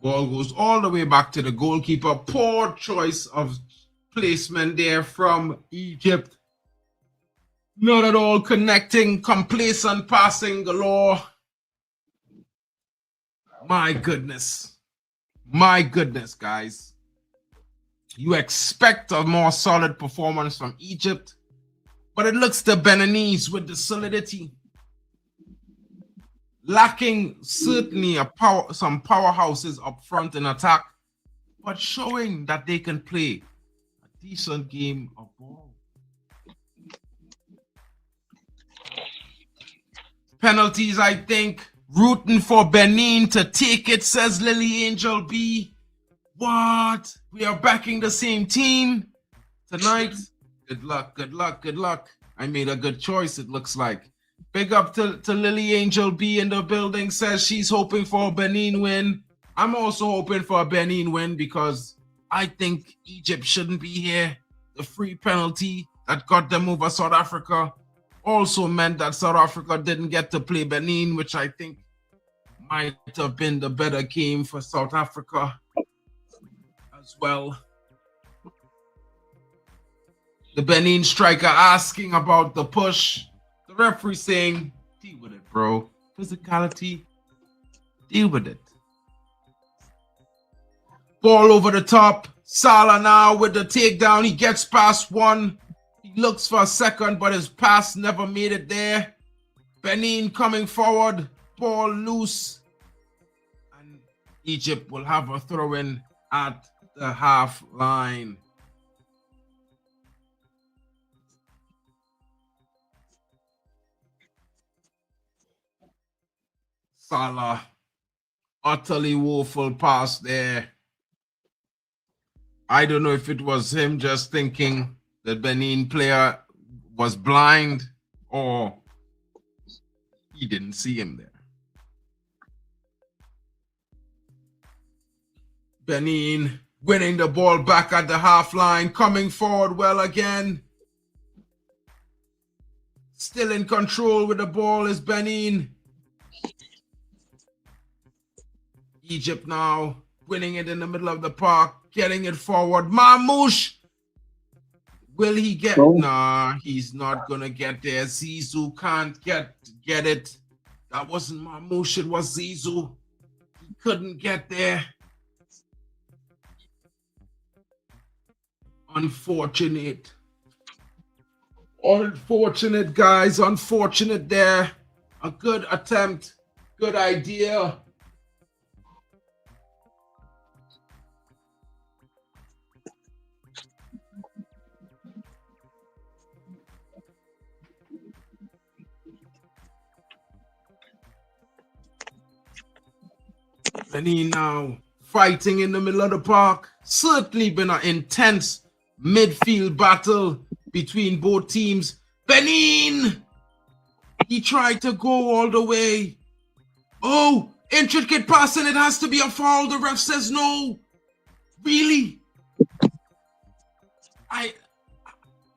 Ball goes all the way back to the goalkeeper. Poor choice of placement there from Egypt. Not at all connecting. Complacent passing galore. My goodness. My goodness, guys. You expect a more solid performance from Egypt, but it looks the Beninese with the solidity. Lacking certainly some powerhouses up front in attack, but showing that they can play a decent game of ball. Penalties, I think. Rooting for Benin to take it, says Lily Angel B. What? We are backing the same team tonight? Good luck, good luck, good luck. I made a good choice, it looks like. Big up to Lily Angel B in the building, says she's hoping for a Benin win. I'm also hoping for a Benin win because I think Egypt shouldn't be here. The free penalty that got them over South Africa also meant that South Africa didn't get to play Benin, which I think might have been the better game for South Africa as well. The Benin striker asking about the push. The referee saying, deal with it, bro. Physicality, deal with it. Ball over the top. Salah now with the takedown. He gets past one. He looks for a second, but his pass never made it there. Benin coming forward. Ball loose. And Egypt will have a throw-in at the half line. Salah, utterly woeful pass there. I don't know if it was him just thinking the Benin player was blind or he didn't see him there. Benin winning the ball back at the half line, coming forward well again. Still in control with the ball is Benin. Egypt now winning it in the middle of the park, getting it forward. Mamouche, will he get? No. Nah, he's not gonna get there. Zizou can't get it. That wasn't Mamouche, it was Zizou. He couldn't get there. Unfortunate. Unfortunate, guys. Unfortunate there. A good attempt. Good idea. Benin now fighting in the middle of the park. Certainly been an intense midfield battle between both teams. Benin! He tried to go all the way. Oh, intricate pass and it has to be a foul. The ref says no. Really?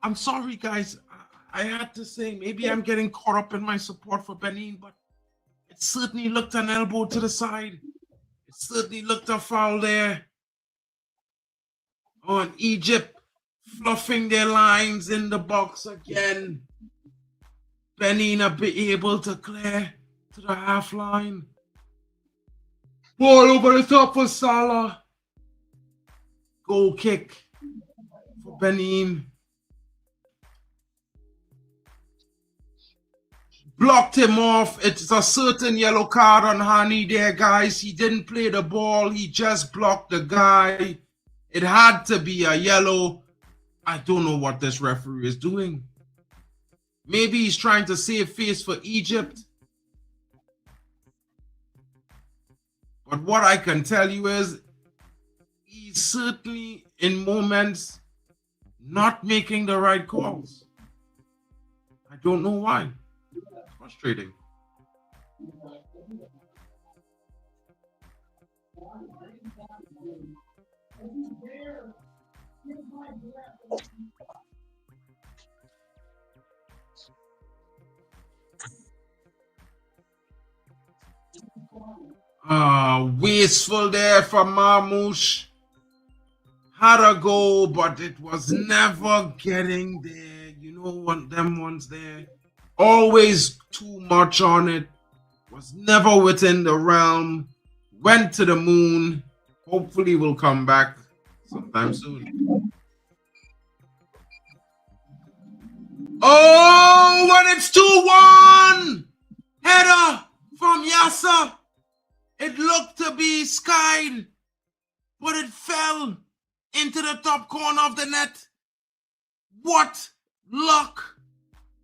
I'm sorry, guys. I had to say, maybe I'm getting caught up in my support for Benin, but It certainly looked an elbow to the side. It certainly looked a foul there. Oh, and Egypt fluffing their lines in the box again. Benin be able to clear to the half line. Ball over the top for Salah. Goal kick for Benin. Blocked him off. It's a certain yellow card on Hani there, guys. He didn't play the ball. He just blocked the guy. It had to be a yellow. I don't know what this referee is doing. Maybe he's trying to save face for Egypt. But what I can tell you is he's certainly in moments not making the right calls. I don't know why. It's frustrating. Wasteful there for Marmouche. Had a goal, but it was never getting there. You know, them ones there. Always too much on it. Was never within the realm. Went to the moon. Hopefully will come back sometime soon. Oh, when it's 2-1! Header from Yasser. It looked to be skied, but it fell into the top corner of the net. What luck!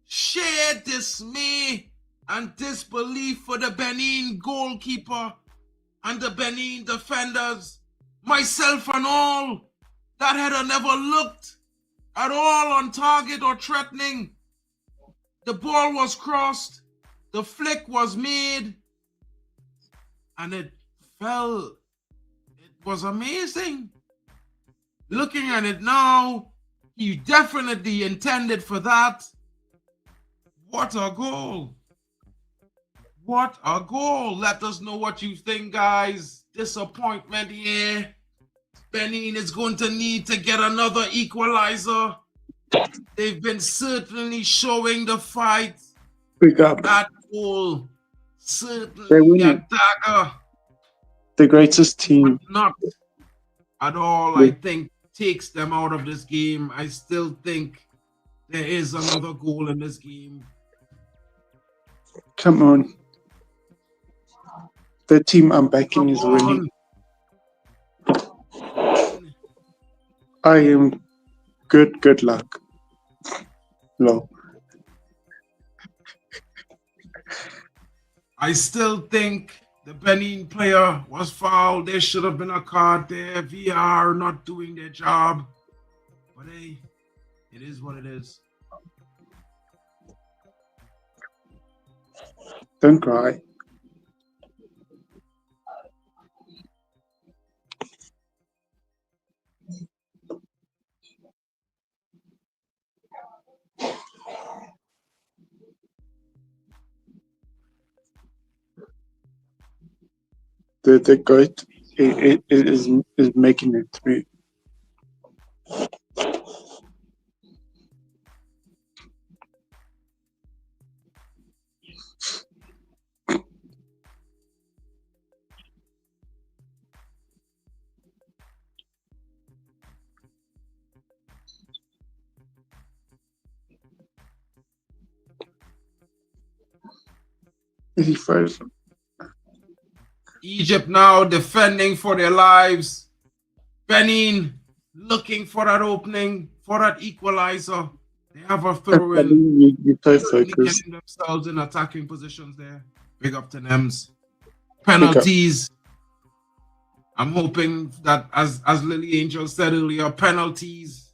Sheer dismay and disbelief for the Benin goalkeeper and the Benin defenders, myself and all. That header never looked at all on target or threatening. The ball was crossed, the flick was made, and it fell. It was amazing. Looking at it now, he definitely intended for that. What a goal. What a goal. Let us know what you think, guys. Disappointment here. Benin is going to need to get another equalizer. They've been certainly showing the fight. Big up. That goal. Certainly They're winning. a dagger. The greatest team. But not at all, I think, takes them out of this game. I still think there is another goal in this game. Come on. The team I'm backing is winning. I am good. Good luck. Lol. I still think the Benin player was fouled. There should have been a card there. VR not doing their job. But hey, it is what it is. Don't cry. The goat is making it through. Is he frozen? Egypt now defending for their lives. Benin looking for that opening, for that equalizer. They have a throw in. You're so focused. Getting themselves in attacking positions there. Big up to Nems. Penalties. I'm hoping that, as Lily Angel said earlier, penalties.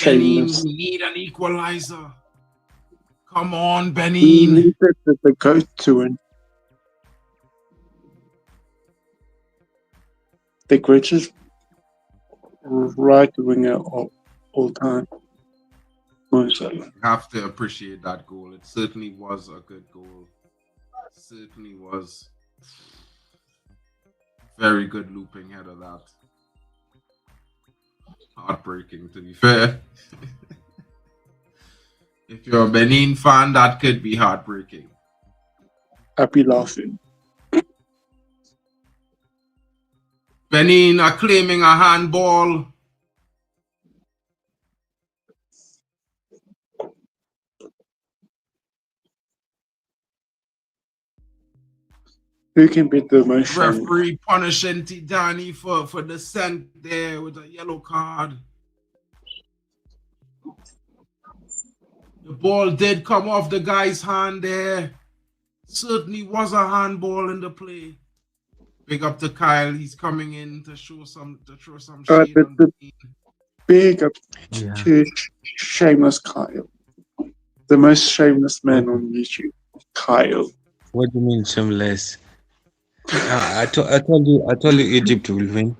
Benin need an equalizer. Come on, Benin. The goat to win. The greatest right winger of all time. You have to appreciate that goal. It certainly was a good goal. Certainly was. Very good looping header, that. Heartbreaking, to be fair. If you're a Benin fan, that could be heartbreaking. I'd be laughing. Benin are claiming a handball. Who can be the most shameless? Referee punishing Tidani for dissent there with a yellow card. The ball did come off the guy's hand there. Certainly was a handball in the play. Big up to Kyle. He's coming in to throw some shade on Benin. Big up Yeah. to shameless Kyle. The most shameless man on YouTube. Kyle. What do you mean shameless? I told you Egypt will win.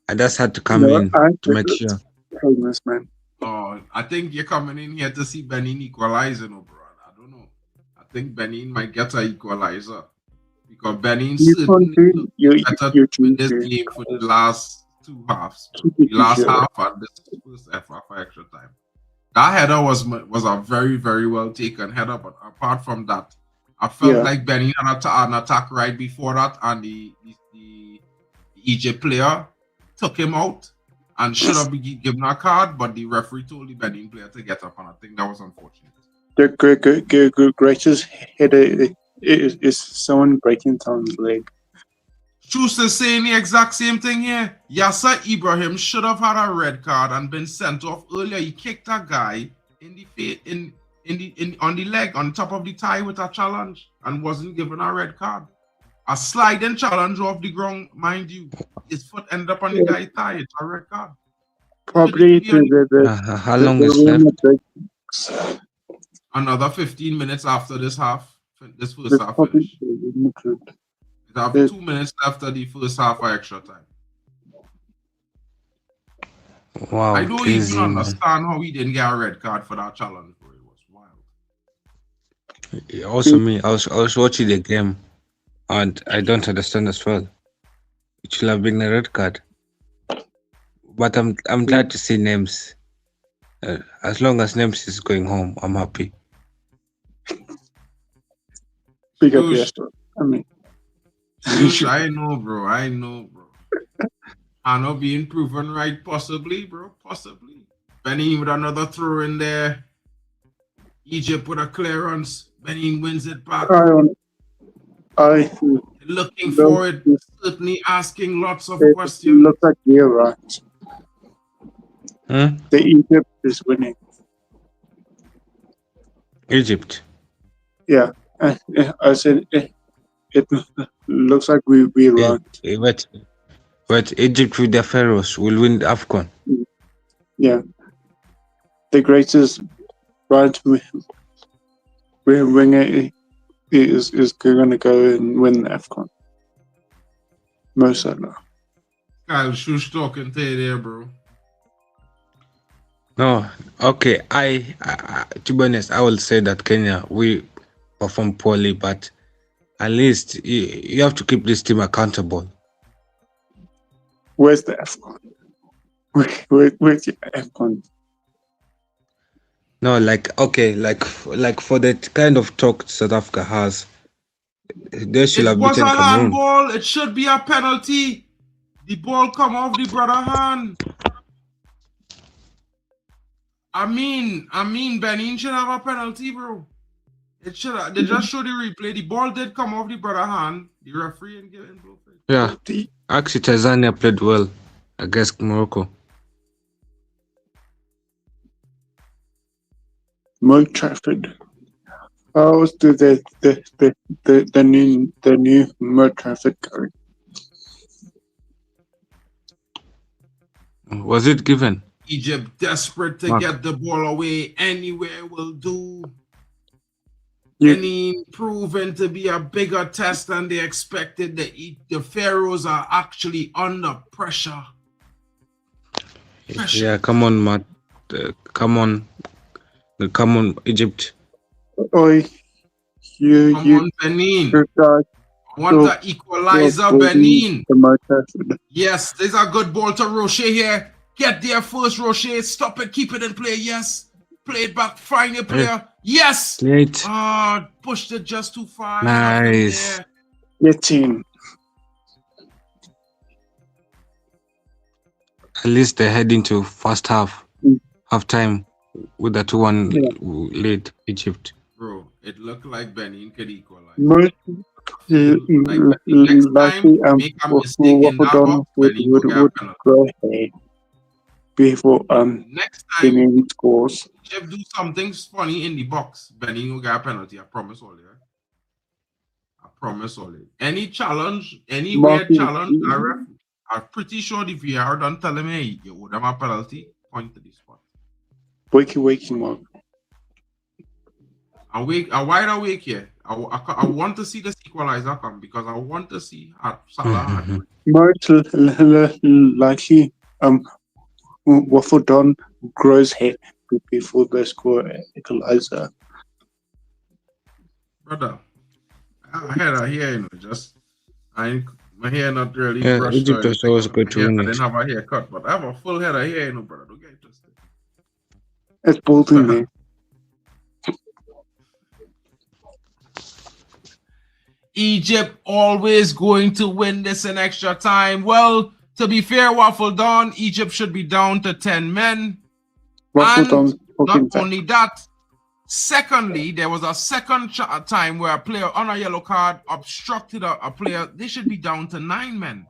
I just had to come in to make sure. Shameless man. Oh, I think you're coming in here to see Benin equalizing, bro. I don't know. I think Benin might get an equalizer because Benin certainly better to win this game for the last two halves. The last half and this first half for extra time. That header was a very, very well taken header, but apart from that, I felt like Benin had an attack right before that, and the Egypt player took him out and should have been given a card, but the referee told the Benin player to get up, and I think that was unfortunate. The greatest header is someone breaking someone's leg. Schuster's saying the exact same thing here. Yasser Ibrahim should have had a red card and been sent off earlier. He kicked a guy in the face, on the leg, on top of the thigh with a challenge, and wasn't given a red card. A sliding challenge off the ground, mind you. His foot ended up on the guy's thigh. It's a red card. Probably How long is left? Another 15 minutes after this half. This first half finish. It have 2 minutes after the first half of extra time. Wow, I don't crazy, even man. understand how he didn't get a red card for that challenge, bro. It was wild. Also me, I was watching the game and I don't understand as well. It should have been a red card. But I'm glad to see names. As long as names is going home, I'm happy. Big up, Shush. yes. I mean, Shush, I know, bro. I know being proven right, possibly, bro. Possibly. Benin with another throw in there. Egypt with a clearance. Benin wins it back. I Looking for it. Certainly asking lots of it questions. looks like we're right. The Egypt is winning. Egypt. Yeah. I said it looks like we're right. But Egypt with the Pharaohs will win the AFCON. Yeah. The greatest right winger is going to go and win the AFCON. Most certainly. Kyle Shush talking to you there, bro. No, okay. I to be honest, I will say that Kenya we perform poorly, but at least you have to keep this team accountable. Where's the AFCON? Where's the AFCON? No, like for that kind of talk South Africa has, they should It have was beaten a Cameroon. handball. It should be a penalty. The ball come off the brother hand. I mean, Benin should have a penalty, bro. It should have. They just showed the replay. The ball did come off the brother hand. The referee and give him both. Yeah, actually Tanzania played well against Morocco. Mo Trafford. How's the new Mo Trafford going? Was it given? Egypt desperate to get the ball away. Anywhere will do. Benin proven to be a bigger test than they expected. The Pharaohs are actually under pressure. Yeah, come on, Matt. Come on, Egypt. Oi, You Come on, Benin. guys Want so to equalizer, holding Benin. the motor. Yes, there's a good ball to Rocher here. Get there first, Rocher. Stop it, keep it in play. Yes. Play it back, find your player. Yes. Late. Pushed it just too far. Nice. There. Your team. At least they head into first half, half time with the 2-1 lead Egypt. Bro, it looked like Benin could equalize. Most Next time, make a mistake in that box, Benin will get a penalty. go ahead before Next time, Benin scores. Egypt do something funny in the box, Benin will get a penalty. I promise all you. I promise all you. Any challenge, any weird challenge, I'm pretty sure if you are done telling me you would have a penalty, point to the spot. Wakey, Mark. I'm wide awake here. I want to see this equalizer come because I want to see Salah. Most likely, Waffle Don grows head before they score equalizer. Brother, I had a hair, you know, my hair not really brushed. Egypt was always good to win I it. didn't have a haircut, but I have a full head of hair, you know, brother. Don't get twisted. It's balding there. Egypt always going to win this in extra time. Well, to be fair, Waffle Dawn, Egypt should be down to 10 men. And not only that, secondly, there was a second time where a player on a yellow card obstructed a player. They should be down to 9 men.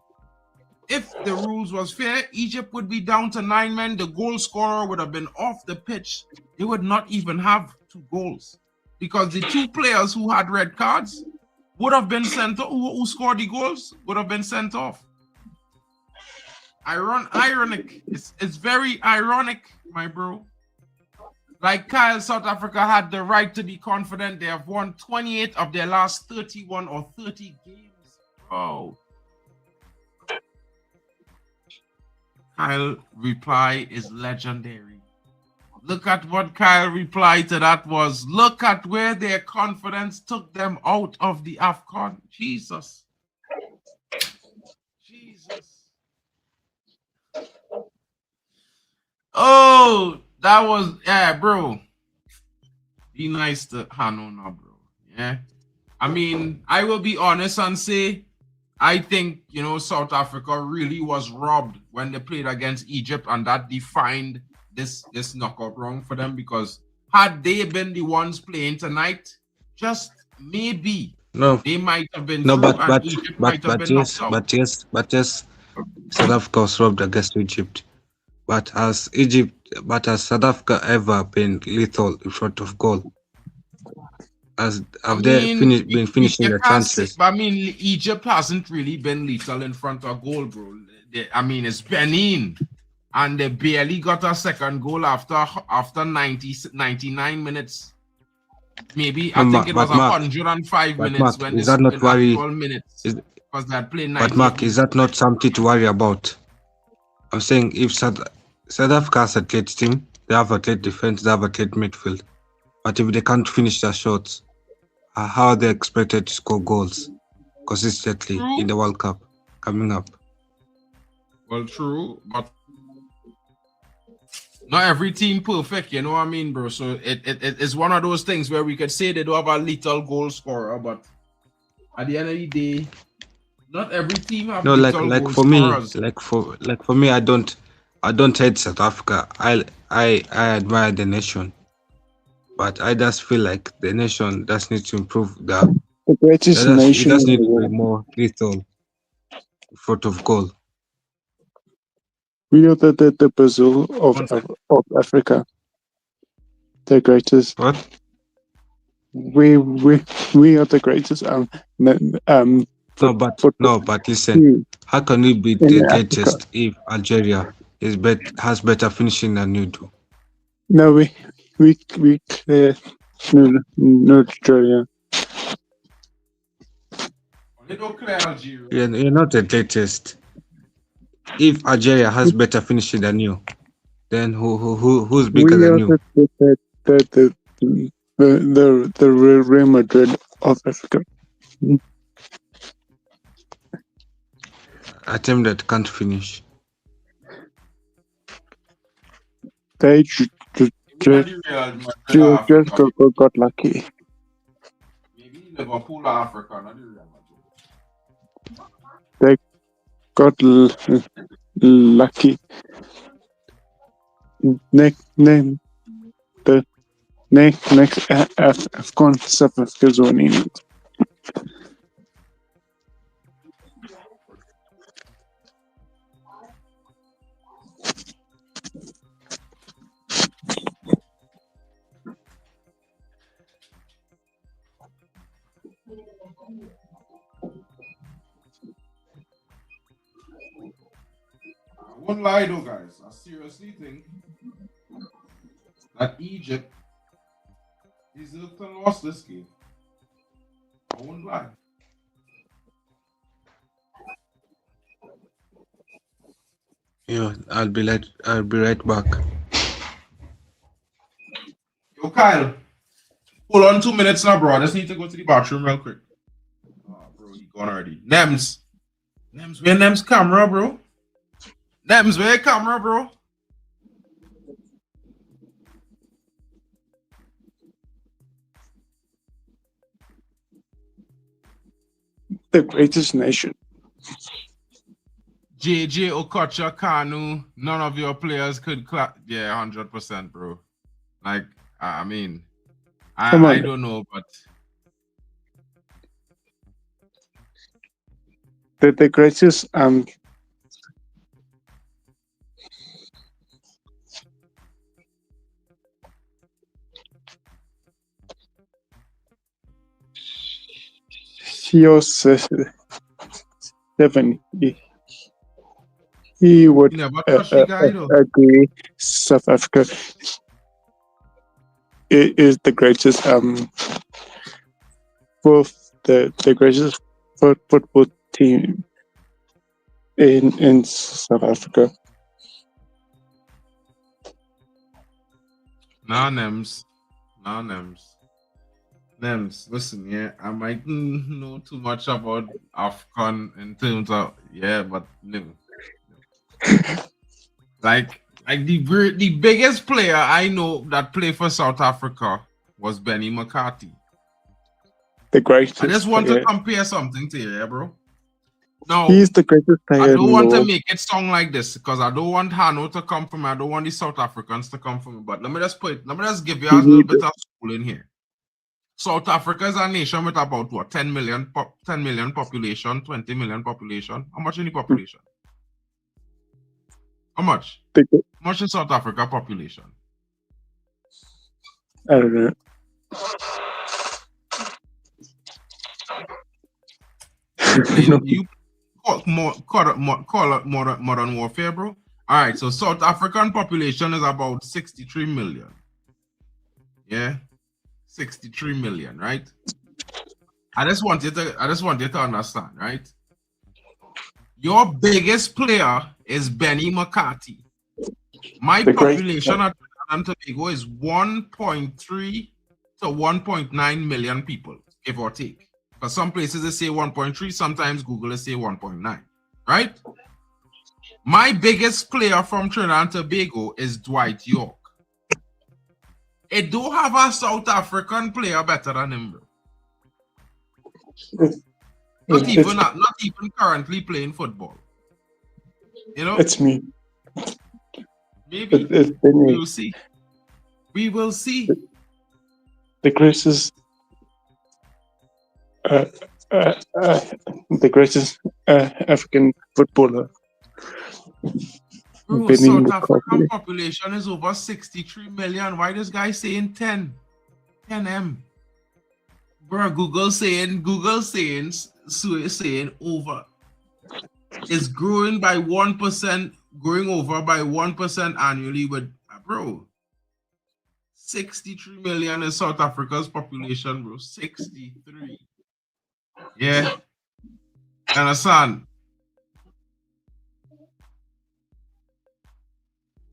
If the rules was fair, Egypt would be down to 9 men. The goal scorer would have been off the pitch. They would not even have 2 goals because the 2 players who had red cards would have been sent off, who scored the goals would have been sent off. Ironic. It's very ironic, my bro. Like Kyle, South Africa had the right to be confident. They have won 28 of their last 31 or 30 games. Bro. Kyle reply is legendary. Look at what Kyle replied to that was, look at where their confidence took them out of the AFCON. Jesus. Oh, that was, yeah, bro. Be nice to Hano now, bro. Yeah. I mean, I will be honest and say, I think, you know, South Africa really was robbed when they played against Egypt, and that defined this knockout round for them, because had they been the ones playing tonight, just maybe they might have been yes, South Africa was robbed against Egypt. But has South Africa ever been lethal in front of goal? Have they been finishing their chances? I mean, Egypt hasn't really been lethal in front of goal, bro. I mean, it's Benin, and they barely got a second goal after 99 minutes. Maybe I think it was 105 minutes when they scored 12 minutes because they had played 90. But Mark, is that not something to worry about? I'm saying if South Africa has a great team, they have a great defense, they have a great midfield. But if they can't finish their shots, how are they expected to score goals consistently in the World Cup coming up? Well, true, but not every team perfect, you know what I mean, bro? So it's one of those things where we could say they do have a lethal goal scorer, but at the end of the day, not every team have lethal goal scorers. For me, I don't hate South Africa. I admire the nation, but I just feel like the nation does need to improve the greatest nation. It does need to be more lethal in front of goal. We are the Brazil of Africa. The greatest. What? We are the greatest. But listen, how can we be the greatest if Algeria has better finishing than you do? No, we clear no Australia. You're not the greatest. If Algeria has better finishing than you, then who's bigger than you? the Real Madrid of Africa. A team that can't finish. They just Maybe not the Real Madrid of Africa. got lucky. Maybe Liverpool of Africa, not the Real Madrid. They got lucky. Next AFCON South Africa's winning it. I won't lie though, guys. I seriously think that Egypt deserved to lose this game. I won't lie. Yeah, I'll be right back. Yo, Kyle, hold on 2 minutes now, bro. I just need to go to the bathroom real quick. Oh, bro, he gone already. Nems, where Nems camera, bro? Nems, where camera, bro? The greatest nation. JJ, Okocha, Kanu, none of your players could clap. Yeah, 100%, bro. Like, I mean, I don't know, but the greatest Stephen, he would agree. South Africa is the greatest both the greatest football team in South Africa. Nah, Nems, listen, yeah, I might know too much about AFCON in terms of, yeah, but no. Like the biggest player I know that played for South Africa was Benny McCarthy. The greatest. I just want to compare something to you, yeah, bro. No, he's the greatest player. I don't want to make it sound like this because I don't want Hano to come from me. I don't want the South Africans to come from me. But let me just give you a little bit of school in here. South Africa is a nation with about what 10 million population, 20 million population. How much in the population? How much? How much in South Africa population? I don't know. You call it modern warfare, bro. All right, so South African population is about 63 million. Yeah, 63 million, right? I just want you to understand, right? Your biggest player is Benny McCarthy. My population at Trinidad and Tobago is 1.3 to 1.9 million people, give or take. Because some places they say 1.3, sometimes Google say 1.9, right? My biggest player from Trinidad and Tobago is Dwight York. It do have a South African player better than him, bro. Not even currently playing football. You know? It's me. Maybe. We will see. We will see. The greatest African footballer. Bro, South African population is over 63 million. Why this guy saying 10? 10M. Bro, Google saying over. It's growing by 1%, growing over by 1% annually with, bro, 63 million is South Africa's population, bro. 63. Yeah. Understand?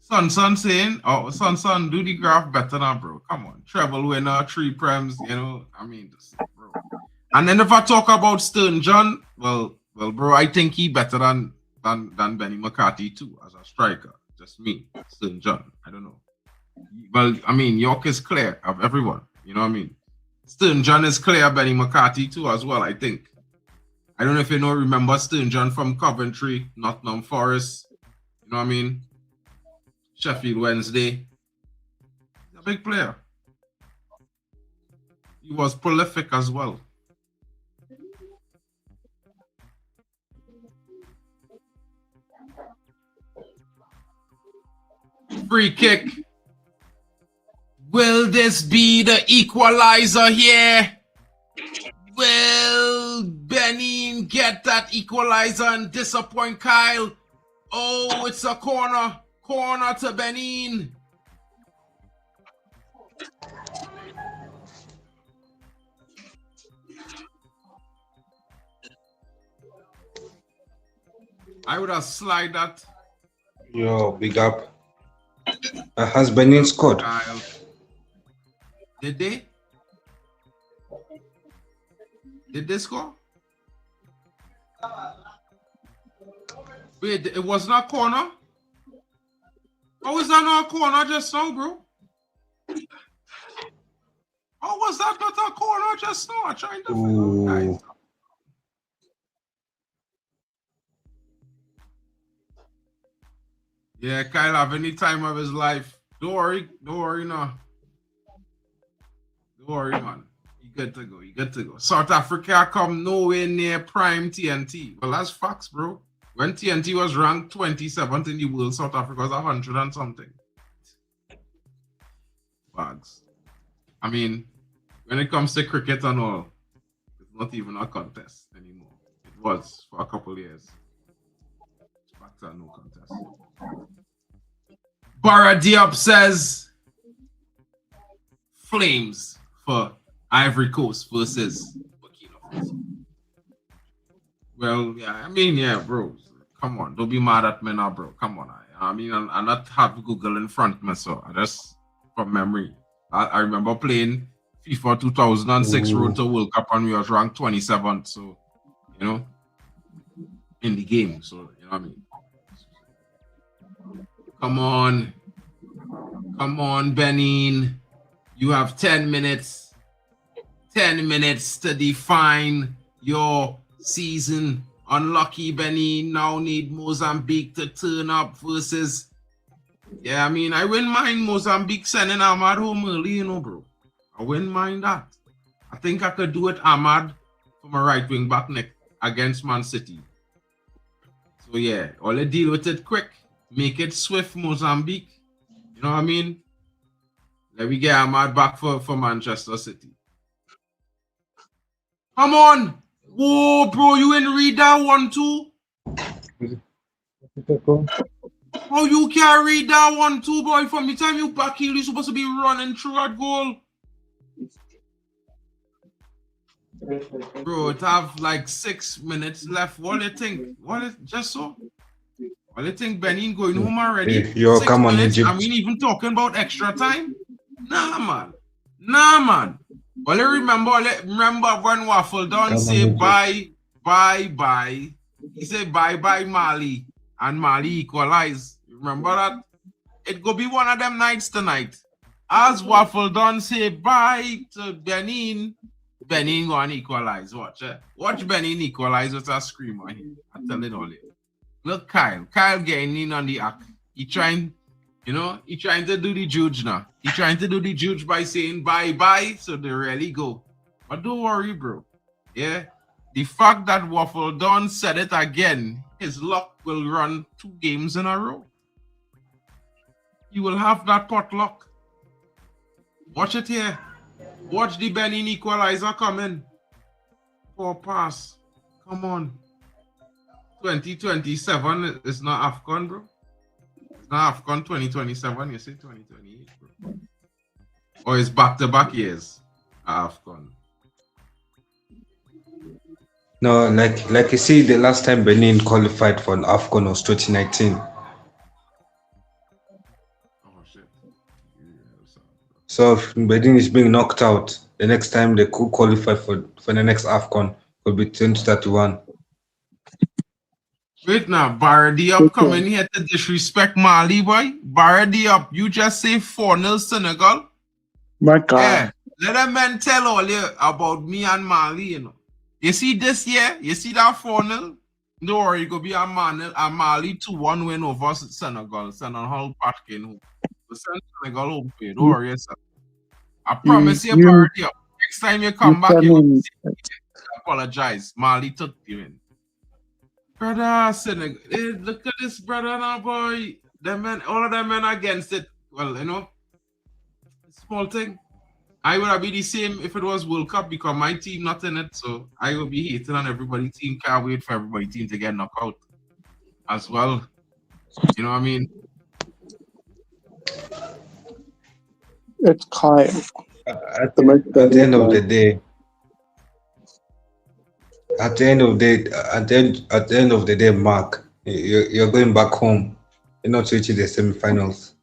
Son saying, oh, son, do the graph better now, bro. Come on. Treble winner, 3 prems, you know. I mean, bro. And then if I talk about Stern John, well, bro, I think he better than Benny McCarthy too as a striker. Just me, Stern John. I don't know. Well, I mean, York is clear of everyone. You know what I mean? Stern John is clear, Benny McCarthy too as well, I think. I don't know if you remember Stern John from Coventry, Nottingham Forest. You know what I mean? Sheffield Wednesday. He's a big player. He was prolific as well. Free kick. Will this be the equalizer here? Will Benin get that equalizer and disappoint Kyle? Oh, it's a corner. Corner to Benin. I would have slide that. Yo, big up. Has Benin scored? Kyle. Did they? Did they score? Wait, it was not corner? How is that not a corner just now, bro? How was that not a corner just now? I'm trying to figure out, guys. Yeah, Kyle have any time of his life. Don't worry no. Don't worry, man. You good to go. You good to go. South Africa come nowhere near prime TNT. Well, that's facts, bro. When TNT was ranked 27th in the world, South Africa was 100 and something. Bags. I mean, when it comes to cricket and all, it's not even a contest anymore. It was for a couple of years. It's back to a no contest. Bara Diop says Flames for Ivory Coast versus Burkina Faso. Well, yeah, I mean, yeah, bro. Come on, don't be mad at me now, bro. Come on. I mean, I not have Google in front of me, so I just from memory. I remember playing FIFA 2006 Road to World Cup and we was ranked 27th, so you know, in the game. So you know what I mean. Come on, Benin. You have 10 minutes. 10 minutes to define your season. Unlucky Benin now need Mozambique to turn up versus. Yeah, I mean, I wouldn't mind Mozambique sending Ahmad home early, you know, bro. I wouldn't mind that. I think I could do it, Ahmad, for my right wing back neck against Man City. So yeah, all they deal with it quick. Make it swift, Mozambique. You know what I mean? Let me get Ahmad back for Manchester City. Come on! Whoa, bro, you didn't read that one too? Oh, you can't read that one too, boy. From the time you back here, you're supposed to be running through that goal. Bro, it have like 6 minutes left. What do you think? Just so? What do you think Benin going home already? Yo, 6 come on, minutes? Egypt. I mean, even talking about extra time? Nah, man. Well, remember when Waffle Don say bye. He said bye Mali, and Mali equalize. Remember that? It go be one of them nights tonight. As Waffle Don say bye to Benin gonna equalize. Watch Benin equalize with a screamer here. I tell it all. Look, Kyle getting in on the act. He trying to do the judge now. He trying to do the judge by saying bye, so they really go. But don't worry, bro. Yeah, the fact that Waffle Don said it again, his luck will run 2 games in a row. You will have that pot luck. Watch it here. Watch the Benin equalizer come in. Poor pass. Come on. 2027 is not AFCON, bro. It's not AFCON 2027. You say 2028, bro. Or it's back-to-back years AFCON. No, like you see, the last time Benin qualified for an AFCON was 2019. Oh shit. So if Benin is being knocked out, the next time they could qualify for the next AFCON could be 2031. Wait now, Barra Diop coming here to disrespect Mali, boy. Barra Diop, you just say 4-0 Senegal. My God. Yeah, let them men tell all you about me and Mali, you know. You see this year, you see that 4-0? Don't worry, it could be a Mali 2-1 win over Senegal. Senegal Patkin. Senegal home play. Don't worry yourself. I promise you, Barra Diop. Next time you come back, you're going to apologize. Mali took you in. Brother, Senegal, look at this brother now, boy. Them men, all of them men against it. Well, you know, small thing. I would have been the same if it was World Cup because my team not in it. So I will be hating on everybody's team. Can't wait for everybody's team to get knocked out as well. You know what I mean? It's Kyle. At the end of the day, at the end of the day, Mark, you're going back home. You're not reaching the semifinals.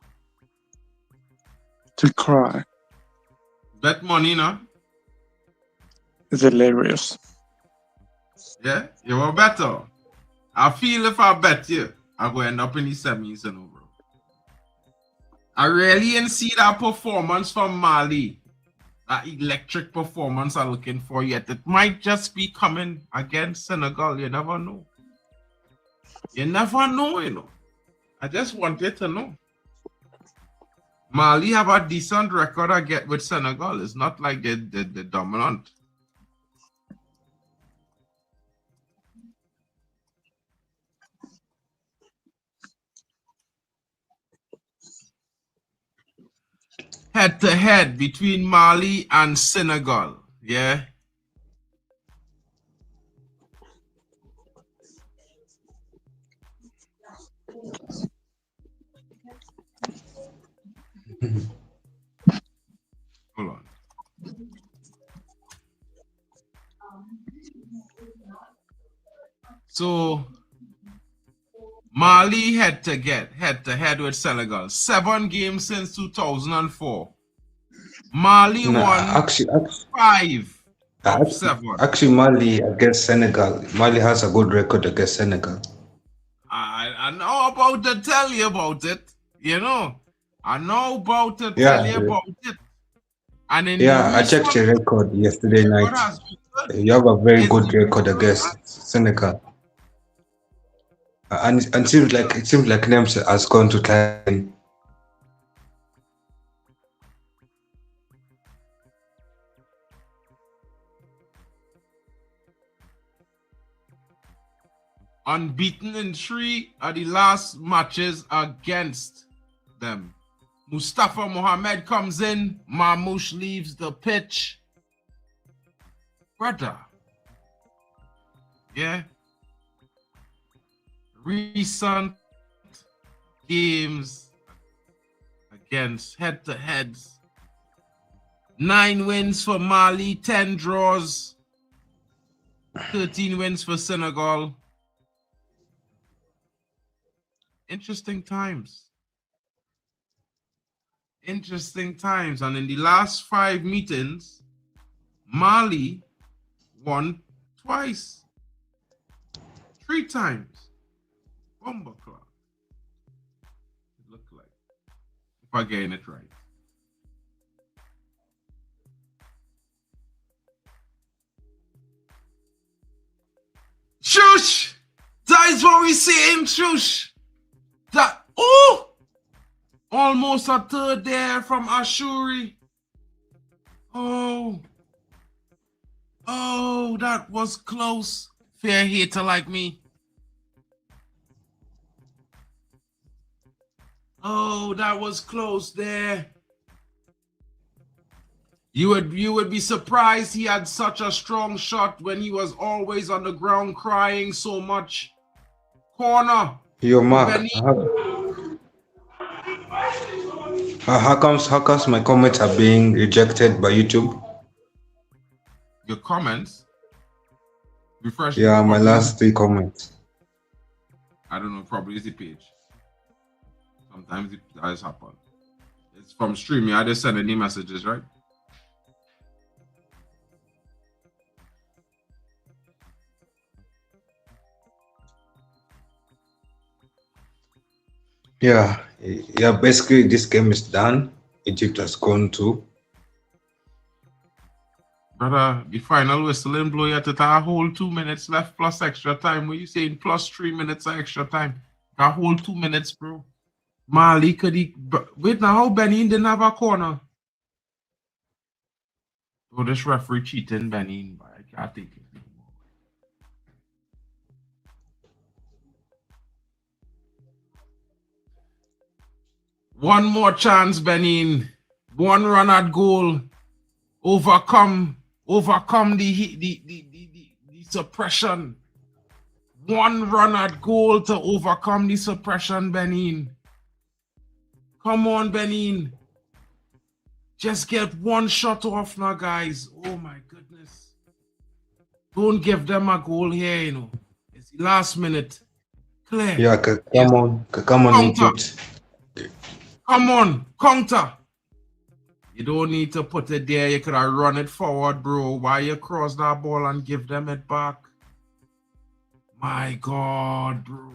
To cry. Bet money now. It's hilarious. Yeah, you were better. I feel if I bet you, I'm going to end up in the semis and over. I really didn't see that performance from Mali. That electric performance I'm looking for yet. It might just be coming against Senegal. You never know. You never know, you know. I just wanted to know. Mali have a decent record I get with Senegal. It's not like they're dominant. Head-to-head between Mali and Senegal. Yeah. Hold on. So Mali head-to-head with Senegal. 7 games since 2004. Mali won Actually, 5 of 7. Actually, Mali against Senegal. Mali has a good record against Senegal. I know about to tell you about it. You know, I know about to tell you about it. And in I checked your record yesterday night. You have a very good record against Senegal. And it seems like Nems has gone to try. Unbeaten in 3 of the last matches against them. Mustafa Mohamed comes in. Marmoush leaves the pitch. Brother. Yeah. Recent games against head-to-heads. 9 wins for Mali, 10 draws. 13 wins for Senegal. Interesting times. Interesting times. And in the last 5 meetings, Mali won twice. 3 times. Bomba clock. It looked like. If I'm getting it right. Shush! That is what we saying, shush! That, oh! Almost a third there from Ashuri. Oh. Oh, that was close. Fair hater like me. Oh, that was close there. You would be surprised he had such a strong shot when he was always on the ground crying so much. Corner. Yo, Mark. How comes my comments are being rejected by YouTube? Your comments? Refresh. Yeah, my last 3 comments. I don't know, probably it's the page. Sometimes it does happen. It's from stream. I just sent any messages, right? Yeah, yeah. Basically, this game is done. Egypt has gone to. Brother, the final whistle and blow yet. It's a whole 2 minutes left plus extra time. What you saying? Plus 3 minutes of extra time. A whole 2 minutes, bro. Mali could he wait now? How Benin didn't have a corner? Oh, this referee cheating Benin, but I can't take it anymore. One more chance, Benin. One run at goal. Overcome the suppression. One run at goal to overcome the suppression, Benin. Come on, Benin. Just get one shot off now, guys. Oh my goodness. Don't give them a goal here, you know. It's the last minute. Clear. Yeah, come on, Egypt. Come on, counter. You don't need to put it there. You could have run it forward, bro. Why you cross that ball and give them it back? My God, bro.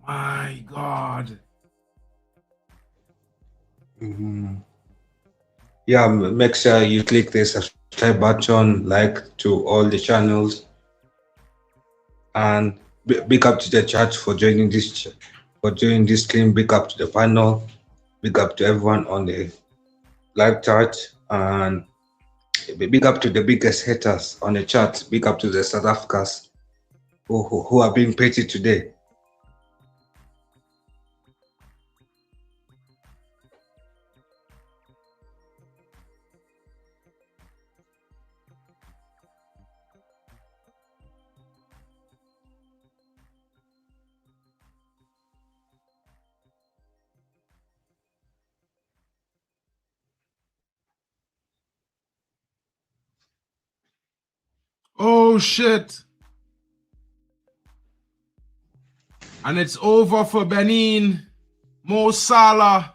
My God. Yeah, make sure you click the subscribe button, like to all the channels, and big up to the chat for joining this stream. Big up to the panel. Big up to everyone on the live chat, and big up to the biggest haters on the chat. Big up to the South Africans who are being petty today. Oh, shit. And it's over for Benin. Mo Salah.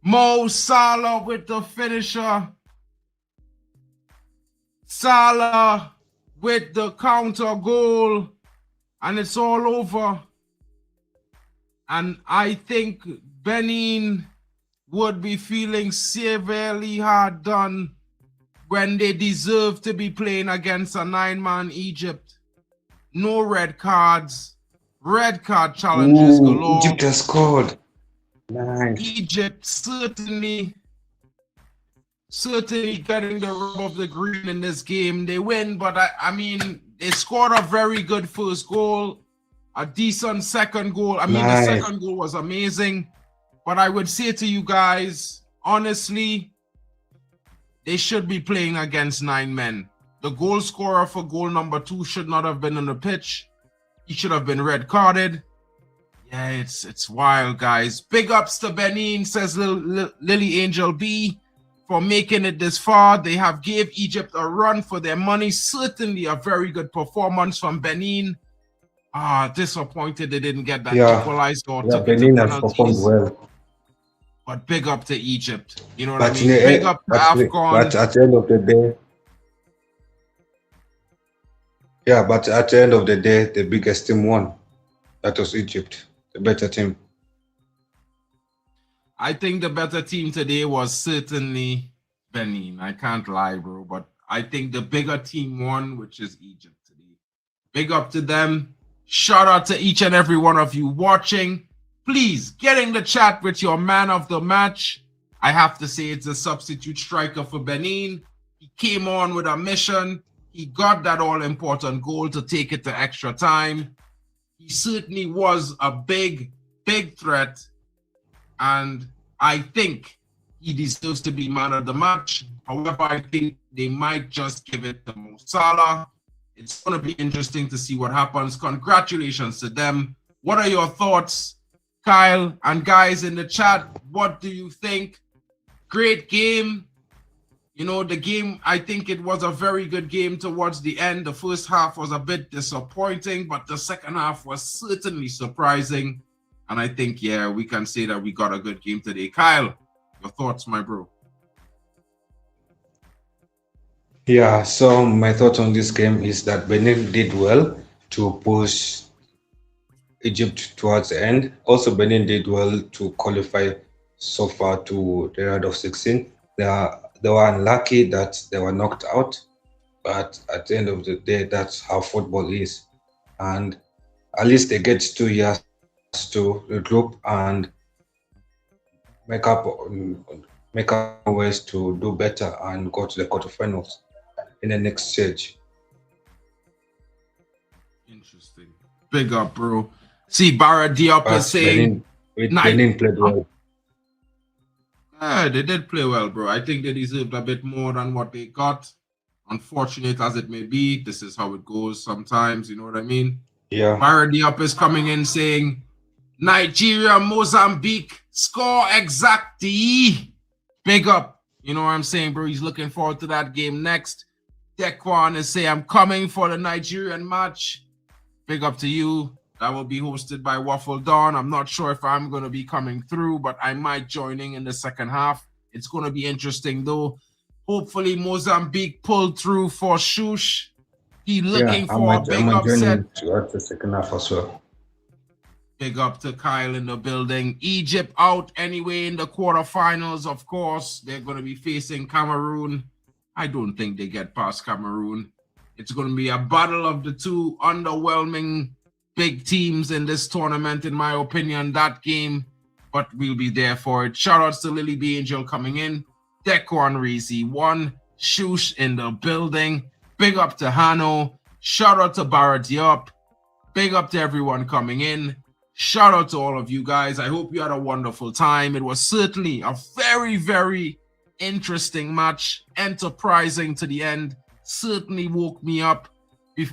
Mo Salah with the finisher. Salah with the counter goal. And it's all over. And I think Benin would be feeling severely hard done when they deserve to be playing against a 9-man Egypt. No red cards. Red card challenges galore. Egypt has scored. Nice. Egypt certainly getting the rub of the green in this game. They win, but I mean, they scored a very good first goal, a decent second goal. I mean, nice. The second goal was amazing. But I would say to you guys, honestly, they should be playing against 9 men. The goal scorer for goal number 2 should not have been on the pitch. He should have been red carded. Yeah, it's wild, guys. Big ups to Benin, says Lily Angel B, for making it this far. They have gave Egypt a run for their money. Certainly a very good performance from Benin. Disappointed they didn't get that equalized or took it to penalties. Well. But big up to Egypt. You know what I mean? Big up to AFCON. But at the end of the day, but at the end of the day, the biggest team won. That was Egypt, the better team. I think the better team today was certainly Benin. I can't lie, bro. But I think the bigger team won, which is Egypt today. Big up to them. Shout out to each and every one of you watching. Please get in the chat with your man of the match. I have to say it's a substitute striker for Benin. He came on with a mission. He got that all-important goal to take it to extra time. He certainly was a big, big threat. And I think he deserves to be man of the match. However, I think they might just give it to Mo Salah. It's going to be interesting to see what happens. Congratulations to them. What are your thoughts, Kyle? And guys in the chat, what do you think? Great game. You know, the game, I think it was a very good game towards the end. The first half was a bit disappointing, but the second half was certainly surprising. And I think, yeah, we can say that we got a good game today. Kyle, your thoughts, my bro? Yeah, so my thought on this game is that Benin did well to push Egypt towards the end. Also, Benin did well to qualify so far to the round of 16. They were unlucky that they were knocked out, but at the end of the day, that's how football is. And at least they get 2 years to regroup and make up make up ways to do better and go to the quarterfinals in the next stage. Interesting. Big up, bro. See, Barra Diop is But saying, Benin played well. Yeah, they did play well, bro. I think they deserved a bit more than what they got. Unfortunate as it may be, this is how it goes sometimes, you know what I mean? Yeah. Barra Diop is coming in saying, Nigeria, Mozambique, score exactly. Big up. You know what I'm saying, bro? He's looking forward to that game next. Dekwan is saying, I'm coming for the Nigerian match. Big up to you. That will be hosted by Waffle Dawn. I'm not sure if I'm going to be coming through, but I might joining in the second half. It's going to be interesting, though. Hopefully, Mozambique pulled through for Shush. He looking for a big upset. Towards the second half as well. Big up to Kyle in the building. Egypt out anyway in the quarterfinals, of course. They're going to be facing Cameroon. I don't think they get past Cameroon. It's going to be a battle of the two underwhelming big teams in this tournament, in my opinion, that game. But we'll be there for it. Shout outs to Lily B. Angel coming in. Dekwan Reezy 1. Shush in the building. Big up to Hano. Shout out to Barra Diop. Big up to everyone coming in. Shout out to all of you guys. I hope you had a wonderful time. It was certainly a very, very interesting match. Enterprising to the end. Certainly woke me up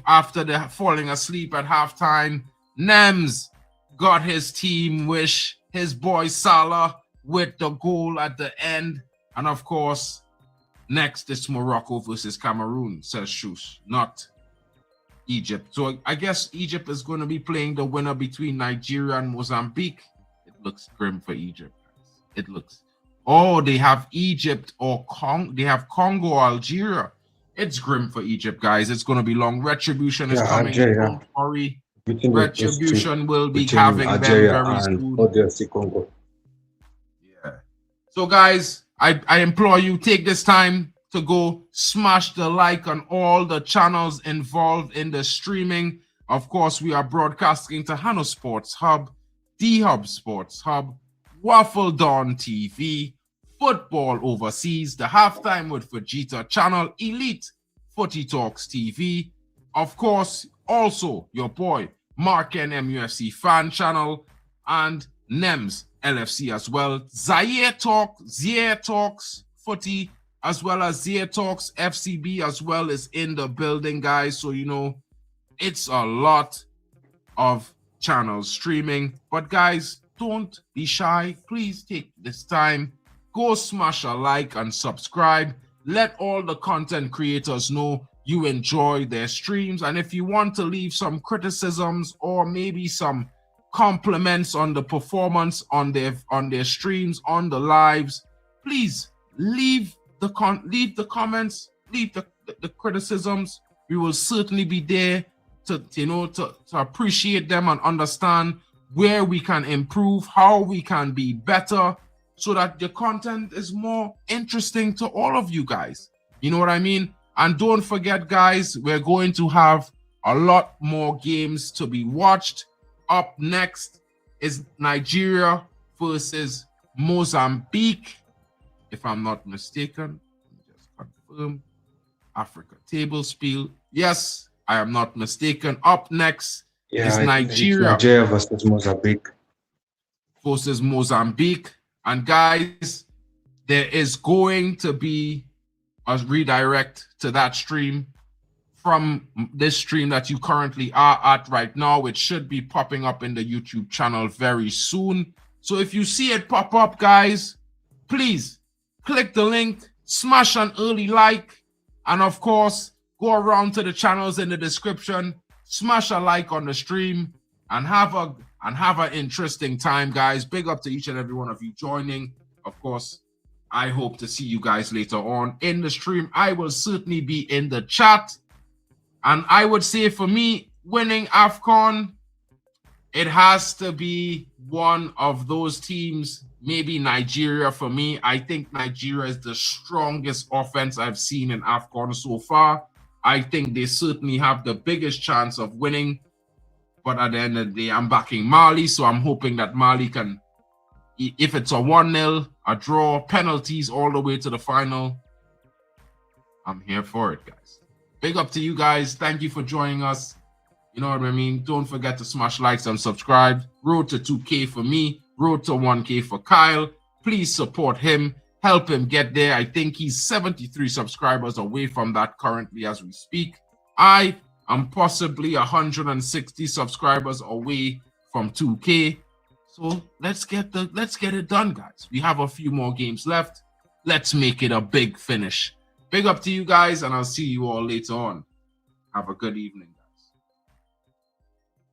after the falling asleep at halftime. Nems got his team wish. His boy Salah with the goal at the end. And of course, next is Morocco versus Cameroon, says Shush, not Egypt. So I guess Egypt is going to be playing the winner between Nigeria and Mozambique. It looks grim for Egypt, guys. It looks. Oh, they have Egypt or they have Congo, Algeria. It's grim for Egypt, guys. It's going to be long. Retribution is coming. Don't worry. Retribution will be having Algeria them very soon. DRC Congo. Yeah. So, guys, I implore you, take this time to go smash the like on all the channels involved in the streaming. Of course, we are broadcasting to Hano Sports Hub, D-Hub Sports Hub, Waffle Dawn TV, Football Overseas, the Halftime with Vegeta channel, Elite Footy Talks TV. Of course, also your boy, Mark MUFC fan channel, and NEMS LFC as well. Zaire Talks Footy, as well as Zaire Talks FCB as well is in the building, guys. So, you know, it's a lot of channels streaming. But, guys, don't be shy. Please take this time. Go smash a like and subscribe. Let all the content creators know you enjoy their streams. And if you want to leave some criticisms or maybe some compliments on the performance on their streams, on the lives, please leave the comments, leave the criticisms. We will certainly be there to appreciate them and understand where we can improve, how we can be better, so that the content is more interesting to all of you guys. You know what I mean? And don't forget, guys, we're going to have a lot more games to be watched. Up next is Nigeria versus Mozambique, if I'm not mistaken. Let me just confirm. Africa table spiel. Yes, I am not mistaken. Up next is Nigeria versus Mozambique. And guys, there is going to be a redirect to that stream from this stream that you currently are at right now. It should be popping up in the YouTube channel very soon. So if you see it pop up, guys, please click the link, smash an early like, and of course, go around to the channels in the description, smash a like on the stream, and have a and have an interesting time, guys. Big up to each and every one of you joining. Of course, I hope to see you guys later on in the stream. I will certainly be in the chat. And I would say for me, winning AFCON, it has to be one of those teams, maybe Nigeria for me. I think Nigeria is the strongest offense I've seen in AFCON so far. I think they certainly have the biggest chance of winning. But at the end of the day, I'm backing Mali, so I'm hoping that Mali can, if it's a 1-0, a draw, penalties all the way to the final, I'm here for it, guys. Big up to you guys. Thank you for joining us. You know what I mean? Don't forget to smash likes and subscribe. Road to 2K for me. Road to 1K for Kyle. Please support him. Help him get there. I think he's 73 subscribers away from that currently as we speak. I am possibly 160 subscribers away from 2K. So let's get it done, guys. We have a few more games left. Let's make it a big finish. Big up to you guys, and I'll see you all later on. Have a good evening.